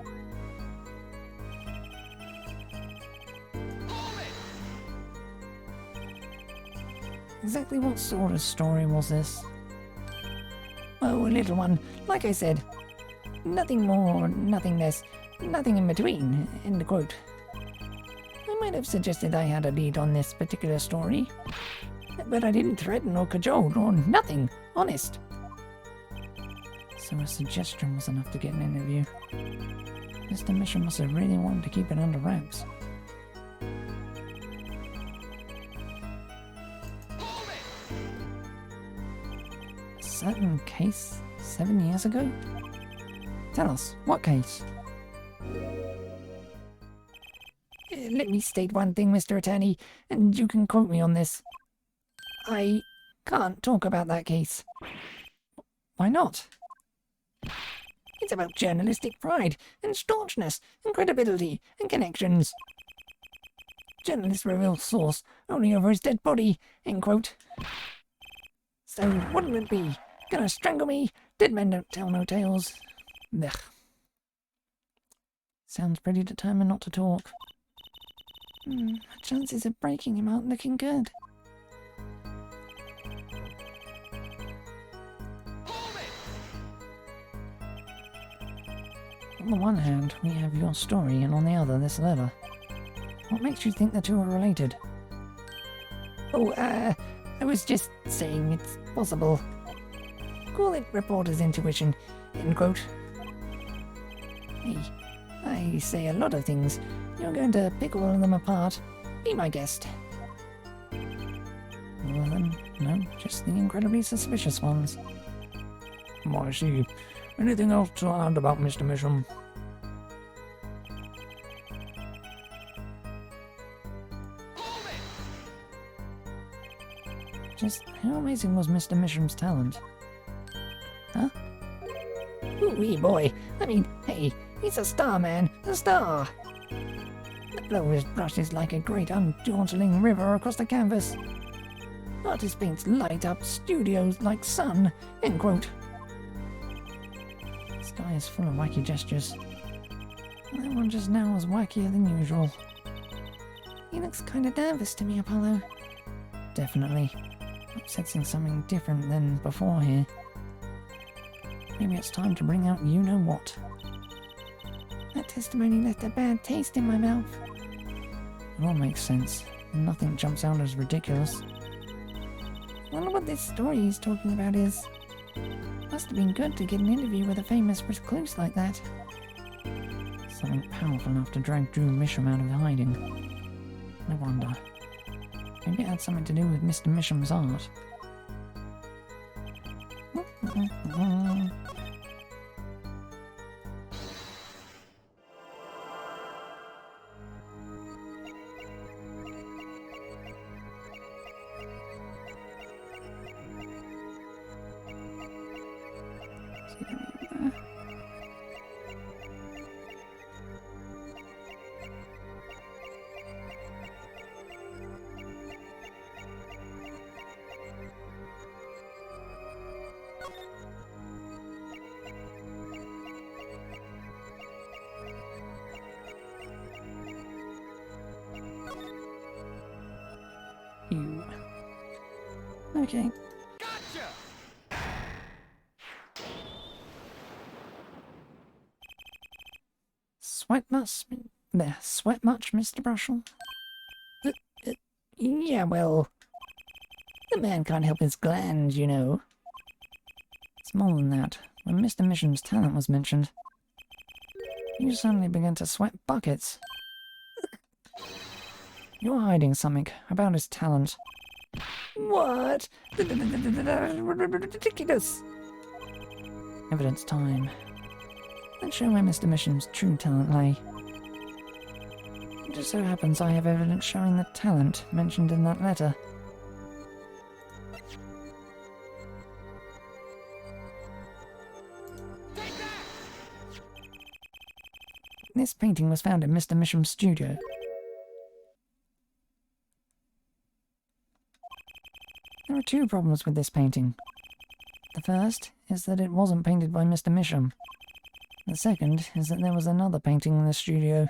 Exactly what Sort of story was this? Oh, a little one. Like I said. Nothing more, nothing less, nothing in between, end quote. I might have suggested I had a lead on this particular story. But I didn't threaten or cajole or nothing, honest. So a suggestion was enough to get an interview. Mr. Mission must have really wanted to keep it under wraps. A certain case 7 years ago? Tell us, what case? Let me state one thing, Mr. Attorney, and you can quote me on this. I can't talk about that case. Why not? It's about journalistic pride and staunchness and credibility and connections. Journalist reveals source only over his dead body, end quote. So what'll it be? Gonna strangle me? Dead men don't tell no tales. Ugh. Sounds pretty determined not to talk. Our chances of breaking him aren't looking good. On the one hand, we have your story, and on the other, this letter. What makes you think the two are related? Oh, I was just saying it's possible. Call it reporter's intuition, end quote. Hey, I say a lot of things. You're going to pick all of them apart. Be my guest. Well then, no, just the incredibly suspicious ones. I see. Anything else to add about Mr. Mission? Just how amazing was Mr. Mission's talent? Huh? Ooh-wee boy. I mean, hey, he's a star, man. A star. The flow of his brush is like a great undulating river across the canvas. Artist paints light up studios like sun, end quote. The sky is full of wacky gestures. That one just now was wackier than usual. He looks kind of nervous to me, Apollo. Definitely. I'm sensing something different than before here. Maybe it's time to bring out you-know-what. That testimony left a bad taste in my mouth. It all makes sense. Nothing jumps out as ridiculous. Wonder what this story he's talking about is. Must have been good to get an interview with a famous recluse like that. Something powerful enough to drag Drew Misham out of hiding. I wonder. Maybe it had something to do with Mr. Misham's art. You. Okay. Sweat much, Mr. Brushel? Yeah, well, the man can't help his glands, you know. It's more than that. When Mr. Misham's talent was mentioned, you suddenly began to sweat buckets. You're hiding something about his talent. What? Ridiculous. Evidence time. Let's show where Mr. Misham's true talent lay. It just so happens I have evidence showing the talent mentioned in that letter. This painting was found in Mr. Misham's studio. There are two problems with this painting. The first is that it wasn't painted by Mr. Misham. The second is that there was another painting in the studio,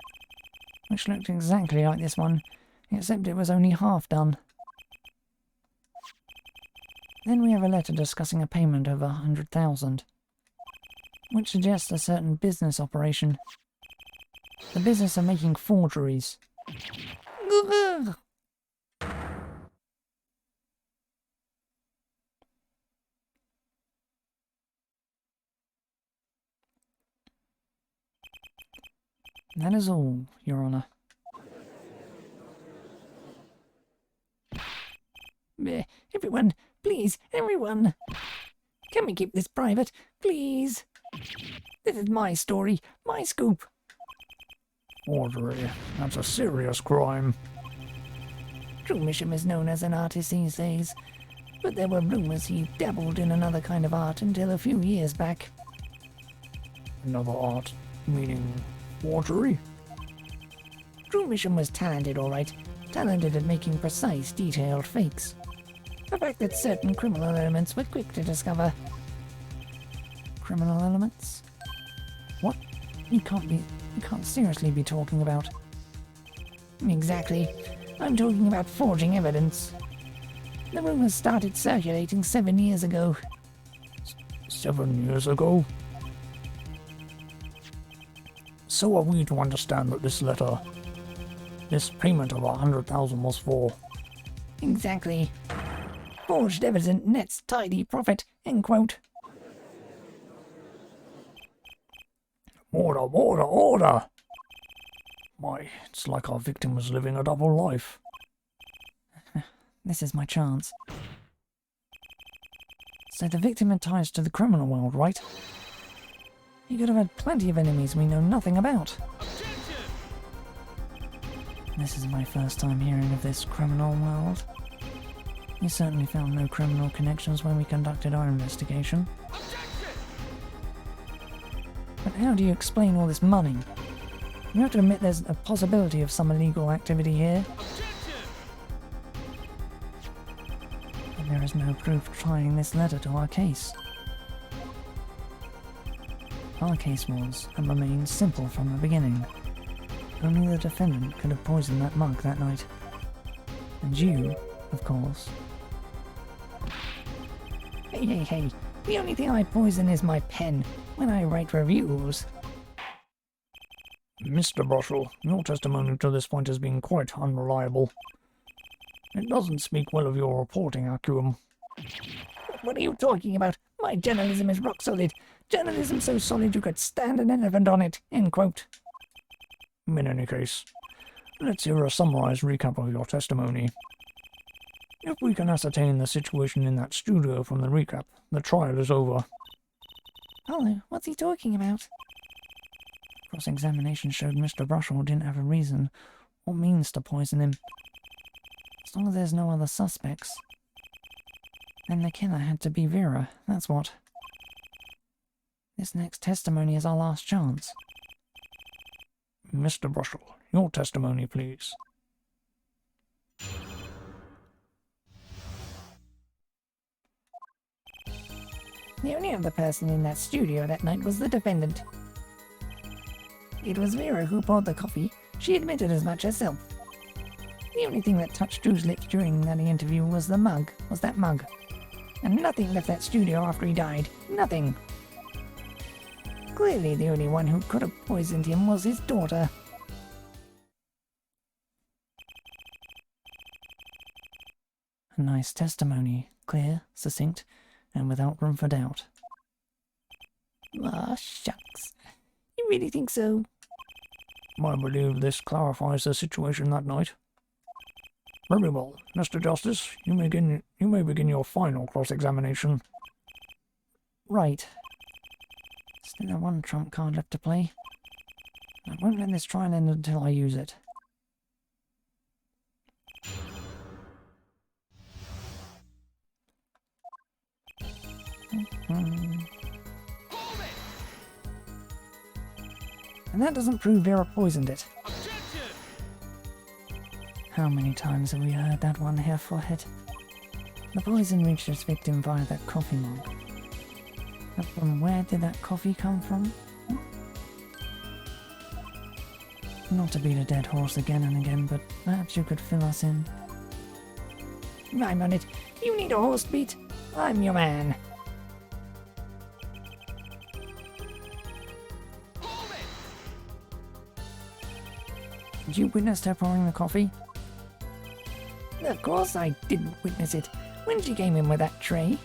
which looked exactly like this one, except it was only half done. Then we have a letter discussing a payment of 100,000, which suggests a certain business operation. The business of making forgeries. That is all, Your Honour. Everyone, please, everyone. Can we keep this private, please? This is my story, my scoop. Forgery. That's a serious crime. True Misham is known as an artist these days, but there were rumours he dabbled in another kind of art until a few years back. Another art, meaning forgery? True Misham was talented, all right. Talented at making precise, detailed fakes. A fact that certain criminal elements were quick to discover. Criminal elements? What? You can't seriously be talking about. Exactly. I'm talking about forging evidence. The rumours started circulating 7 years ago. 7 years ago? So are we to understand that this letter, this payment of 100,000 was for? Exactly. Forged evidence nets tidy profit, end quote. Order, order, order! Why, it's like our victim was living a double life. This is my chance. So the victim had ties to the criminal world, right? He could have had plenty of enemies we know nothing about. This is my first time hearing of this criminal world. We certainly found no criminal connections when we conducted our investigation. But how do you explain all this money? You have to admit there's a possibility of some illegal activity here. And there is no proof tying this letter to our case. Our case was, and remains, simple from the beginning. Only the defendant could have poisoned that mug that night. And you, of course. Hey, the only thing I poison is my pen when I write reviews. Mr. Brushel, your testimony to this point has been quite unreliable. It doesn't speak well of your reporting acumen. What are you talking about? My journalism is rock solid. Journalism so solid you could stand an elephant on it, end quote. In any case, let's hear a summarized recap of your testimony. If we can ascertain the situation in that studio from the recap, the trial is over. Hello, what's he talking about? Cross-examination showed Mr. Brushel didn't have a reason or means to poison him. As long as there's no other suspects. Then the killer had to be Vera, that's what. This next testimony is our last chance. Mr. Brushel, your testimony, please. The only other person in that studio that night was the defendant. It was Vera who poured the coffee. She admitted as much herself. The only thing that touched Drew's lips during that interview was that mug. And nothing left that studio after he died. Nothing. Clearly the only one who could have poisoned him was his daughter. A nice testimony, clear, succinct, and without room for doubt. Ah, shucks. You really think so? I believe this clarifies the situation that night. Very well, Mr. Justice, you may begin your final cross-examination. Right. Still have one trump card left to play. I won't let this trial end until I use it. And that doesn't prove Vera poisoned it. How many times have we heard that one, Herr Forehead? The poison reached its victim via that coffee mug. But from where did that coffee come from? Not to beat a dead horse again and again, but perhaps you could fill us in. I'm on it. You need a horse beat? I'm your man. Did you witness her pouring the coffee? Of course I didn't witness it when she came in with that tray.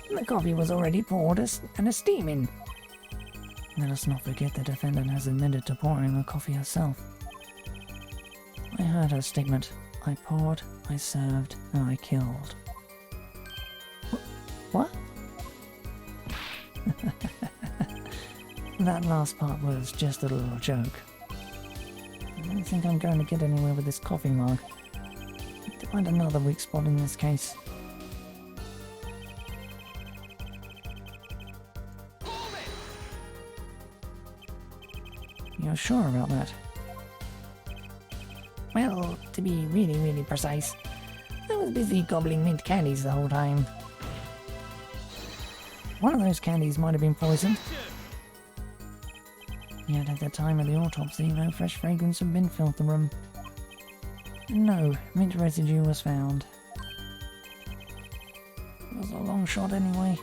The coffee was already poured and a steaming. Let us not forget the defendant has admitted to pouring the coffee herself. I heard her statement. I poured, I served, and I killed. What? That last part was just a little joke. I don't think I'm going to get anywhere with this coffee mug. Need to find another weak spot in this case. You're sure about that? Well, to be really precise, I was busy gobbling mint candies the whole time. One of those candies might have been poisoned. Yet at the time of the autopsy, no fresh fragrance had been filled the room. No mint residue was found. It was a long shot anyway.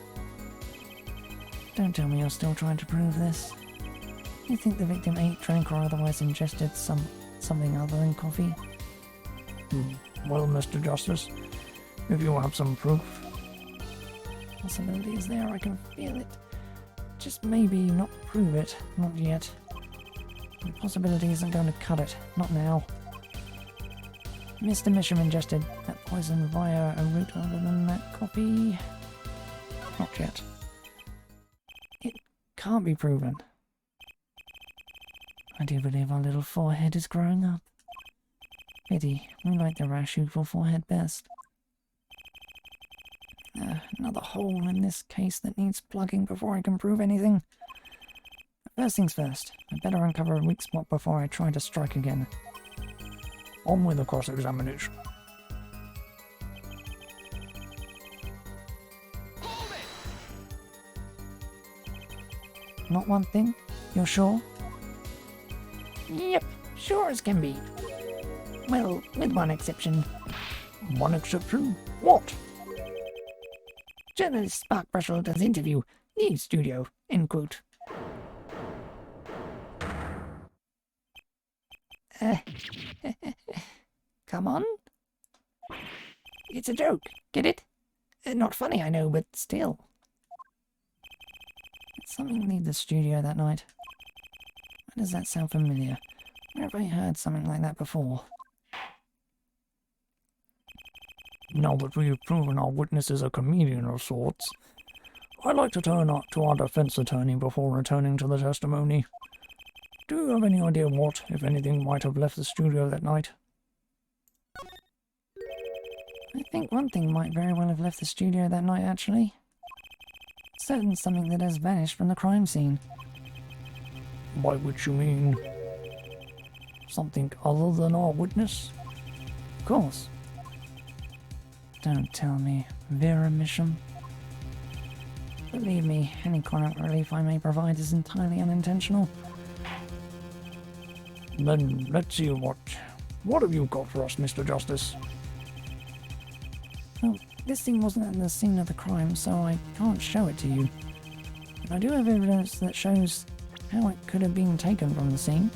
Don't tell me you're still trying to prove this. You think the victim ate, drank, or otherwise ingested something other than coffee? Well, Mr. Justice, if you have some proof. Possibility is there, I can feel it. Just maybe not prove it, not yet. The possibility isn't going to cut it, not now. Mr. Misham ingested that poison via a route other than that coffee. Not yet. It can't be proven. I do believe our little forehead is growing up. Pity, we like the rash youthful forehead best. Another hole in this case that needs plugging before I can prove anything. First things first, I better uncover a weak spot before I try to strike again. On with the cross-examination. Not one thing? You're sure? Yep, sure as can be. Well, with one exception. One exception? What? Journalist Spark Brushel does interview. Leave studio. End quote. Come on. It's a joke. Get it? Not funny, I know, but still. Something leave the studio that night. Why does that sound familiar? Where have I heard something like that before? Now that we've proven our witness is a comedian of sorts, I'd like to turn to our defense attorney before returning to the testimony. Do you have any idea what, if anything, might have left the studio that night? I think one thing might very well have left the studio that night, actually. Certain something that has vanished from the crime scene. By which you mean something other than our witness? Of course. Don't tell me, Vera Misham. Believe me, any comic relief I may provide is entirely unintentional. Then let's see what What have you got for us, Mr. Justice? Well, this thing wasn't at the scene of the crime, so I can't show it to you. But I do have evidence that shows how it could have been taken from the scene.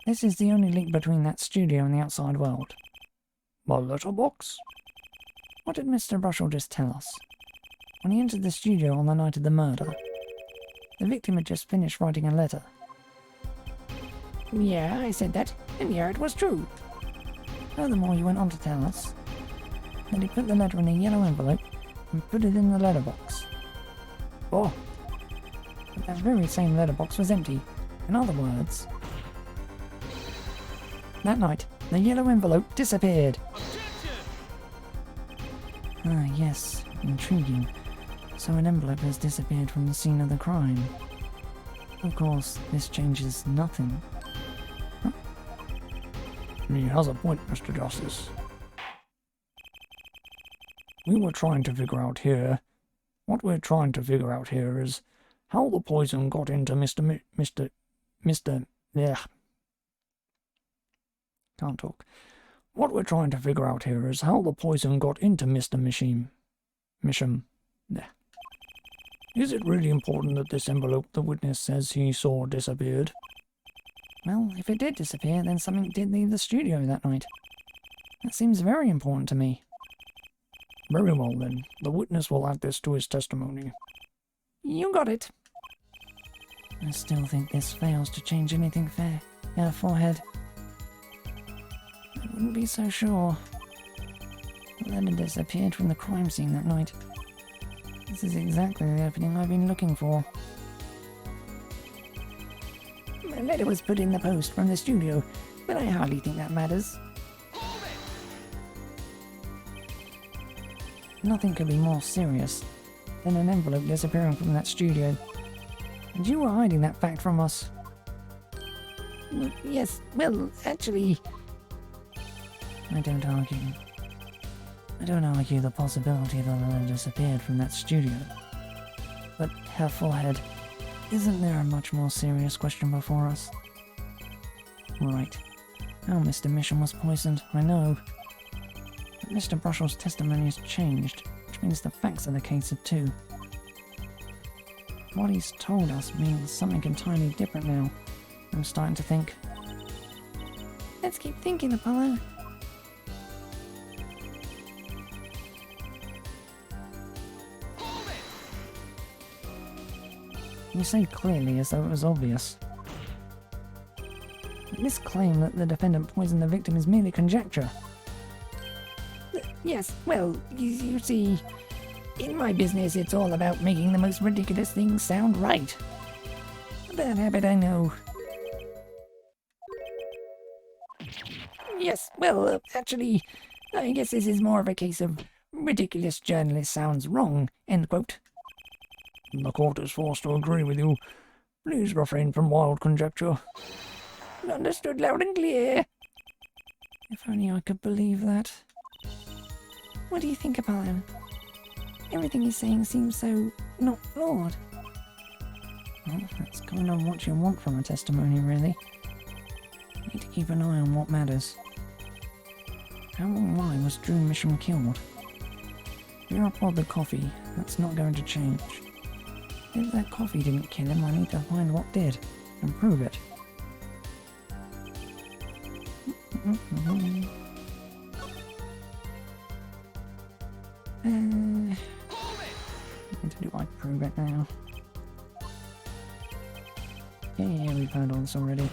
This is the only link between that studio and the outside world. My letterbox? What did Mr. Brushell just tell us? When he entered the studio on the night of the murder, the victim had just finished writing a letter. Yeah, I said that, and yeah, it was true. Furthermore, he went on to tell us that he put the letter in a yellow envelope and put it in the letterbox. Oh, But that very same letterbox was empty. In other words, that night, the yellow envelope disappeared. Ah, yes, intriguing. So an envelope has disappeared from the scene of the crime. Of course, this changes nothing. he has a point, Mr. Justice. We were trying to figure out here... What we're trying to figure out here is how the poison got into Mr. Yeah. Can't talk. What we're trying to figure out here is how the poison got into Mr. Misham. Yeah. Is it really important that this envelope the witness says he saw disappeared? Well, if it did disappear, then something did leave the studio that night. That seems very important to me. Very well then. The witness will add this to his testimony. You got it. I still think this fails to change anything fair. Forehead. I wouldn't be so sure. The letter disappeared from the crime scene that night. This is exactly the opening I've been looking for. My letter was put in the post from the studio, but I hardly think that matters. Nothing could be more serious than an envelope disappearing from that studio. And you were hiding that fact from us. Yes, well, actually... I don't argue. I don't argue the possibility that the letter disappeared from that studio. But, Herr Forehead, isn't there a much more serious question before us? Right. How Mr. Misham was poisoned, I know. But Mr. Brushell's testimony has changed, which means the facts of the case have too. What he's told us means something entirely different now. I'm starting to think. Let's keep thinking, Apollo. You say clearly as though it was obvious. This claim that the defendant poisoned the victim is merely conjecture. Yes, well, you see, in my business it's all about making the most ridiculous things sound right. A bad habit, I know. Yes, well, actually, I guess this is more of a case of ridiculous journalist sounds wrong, end quote. The court is forced to agree with you. Please refrain from wild conjecture. Understood loud and clear. If only I could believe that. What do you think, Apollo? Everything he's saying seems so not flawed. Well, that's kind of what you want from a testimony, really. You need to keep an eye on what matters. How and why was Drew Misham killed? You're up the coffee. That's not going to change. If that coffee didn't kill him, I need to find what did, and prove it. What to do I prove it now? Yeah, we've heard all this already.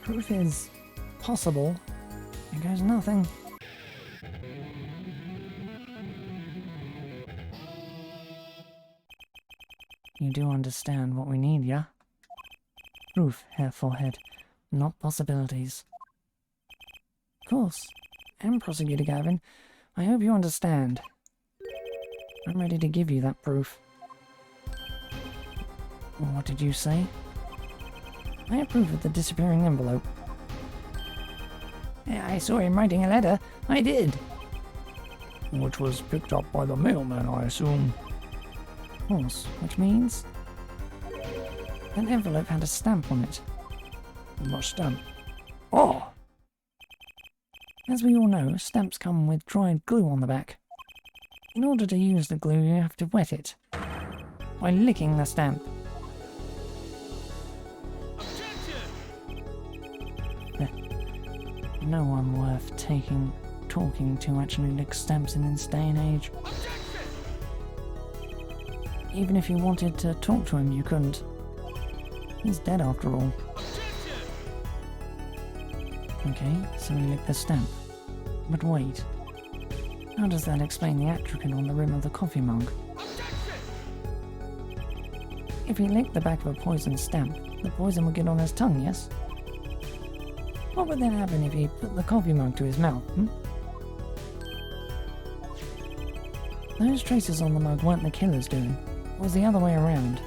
Proof is possible. There goes nothing. You do understand what we need, yeah? Proof, Herr Forehead, not possibilities. Of course. And Prosecutor Gavin, I hope you understand. I'm ready to give you that proof. What did you say? I approve of the disappearing envelope. I saw him writing a letter. I did. Which was picked up by the mailman, I assume. Of course, which means... that envelope had a stamp on it. A stamp. Ah! As we all know, stamps come with dried glue on the back. In order to use the glue, you have to wet it by licking the stamp. No one worth talking to actually licks stamps in this day and age. Even if you wanted to talk to him, you couldn't. He's dead after all. Okay, so he licked the stamp. But wait. How does that explain the atropine on the rim of the coffee mug? If he licked the back of a poisoned stamp, the poison would get on his tongue, yes? What would then happen if he put the coffee mug to his mouth, Those traces on the mug weren't the killer's doing. It was the other way around.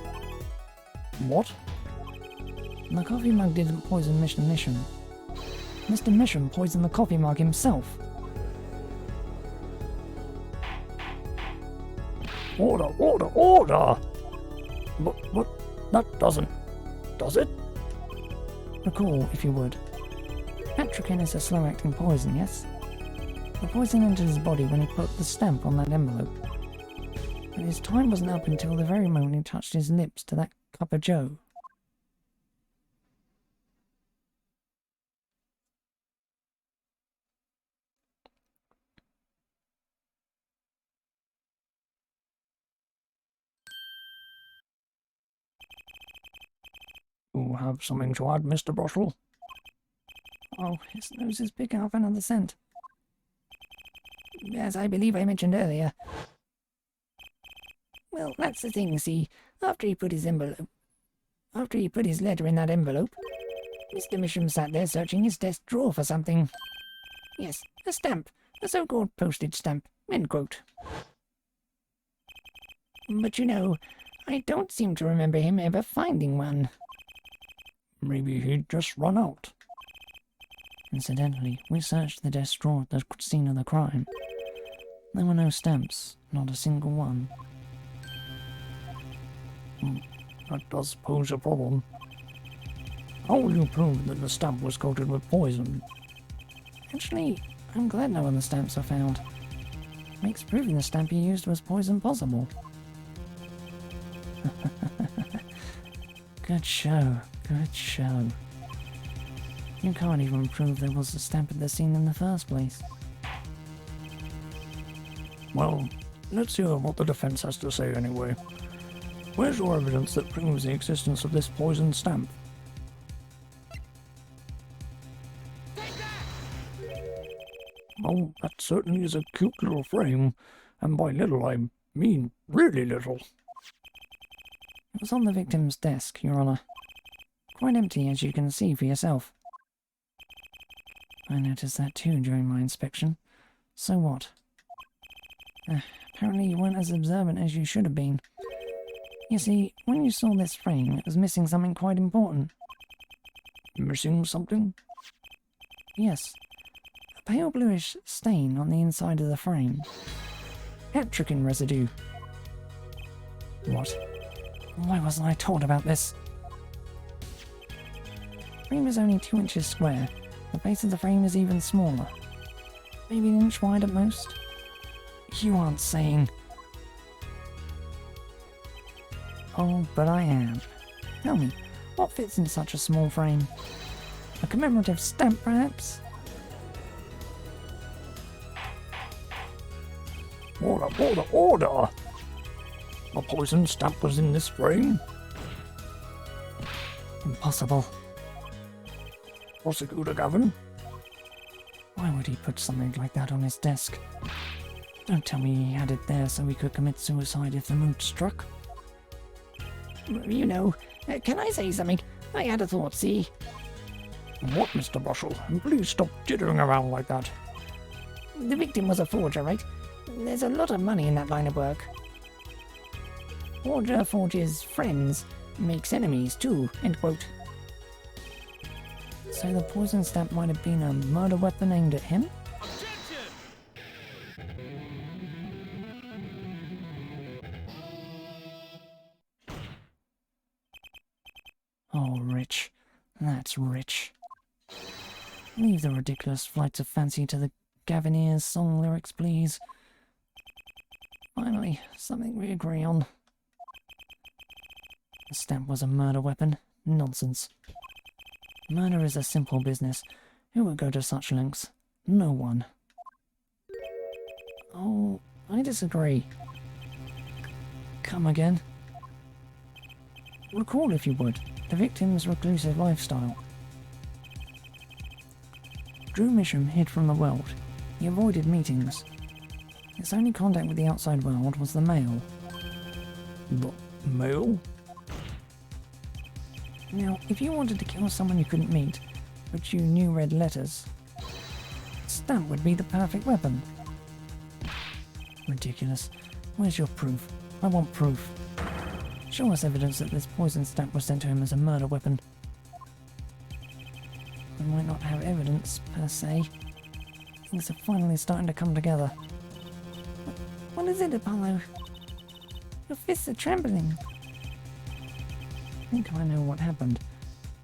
What? The coffee mug didn't poison Mr. Mission. Mr. Mission poisoned the coffee mug himself. Order, order, order! But that doesn't... does it? Recall, if you would. Atrocin is a slow-acting poison, yes? The poison entered his body when he put the stamp on that envelope. But his time wasn't up until the very moment he touched his lips to that cup of joe. You have something to add, Mr. Brussel? Oh, his nose is picking up another scent. As I believe I mentioned earlier. Well, that's the thing, see. After he put his letter in that envelope, Mr. Misham sat there searching his desk drawer for something. Yes, a stamp. A so-called postage stamp. End quote. But you know, I don't seem to remember him ever finding one. Maybe he'd just run out. Incidentally, we searched the desk drawer at the scene of the crime. There were no stamps, not a single one. That does pose a problem. How will you prove that the stamp was coated with poison? Actually, I'm glad none of the stamps were found. Makes proving the stamp he used was poison possible. Good show, good show. You can't even prove there was a stamp at the scene in the first place. Well, let's hear what the defense has to say anyway. Where's your evidence that proves the existence of this poisoned stamp? Oh, that certainly is a cute little frame, and by little I mean really little. It was on the victim's desk, Your Honour. Quite empty, as you can see for yourself. I noticed that too during my inspection. So what? Apparently you weren't as observant as you should have been. You see, when you saw this frame, it was missing something quite important. Missing something? Yes. A pale bluish stain on the inside of the frame. Atrocin residue. What? Why wasn't I told about this? The frame is only 2 inches square. The base of the frame is even smaller. Maybe an inch wide at most. You aren't saying... Oh, but I am. Tell me, what fits in such a small frame? A commemorative stamp, perhaps? Order, order, order! A poison stamp was in this frame? Impossible. Prosecutor Gavin? Why would he put something like that on his desk? Don't tell me he had it there so he could commit suicide if the mood struck. You know, can I say something? I had a thought, see? What, Mr. Brussel? Please stop jittering around like that. The victim was a forger, right? There's a lot of money in that line of work. Forger forges friends, makes enemies too, end quote. So the poison stamp might have been a murder weapon aimed at him? Oh, rich. That's rich. Leave the ridiculous flights of fancy to the Gavineers' song lyrics, please. Finally, something we agree on. The stamp was a murder weapon? Nonsense. Murder is a simple business. Who would go to such lengths? No one. Oh, I disagree. Come again. Recall, if you would, the victim's reclusive lifestyle. Drew Misham hid from the world. He avoided meetings. His only contact with the outside world was the mail. The mail? Now, if you wanted to kill someone you couldn't meet, but you knew read letters, stamp would be the perfect weapon. Ridiculous. Where's your proof? I want proof. Show us evidence that this poison stamp was sent to him as a murder weapon. We might not have evidence, per se. Things are finally starting to come together. What is it, Apollo? Your fists are trembling. I think I know what happened.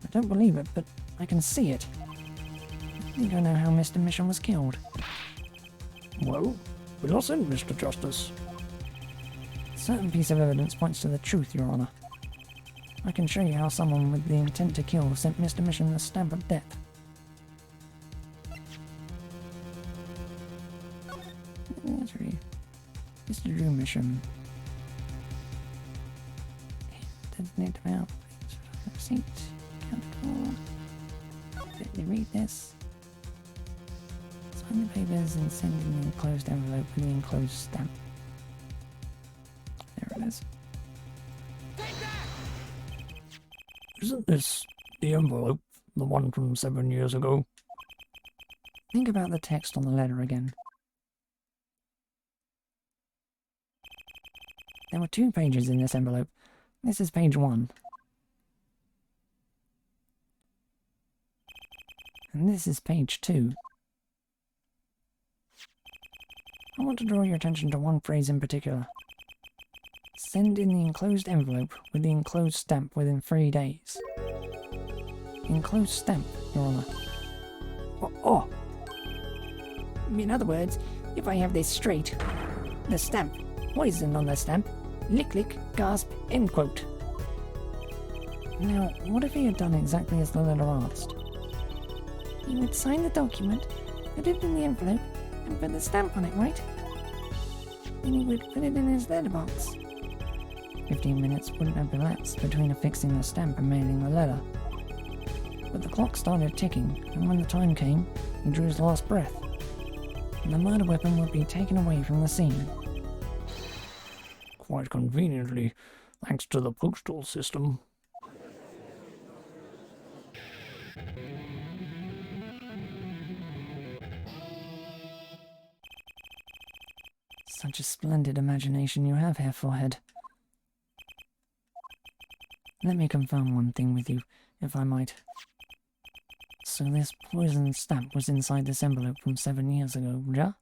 I don't believe it, but I can see it. I think I know how Mr. Mission was killed. Well, fill us in, Mr. Justice. A certain piece of evidence points to the truth, Your Honor. I can show you how someone with the intent to kill sent Mr. Mission the stamp of death. Mr. Drew Mission. Designate amount. Receipt. Count call. Let me read this. Sign the papers and send in the enclosed envelope with the enclosed stamp. There it is. Isn't this the envelope, the one from 7 years ago? Think about the text on the letter again. There were 2 pages in this envelope. This is page 1. And this is page 2. I want to draw your attention to one phrase in particular. Send in the enclosed envelope with the enclosed stamp within 3 days. Enclosed stamp, Your Honor. Oh. In other words, if I have this straight, the stamp, poison on the stamp, lick lick, gasp, end quote. Now, what if he had done exactly as the letter asked? He would sign the document, put it in the envelope, and put the stamp on it, right? Then he would put it in his letterbox. 15 minutes wouldn't have elapsed between affixing the stamp and mailing the letter. But the clock started ticking, and when the time came, he drew his last breath. And the murder weapon would be taken away from the scene. Quite conveniently, thanks to the postal system. Such a splendid imagination you have here, Forehead. Let me confirm one thing with you, if I might. So this poison stamp was inside this envelope from 7 years ago, ja?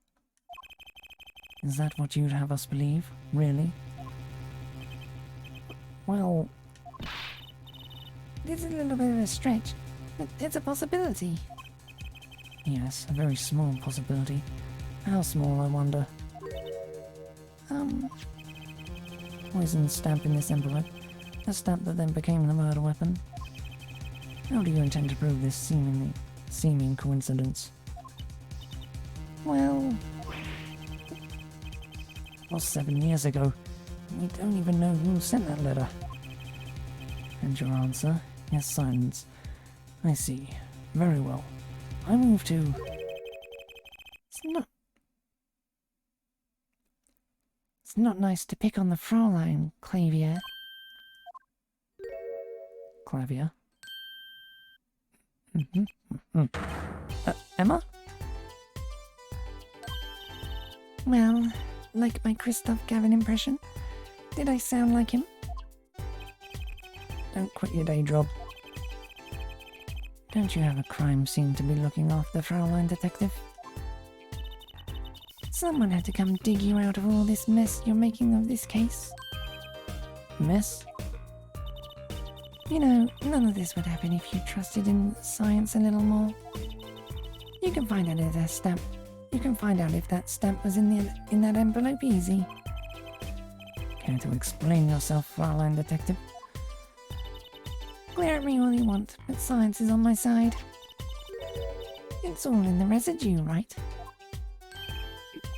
Is that what you'd have us believe? Really? Well, this is a little bit of a stretch, but it's a possibility. Yes, a very small possibility. How small, I wonder? Poison stamp in this envelope. A stamp that then became the murder weapon. How do you intend to prove this seeming coincidence? Well, It was 7 years ago. We don't even know who sent that letter. And your answer is silence. I see. Very well. I move to... It's not nice to pick on the Fraulein, Clavier. Clavier. Emma? Well, like my Christoph Gavin impression, Did I sound like him? Don't quit your day job. Don't you have a crime scene to be looking after, Fraulein Detective? Someone had to come dig you out of all this mess you're making of this case. Mess? You know, none of this would happen if you trusted in science a little more. You can find out if that stamp. You can find out if that stamp was in that envelope easy. Care to explain yourself, Fraulein Detective? Glare at me all you want, but science is on my side. It's all in the residue, right?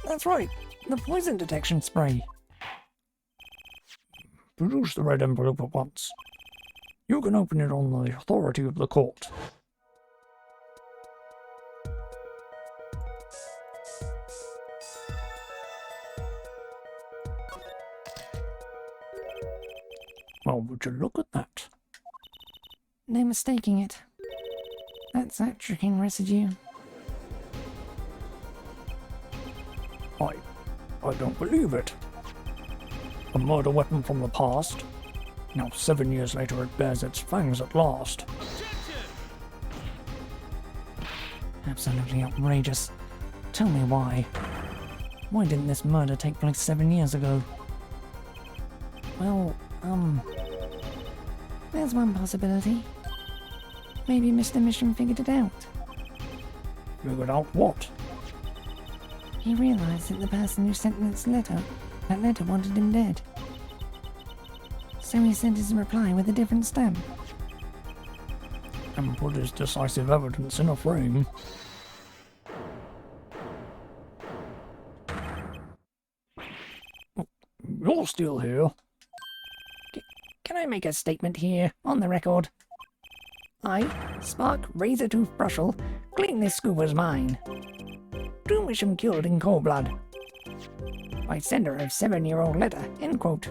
That's right. The poison detection spray. Produce the red envelope at once. You can open it on the authority of the court. Well, would you look at that? No mistaking it. That's that tricking residue. I don't believe it. A murder weapon from the past. Now 7 years later it bears its fangs at last. Absolutely outrageous. Tell me why. Why didn't this murder take place 7 years ago? Well, there's one possibility. Maybe Mr. Mission figured it out. Figured out what? He realized that the person who sent that letter wanted him dead. So he sent his reply with a different stamp. And put his decisive evidence in a frame. You're still here. Can I make a statement here, on the record? I, Spark Razor Tooth Brushel, claim this scoop as mine. Doomisham killed in cold blood. By sender of 7-year-old letter, end quote.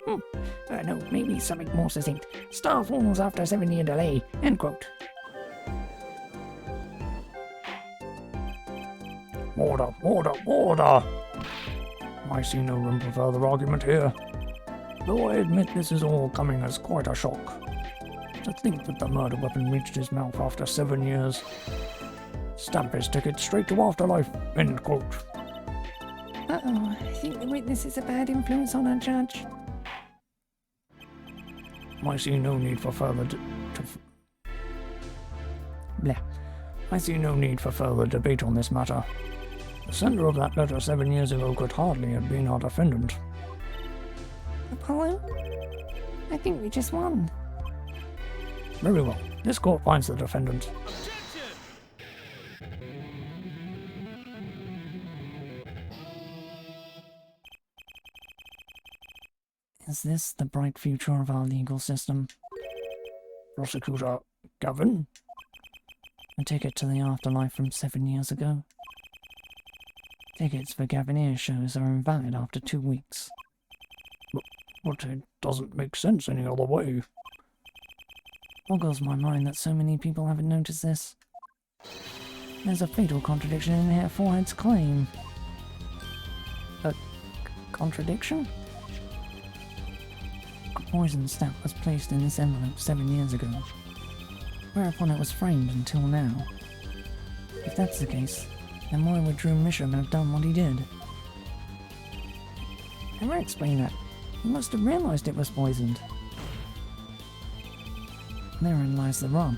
No, maybe something more succinct. Star falls after 7-year delay, end quote. Order, order, order! I see no room for further argument here. Though I admit this is all coming as quite a shock. To think that the murder weapon reached his mouth after 7 years. Stamp his ticket straight to afterlife, end quote. Uh-oh, I think the witness is a bad influence on our judge. I see no need for further I see no need for further debate on this matter. The sender of that letter 7 years ago could hardly have been our defendant. Apollo? I think we just won. Very well. This court finds the defendant. Is this the bright future of our legal system? Prosecutor Gavin? A ticket to the afterlife from 7 years ago? Tickets for Gavinier shows are invalid after 2 weeks. But it doesn't make sense any other way. Boggles my mind that so many people haven't noticed this. There's a fatal contradiction in Herr Forehead's claim. A contradiction? A poison stamp was placed in this envelope 7 years ago, whereupon it was framed until now. If that's the case, then why would Drew Misham have done what he did? Can I explain that? He must have realized it was poisoned. Therein lies the rub.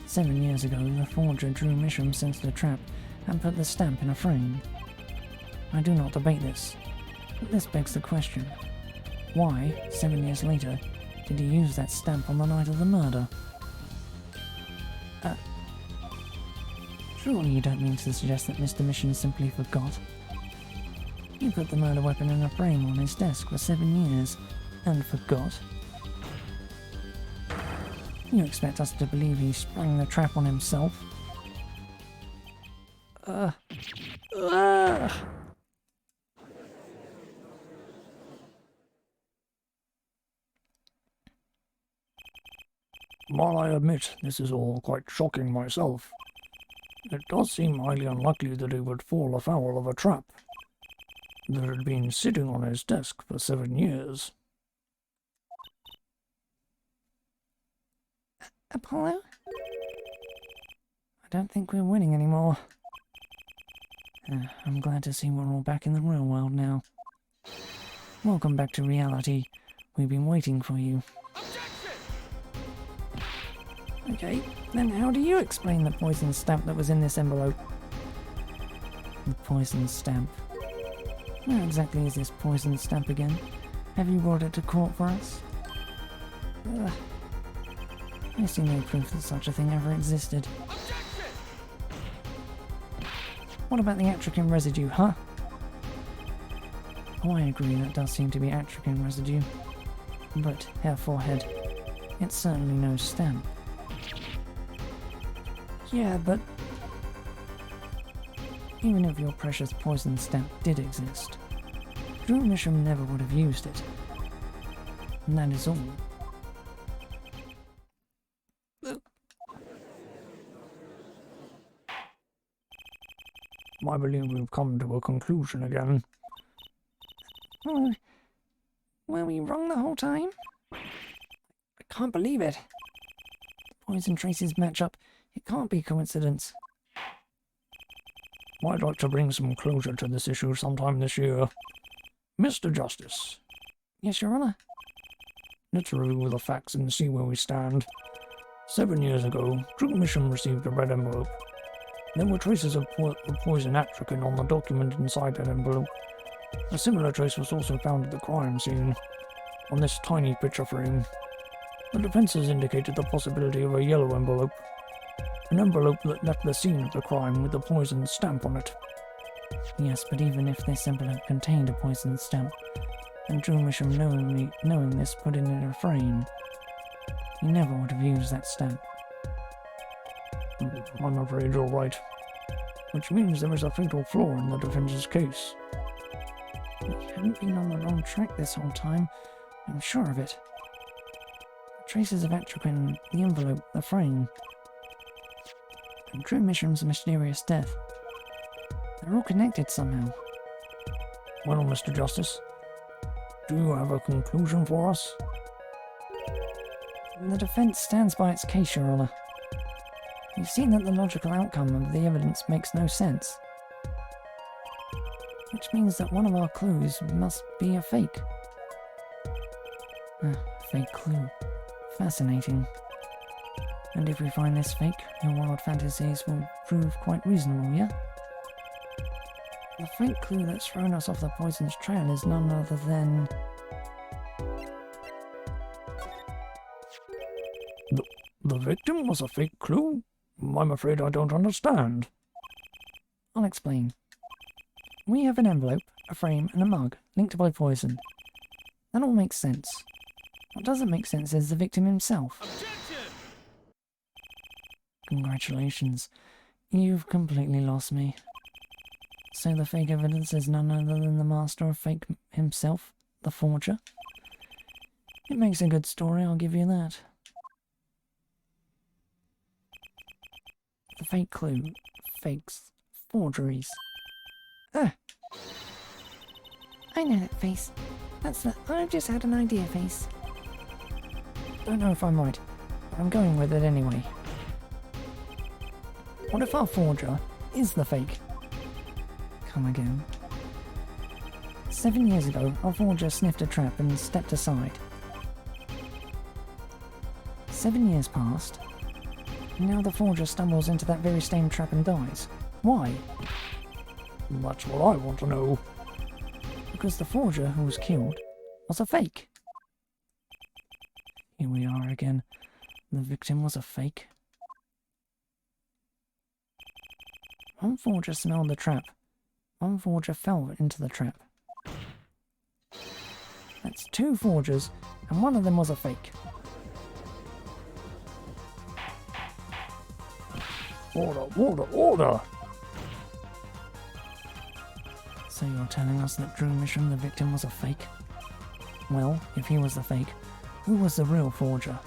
7 years ago, the forger Drew Misham sensed the trap and put the stamp in a frame. I do not debate this, but this begs the question. Why, 7 years later, did he use that stamp on the night of the murder? Surely you don't mean to suggest that Mr. Mission simply forgot? He put the murder weapon in a frame on his desk for 7 years, and forgot? You expect us to believe he sprang the trap on himself? While I admit this is all quite shocking myself, it does seem highly unlikely that he would fall afoul of a trap. that had been sitting on his desk for 7 years. Apollo? I don't think we're winning anymore. I'm glad to see we're all back in the real world now. Welcome back to reality. We've been waiting for you. Okay, then how do you explain the poison stamp that was in this envelope? The poison stamp. Where exactly is this poison stamp again? Have you brought it to court for us? I see no proof that such a thing ever existed. What about the atrakin residue, huh? Oh, I agree, that does seem to be atrakin residue. But, Herr Forehead, it's certainly no stamp. Yeah, but Even if your precious poison stamp did exist, Drew Misham never would have used it. And that is all. I believe we've come to a conclusion again. oh, were we wrong the whole time? I can't believe it. Poison traces match up. It can't be coincidence. I'd like to bring some closure to this issue sometime this year. Mr. Justice, Yes, Your Honor. let's review the facts and see where we stand. 7 years ago, Drew Misham received a red envelope. There were traces of poison atrakin on the document inside that envelope. A similar trace was also found at the crime scene, on this tiny picture frame. The defense has indicated the possibility of a yellow envelope, an envelope that left the scene of the crime with the poison stamp on it. Yes, but even if this envelope contained a poison stamp, and Drew Misham knowing this put it in a frame, he never would have used that stamp. I'm afraid you're right. Which means there is a fatal flaw in the defense's case. We haven't been on the wrong track this whole time. I'm sure of it. The traces of atrakin, the envelope, the frame, and Drew Misham's mysterious death. They're all connected somehow. Well, Mr. Justice, do you have a conclusion for us? The defense stands by its case, Your Honor. You've seen that the logical outcome of the evidence makes no sense. Which means that one of our clues must be a fake. Fake clue. Fascinating. And if we find this fake, your wild fantasies will prove quite reasonable, yeah? The fake clue that's thrown us off the poison's trail is none other than... The victim was a fake clue? I'm afraid I don't understand. I'll explain. We have an envelope, a frame, and a mug linked by poison. That all makes sense. What doesn't make sense is the victim himself. Objection! Congratulations. You've completely lost me. So the fake evidence is none other than the master of fake himself, the forger? It makes a good story, I'll give you that. The fake clue, fakes, forgeries. I know that face. That's the I've just had an idea face. Don't know if I'm right, but I'm going with it anyway. What if our forger is the fake? Come again. 7 years ago, our forger sniffed a trap and stepped aside. 7 years passed, and now the forger stumbles into that very same trap and dies. Why? That's what I want to know. Because the forger who was killed was a fake. Here we are again. The victim was a fake. One forger smelled the trap. One forger fell into the trap. That's two forgers, and one of them was a fake. Order, order, order! So you're telling us that Drew Misham, the victim, was a fake? Well, if he was the fake, who was the real forger?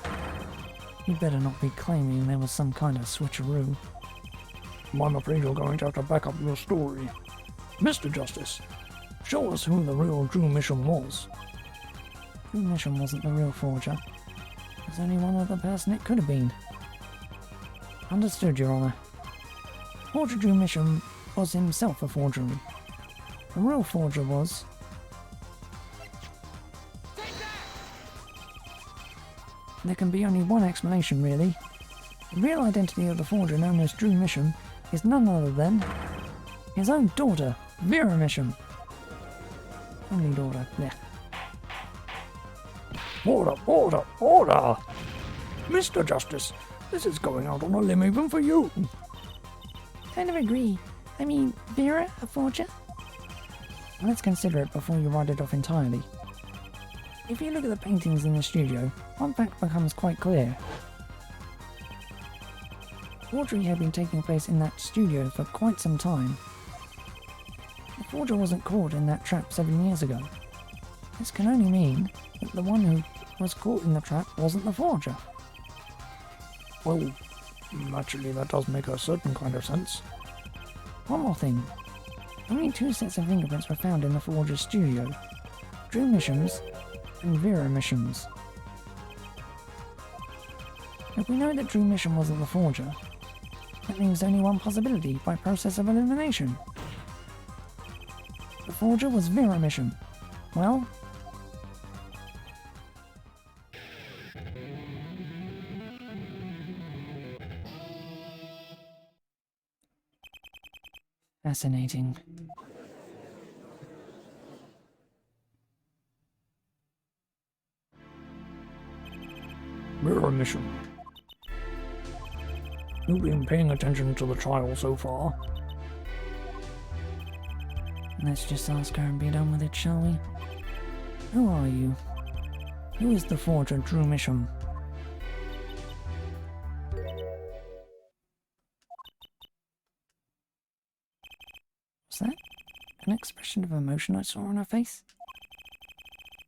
You better not be claiming there was some kind of switcheroo. I'm afraid you're going to have to back up your story. Mr. Justice, show us who the real Drew Mission was. Drew Mission wasn't the real forger. There's only one other person it could have been. Understood, Your Honor. Forger Drew Mission was himself a forgery. The real forger was... There can be only one explanation, really. The real identity of the forger known as Drew Mission is none other than his own daughter, Vera Mission. Only daughter, yeah. Order! Mr. Justice, this is going out on a limb even for you. Kind of agree. I mean, Vera, a forger? Let's consider it before you write it off entirely. If you look at the paintings in the studio, one fact becomes quite clear. Forgery had been taking place in that studio for quite some time. The forger wasn't caught in that trap 7 years ago. This can only mean that the one who was caught in the trap wasn't the forger. Well, actually that does make a certain kind of sense. One more thing. Only 2 sets of fingerprints were found in the forger's studio. Drew Mission's and Vera Mission's. If we know that Drew Mission wasn't the forger, that leaves only one possibility by process of elimination. The forger was Vera Mission. Well... Fascinating. Mirror Mission. You've been paying attention to the trial so far. Let's just ask her and be done with it, shall we? Who are you? Who is the forger Drew Mission? Was that an expression of emotion I saw on her face?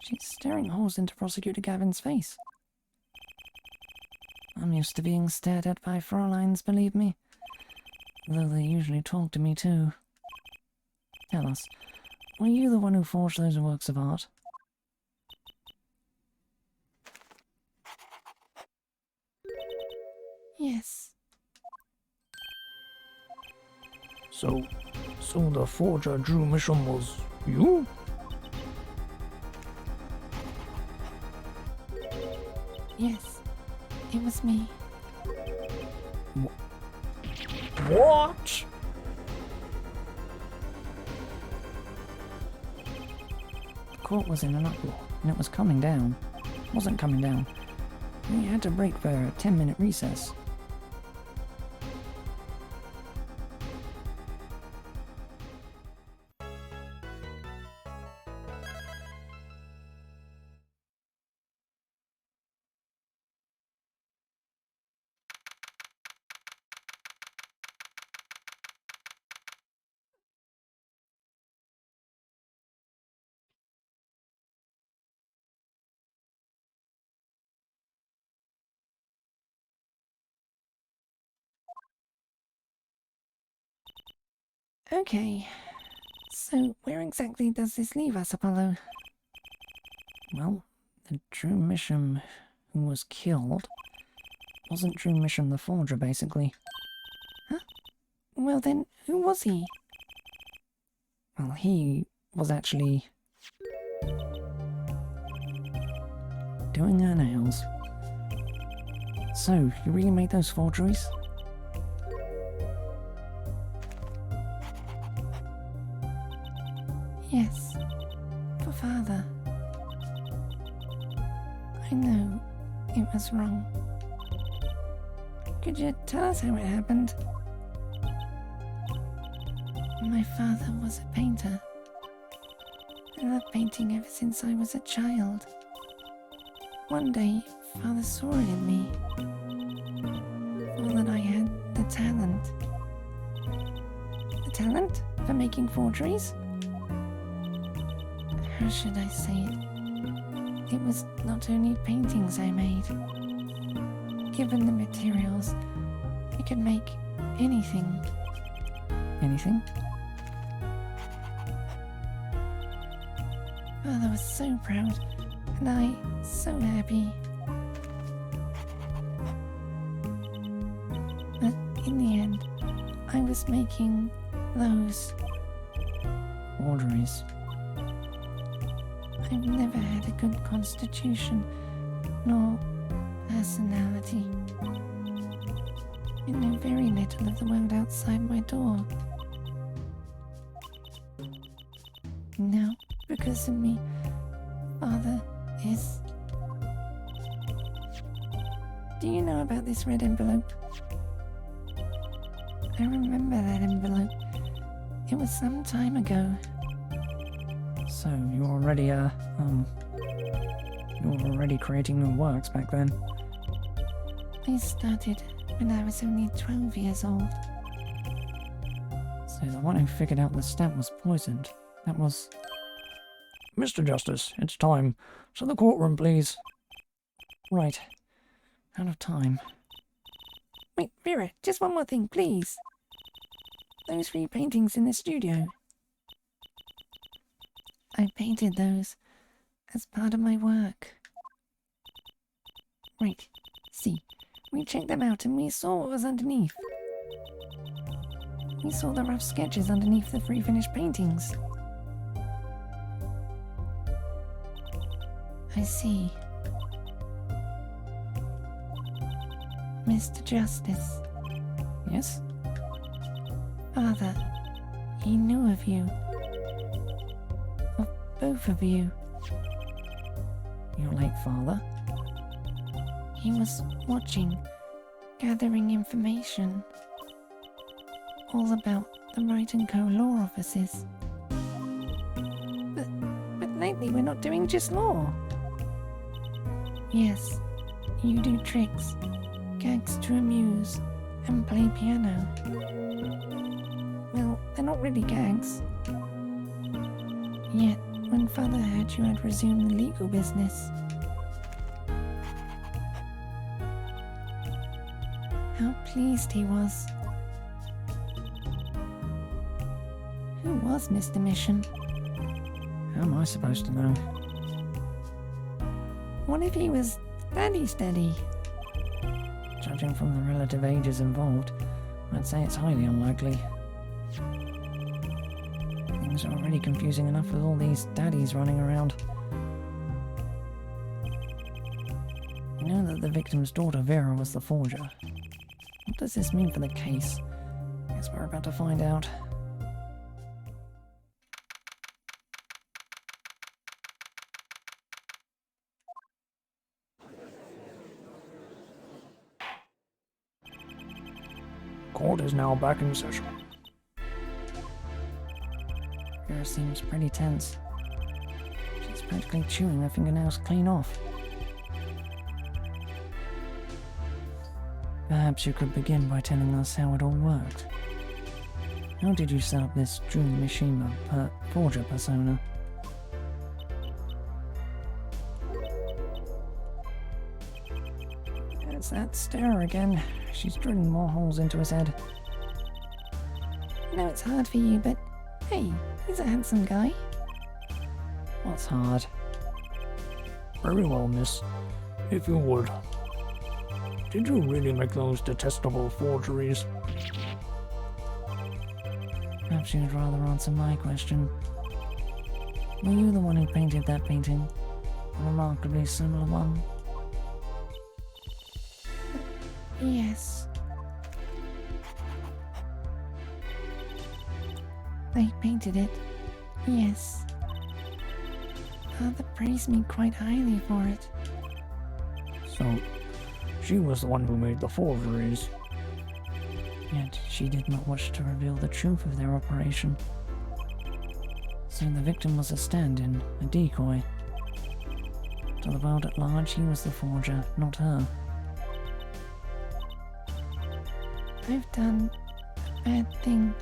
She's staring holes into Prosecutor Gavin's face. I'm used to being stared at by Fräuleins, believe me. Though they usually talk to me too. Tell us, were you the one who forged those works of art? Yes. So the forger Drew Mission was you? Yes. It was me. What? The court was in an uproar, and it was coming down. It wasn't coming down. We had to break for a 10-minute recess. Okay. So, where exactly does this leave us, Apollo? Well, the Drew Mission who was killed wasn't Drew Mission the forger, basically. Huh? Well then, who was he? Well, he was actually doing her nails. So, you really made those forgeries? Yes. For Father. I know it was wrong. Could you tell us how it happened? My father was a painter. I loved painting ever since I was a child. One day, Father saw it in me. Thought that I had the talent. The talent for making forgeries? How should I say it? It was not only paintings I made. Given the materials, I could make anything. Anything? Father was so proud, and I so happy. But in the end, I was making those. Forgeries. I've never had a good constitution, nor personality. I know very little of the world outside my door. Now, because of me, Father is... Do you know about this red envelope? I remember that envelope. It was some time ago. So you were already, you were already creating new works back then? I started when I was only 12 years old. So the one who figured out the stamp was poisoned. That was... Mr. Justice, it's time. To the courtroom, please. Right. Out of time. Wait, Vera, just one more thing, please. Those 3 paintings in the studio. I painted those as part of my work. Right, see, we checked them out and we saw what was underneath. We saw the rough sketches underneath the 3 finished paintings. I see. Mr. Justice. Yes? Father, he knew of you. Of both of you. Your late father? He was watching, gathering information. All about the Wright & Co. law offices. But lately we're not doing just law. Yes, you do tricks, gags to amuse, and play piano. Well, they're not really gags. Yet, when Father heard you had resumed the legal business, how pleased he was. Who was Mr. Mission? How am I supposed to know? What if he was Daddy? Judging from the relative ages involved, I'd say it's highly unlikely. Things are already confusing enough with all these daddies running around. You know that the victim's daughter Vera was the forger. What does this mean for the case? Guess we're about to find out. Court is now back in session. Vera seems pretty tense. She's practically chewing her fingernails clean off. Perhaps you could begin by telling us how it all worked. How did you set up this Jun Mishima forger persona? It's that stare again. She's drilling more holes into his head. I know it's hard for you, but hey, he's a handsome guy. What's hard? Very well, miss. If you would. Did you really make those detestable forgeries? Perhaps you'd rather answer my question. Were you the one who painted that painting? A remarkably similar one? Yes. They painted it. Yes. Father praised me quite highly for it. So, she was the one who made the forgeries. Yet she did not wish to reveal the truth of their operation. So the victim was a stand-in, a decoy. To the world at large, he was the forger, not her. I've done a bad thing.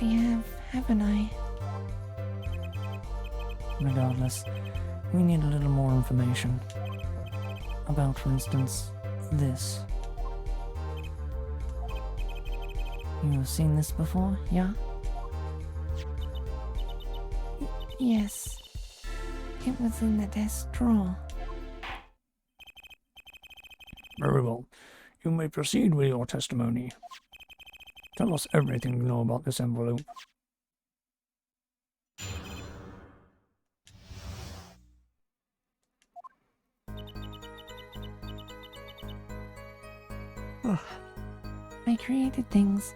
I have, haven't I? Regardless, we need a little more information. About, for instance, this. You have seen this before, yeah? Yes. It was in the desk drawer. Very well. You may proceed with your testimony. Tell us everything you know about this envelope. I created things,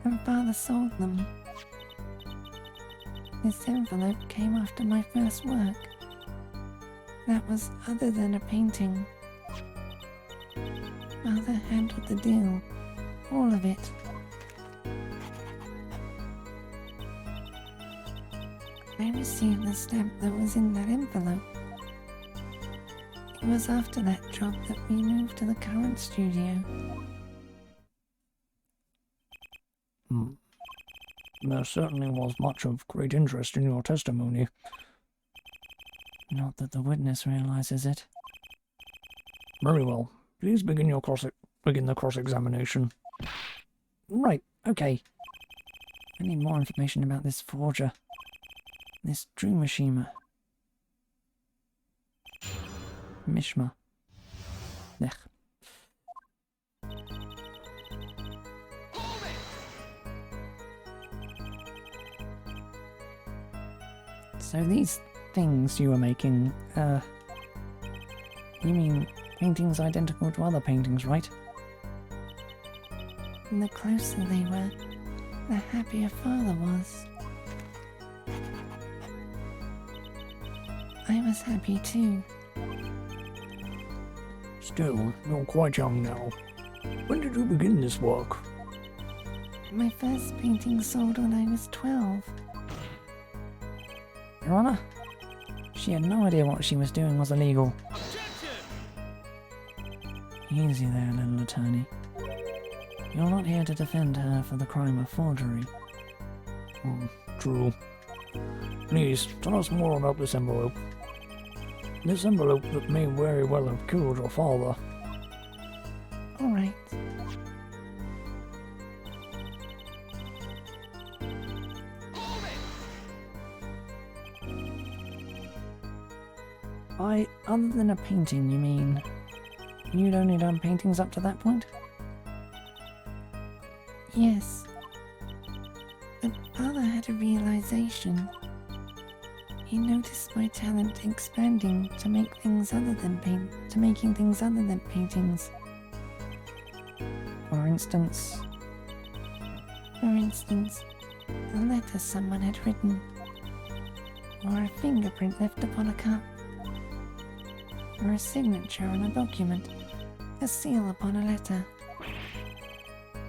and Father sold them. This envelope came after my first work. That was other than a painting. Father handled the deal, all of it. I received the stamp that was in that envelope. It was after that job that we moved to the current studio. There certainly was much of great interest in your testimony. Not that the witness realizes it. Very well. Please begin the cross-examination. Right, okay. I need more information about this forger. This Drew Mishima. Mishma. Ech. So these things you were making, you mean paintings identical to other paintings, right? And the closer they were, the happier Father was. I was happy too. Still, you're quite young now. When did you begin this work? My first painting sold when I was 12. Your Honor, she had no idea what she was doing was illegal. Easy there, little attorney. You're not here to defend her for the crime of forgery. True. Please, tell us more about this envelope. This envelope that may very well have killed your father. All right. By other than a painting, you mean you'd only done paintings up to that point? Yes. But Father had a realization. He noticed my talent expanding to make things other than making things other than paintings. For instance, a letter someone had written, or a fingerprint left upon a cup, or a signature on a document, a seal upon a letter.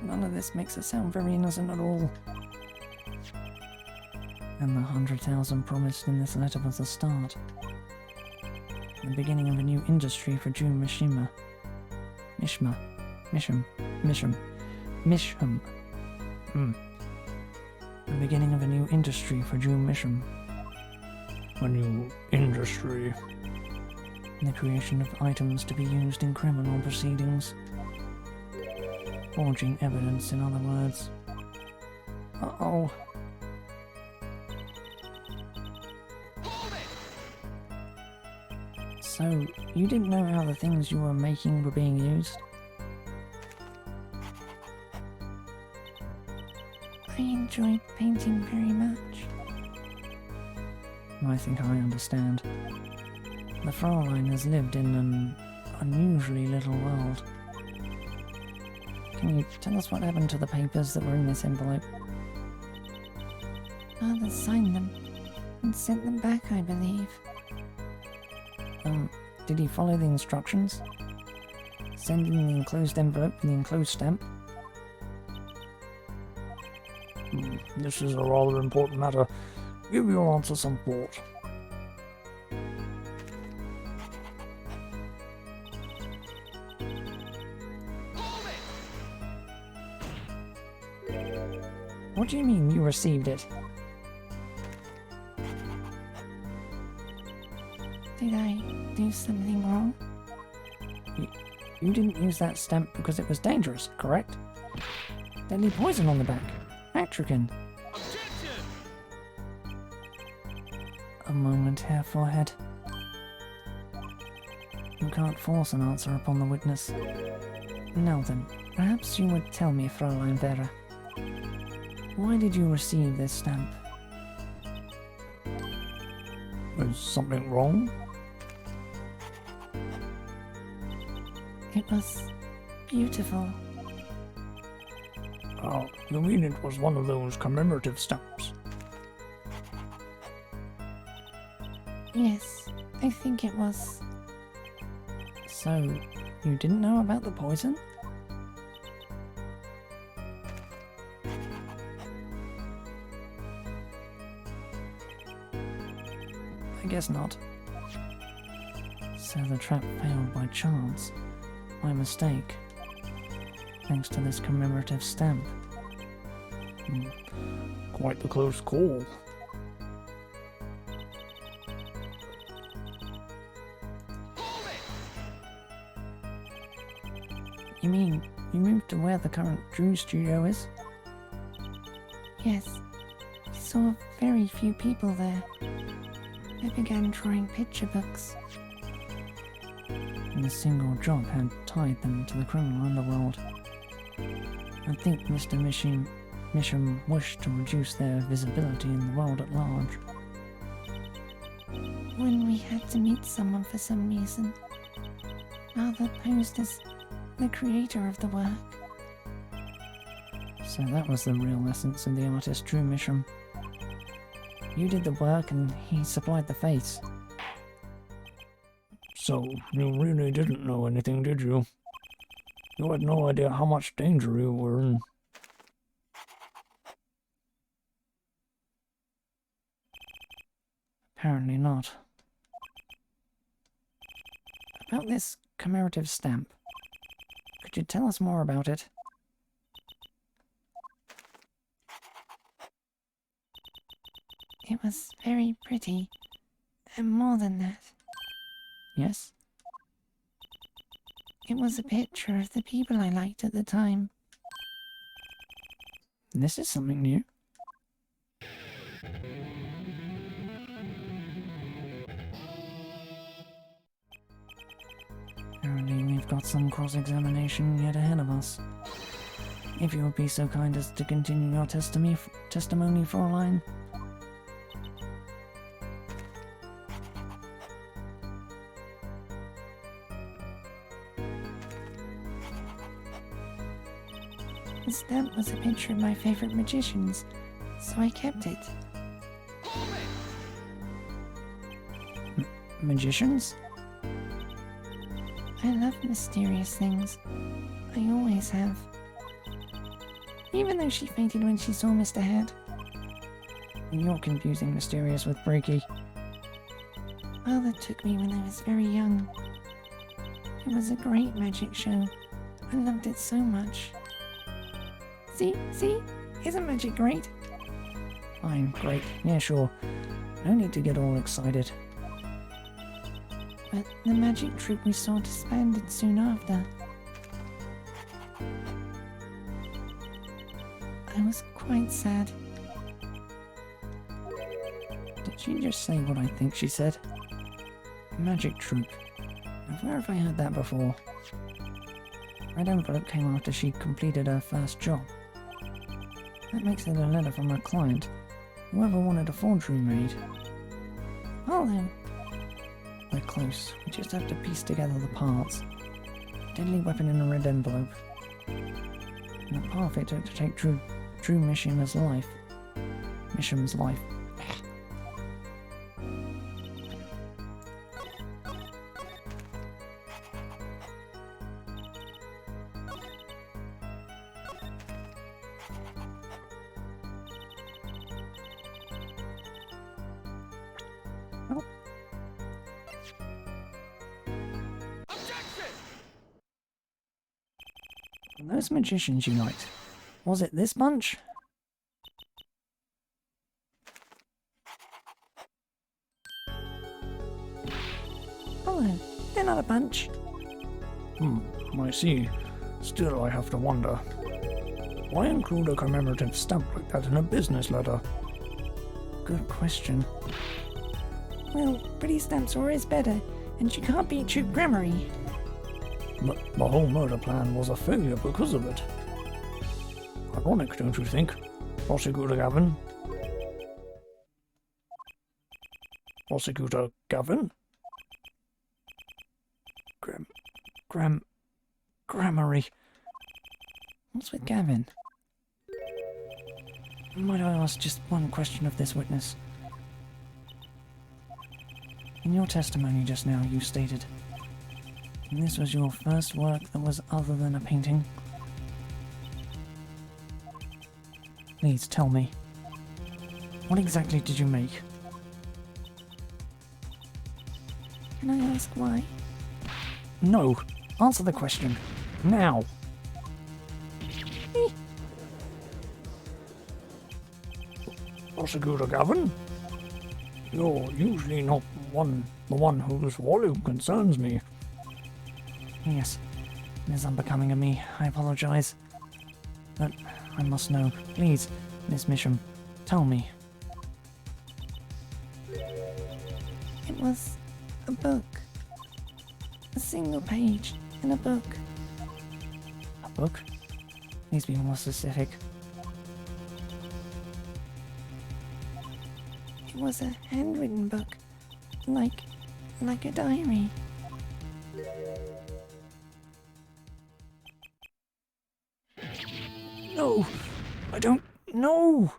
none of this makes it sound very innocent at all. And the 100,000 promised in this letter was the start. The beginning of a new industry for Drew Mishima. Misham. The beginning of a new industry for Drew Misham. A new industry. The creation of items to be used in criminal proceedings. Forging evidence, in other words. Uh-oh. So, you didn't know how the things you were making were being used? I enjoyed painting very much. I think I understand. The Fraulein has lived in an unusually little world. Can you tell us what happened to the papers that were in this envelope? Father signed them and sent them back, I believe. Did he follow the instructions? Send in the enclosed envelope with the enclosed stamp? This is a rather important matter. Give your answer some thought. What do you mean you received it? Did I do something wrong? You didn't use that stamp because it was dangerous, correct? Deadly poison on the back. Atracan. A moment, Herr Forehead. You can't force an answer upon the witness. Now then, perhaps you would tell me, Fräulein Vera. Why did you receive this stamp? Is something wrong? It was beautiful. Oh, you mean it was one of those commemorative stamps? Yes, I think it was. So, you didn't know about the poison? I guess not. So the trap failed by chance, by mistake, thanks to this commemorative stamp. Quite the close call. You mean you moved to where the current Drew studio is? Yes, I saw very few people there. I began drawing picture books. And a single job had tied them to the criminal underworld. I think Mr. Misham wished to reduce their visibility in the world at large. When we had to meet someone for some reason, Father posed as the creator of the work. So that was the real essence of the artist Drew Misham. You did the work and he supplied the face. So, you really didn't know anything, did you? You had no idea how much danger you were in. Apparently not. About this commemorative stamp, could you tell us more about it? It was very pretty, and more than that, Yes? it was a picture of the people I liked at the time. This is something new. Apparently we've got some cross-examination yet ahead of us. If you would be so kind as to continue your testimony, Fräulein. The stamp was a picture of my favorite magicians, so I kept it. Magicians? I love mysterious things. I always have. Even though she fainted when she saw Mr. Head. You're confusing mysterious with freaky. Father took me when I was very young. It was a great magic show. I loved it so much. See? Isn't magic great? Fine, great. Yeah, sure. No need to get all excited. But the magic troupe we saw disbanded soon after. I was quite sad. Did she just say what I think she said? Magic troupe. Now, where have I heard that before? Red envelope came after she completed her first job. That makes it a letter from her client, whoever wanted a forgery made. Although, We're close. We just have to piece together the parts. Deadly weapon in a red envelope. And the path it took to take Drew Misham's life. Misham's life. Those magicians you liked, was it this bunch? although, they're not a bunch. I see. Still, I have to wonder. Why include a commemorative stamp like that in a business letter? Good question. Well, pretty stamps are always better, And she can't be true grammary. The whole murder plan was a failure because of it. Ironic, don't you think, Prosecutor Gavin? Prosecutor Gavin? Grammary. What's with Gavin? Might I ask just one question of this witness? In your testimony just now, you stated this was your first work that was other than a painting. Please tell me, what exactly did you make? Can I ask why? No, answer the question, now. Prosecutor Gavin? You're usually not the one whose volume concerns me. Yes, it is unbecoming of me, I apologize. But I must know, please, Miss Misham, tell me. It was a book. A single page in a book. A book? Please be more specific. It was a handwritten book. Like a diary. No! I don't know!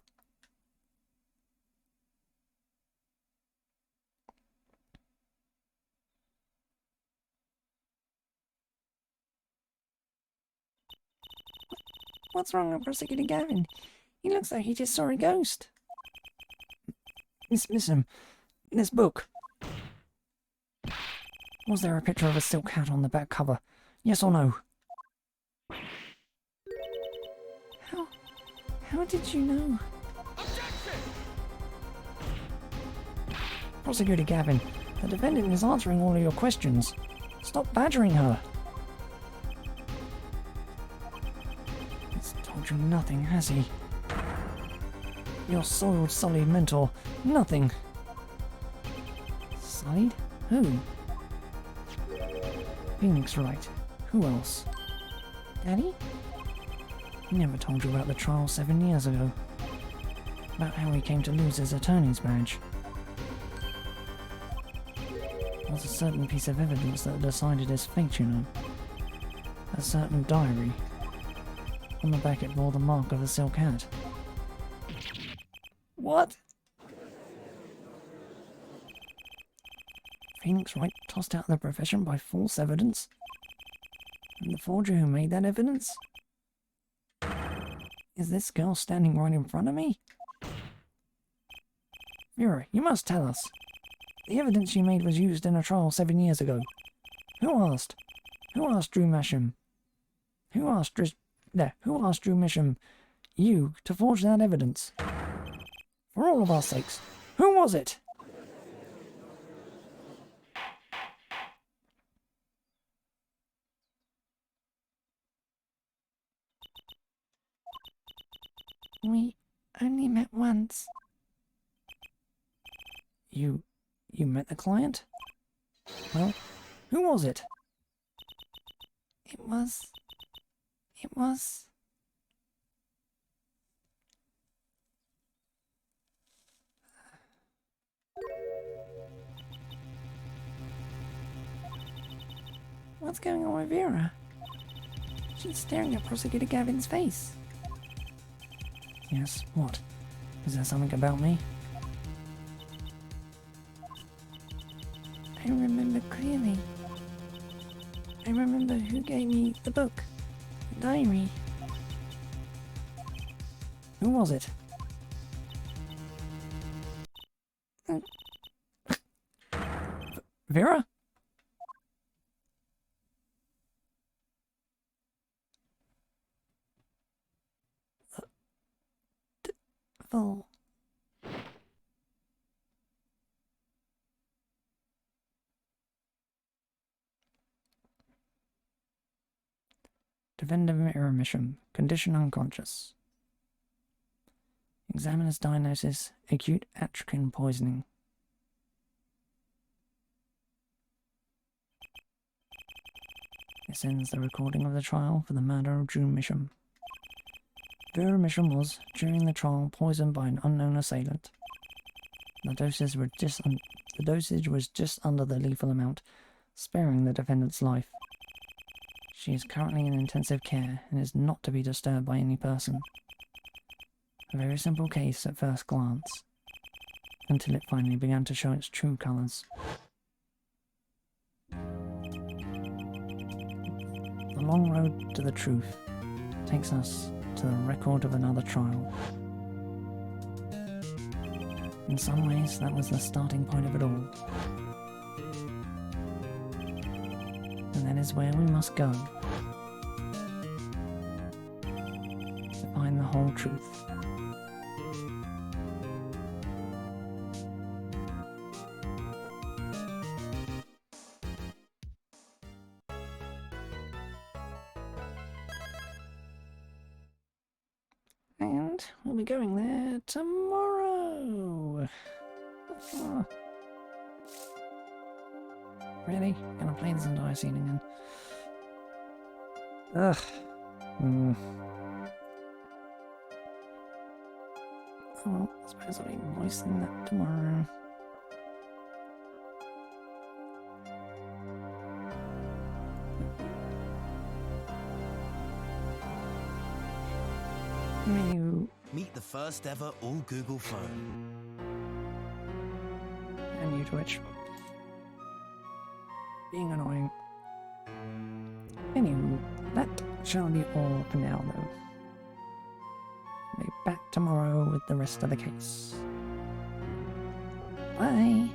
What's wrong with Prosecutor Gavin? He looks like he just saw a ghost. Miss Misham, this book. Was there a picture of a silk hat on the back cover? Yes or no? How did you know? Prosecutor Gavin, the defendant is answering all of your questions. Stop badgering her. He's told you nothing, has he? Your soiled, sullied mentor. Nothing. Sullied? Who? Phoenix Wright. Who else? Daddy? He never told you about the trial 7 years ago. About how he came to lose his attorney's badge. There was a certain piece of evidence that decided his fate, you know. A certain diary. On the back it bore the mark of a silk hat. What? Phoenix Wright tossed out of the profession by false evidence? And the forger who made that evidence? Is this girl standing right in front of me? Vera, you must tell us. The evidence you made was used in a trial 7 years ago. Who asked? Who asked Drew Masham? Who asked Drew Masham, you, to forge that evidence? For all of our sakes, who was it? We only met once. You met the client? Well, who was it? It was... What's going on with Vera? She's staring at Prosecutor Gavin's face. Yes, what? Is there something about me? I remember clearly. I remember who gave me the book, the diary. Who was it? Vera? Full. Defendant Vera Misham, condition unconscious. Examiner's diagnosis, acute atrakin poisoning. This ends the recording of the trial for the murder of June Misham. Vera Misham was, during the trial, poisoned by an unknown assailant. The dosage was just under the lethal amount, sparing the defendant's life. She is currently in intensive care and is not to be disturbed by any person. A very simple case at first glance, until it finally began to show its true colours. The long road to the truth takes us to the record of another trial. In some ways, that was the starting point of it all. And that is where we must go to find the whole truth. And we'll be going there tomorrow. Oh. Really? Gonna play this entire scene again? Ugh. Oh, well, I suppose I'll be voicing that tomorrow. Meet the first ever all Google phone. And you Twitch. Being annoying. Anywho, that shall be all for now though. I'll be back tomorrow with the rest of the case. Bye!